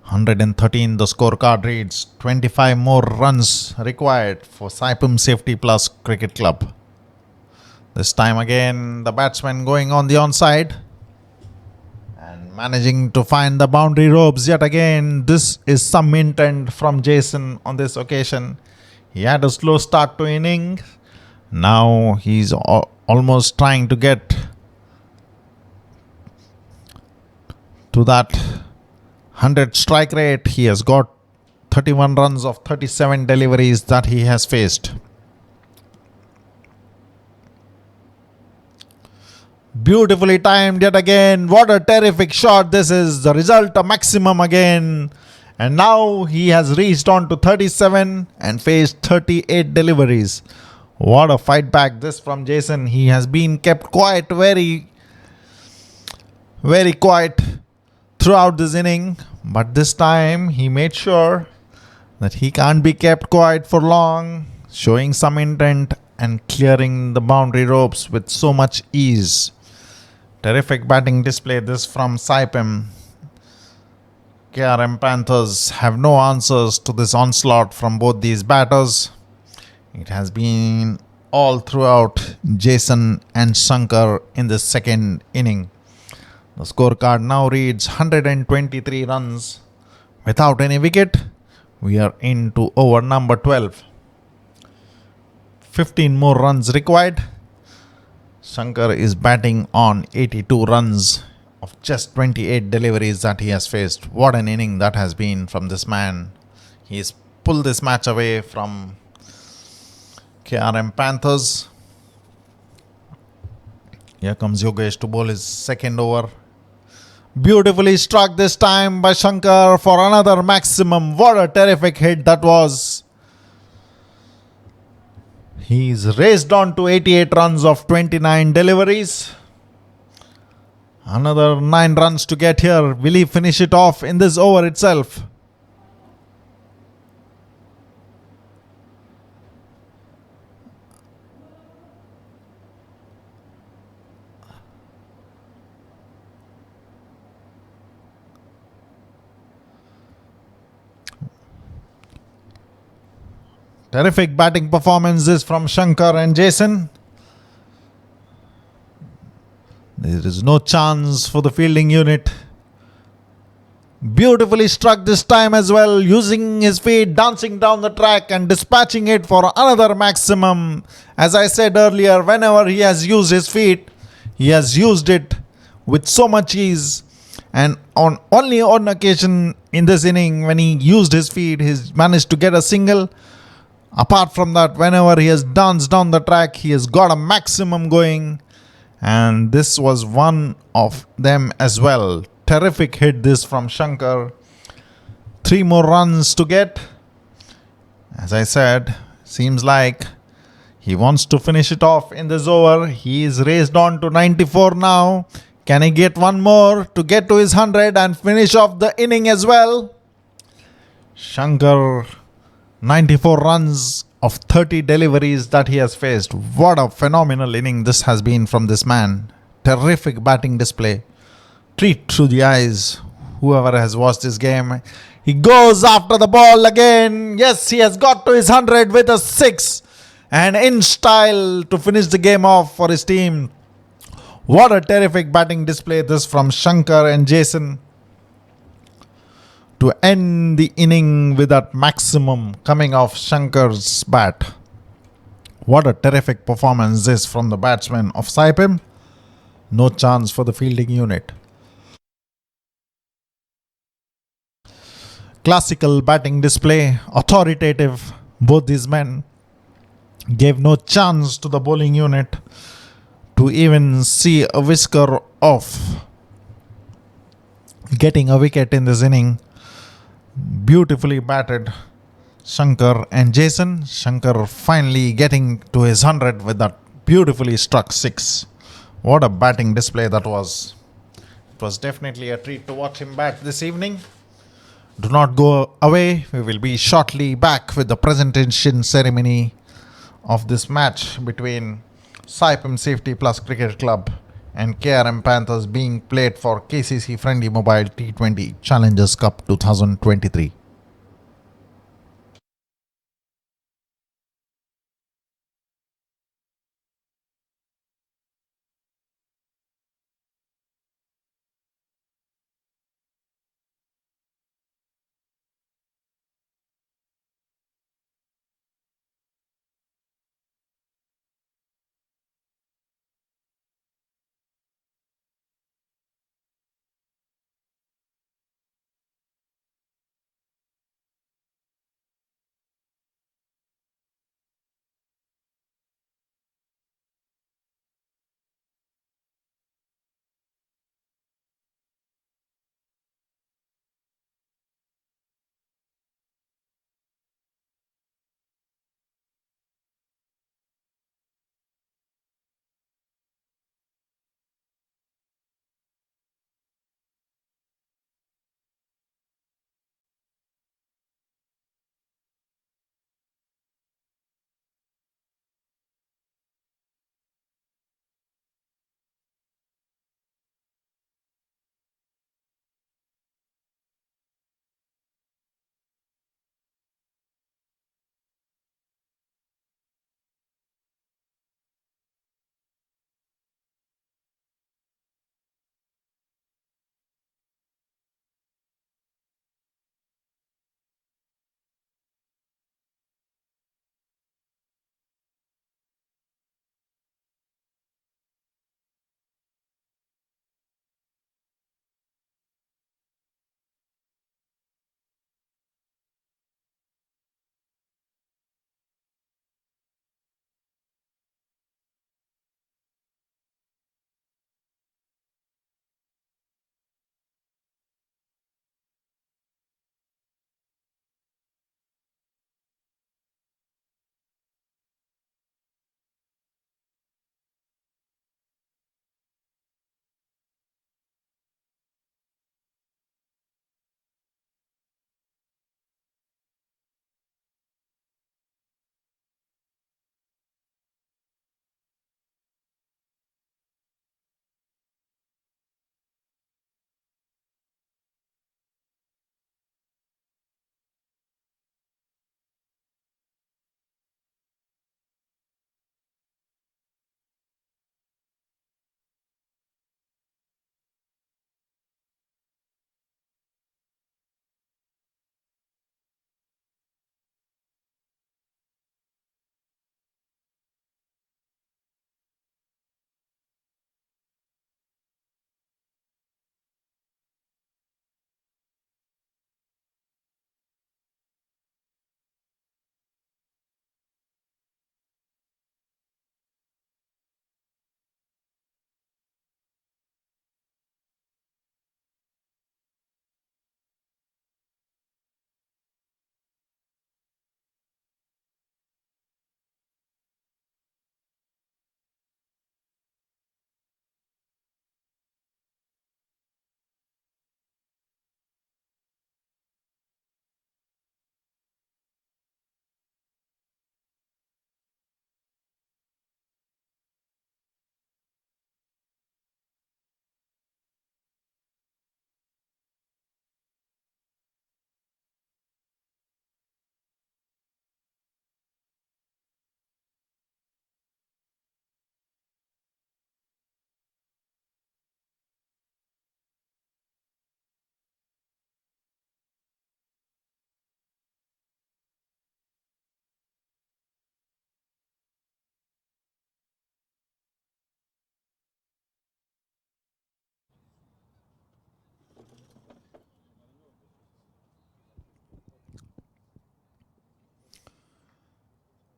113 the scorecard reads. 25 more runs required for Saipem Safety Plus Cricket Club. This time again the batsman going on the onside and managing to find the boundary ropes yet again. This is some intent from Jason on this occasion. He had a slow start to inning. Now he's almost trying to get to that 100 strike rate. He has got 31 runs of 37 deliveries that he has faced. Beautifully timed yet again. What a terrific shot. This is the result, a maximum again. And now he has reached on to 37 and faced 38 deliveries. What a fight back this from Jason. He has been kept quiet, very quiet throughout this inning. But this time he made sure that he can't be kept quiet for long, showing some intent and clearing the boundary ropes with so much ease. Terrific batting display this from Saipem. KRM Panthers have no answers to this onslaught from both these batters. It has been all throughout Jason and Shankar in the second inning. The scorecard now reads 123 runs without any wicket. We are into over number 12. 15 more runs required. Shankar is batting on 82 runs of just 28 deliveries that he has faced. What an inning that has been from this man. He has pulled this match away from KRM Panthers. Here comes Yogesh to bowl his second over. Beautifully struck this time by Shankar for another maximum. What a terrific hit that was. He's raced on to 88 runs of 29 deliveries. Another 9 runs to get here. Will he finish it off in this over itself? Terrific batting performances from Shankar and Jason. There is no chance for the fielding unit. Beautifully struck this time as well, using his feet, dancing down the track and dispatching it for another maximum. As I said earlier, whenever he has used his feet, he has used it with so much ease. And only on occasion in this inning, when he used his feet, he's managed to get a single. Apart from that, whenever he has danced down the track, he has got a maximum going. And this was one of them as well. Terrific hit this from Shankar. 3 more runs to get. As I said, seems like he wants to finish it off in this over. He is raised on to 94 now. Can he get one more to get to his 100 and finish off the inning as well? Shankar, 94 runs of 30 deliveries that he has faced. What a phenomenal inning this has been from this man. Terrific batting display. Treat through the eyes whoever has watched this game. He goes after the ball again. Yes, he has got to his 100 with a 6. And in style to finish the game off for his team. What a terrific batting display this from Shankar and Jason. To end the inning with that maximum coming off Shankar's bat. What a terrific performance this from the batsman of Saipem. No chance for the fielding unit. Classical batting display, authoritative. Both these men gave no chance to the bowling unit to to even see a whisker of getting a wicket in this inning. Beautifully batted Shankar and Jason. Shankar finally getting to his 100 with that beautifully struck six. What a batting display that was. It was definitely a treat to watch him bat this evening. Do not go away. We will be shortly back with the presentation ceremony of this match between Saipem Safety Plus Cricket Club and KRM Panthers being played for KCC FRiENDi Mobile T20 Challengers Cup 2023.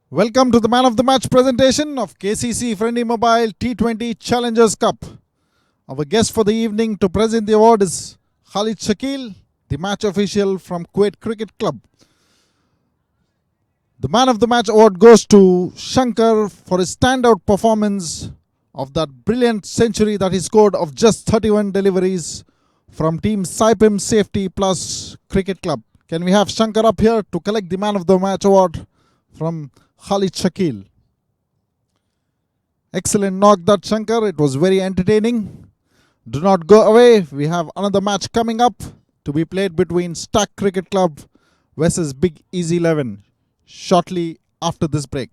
Welcome to the man of the match presentation of KCC FRiENDi Mobile T20 Challengers Cup. Our guest for the evening to present the award is Khalid Shakil, the match official from Kuwait Cricket Club. The man of the match award goes to Shankar for his standout performance of that brilliant century that he scored of just 31 deliveries from team Saipem Safety Plus Cricket Club. Can we have Shankar up here to collect the man of the match award from Khalid Shakil? Excellent knock that, Shankar. It was very entertaining. Do not go away. We have another match coming up to be played between Stack Cricket Club versus Big Easy 11 shortly after this break.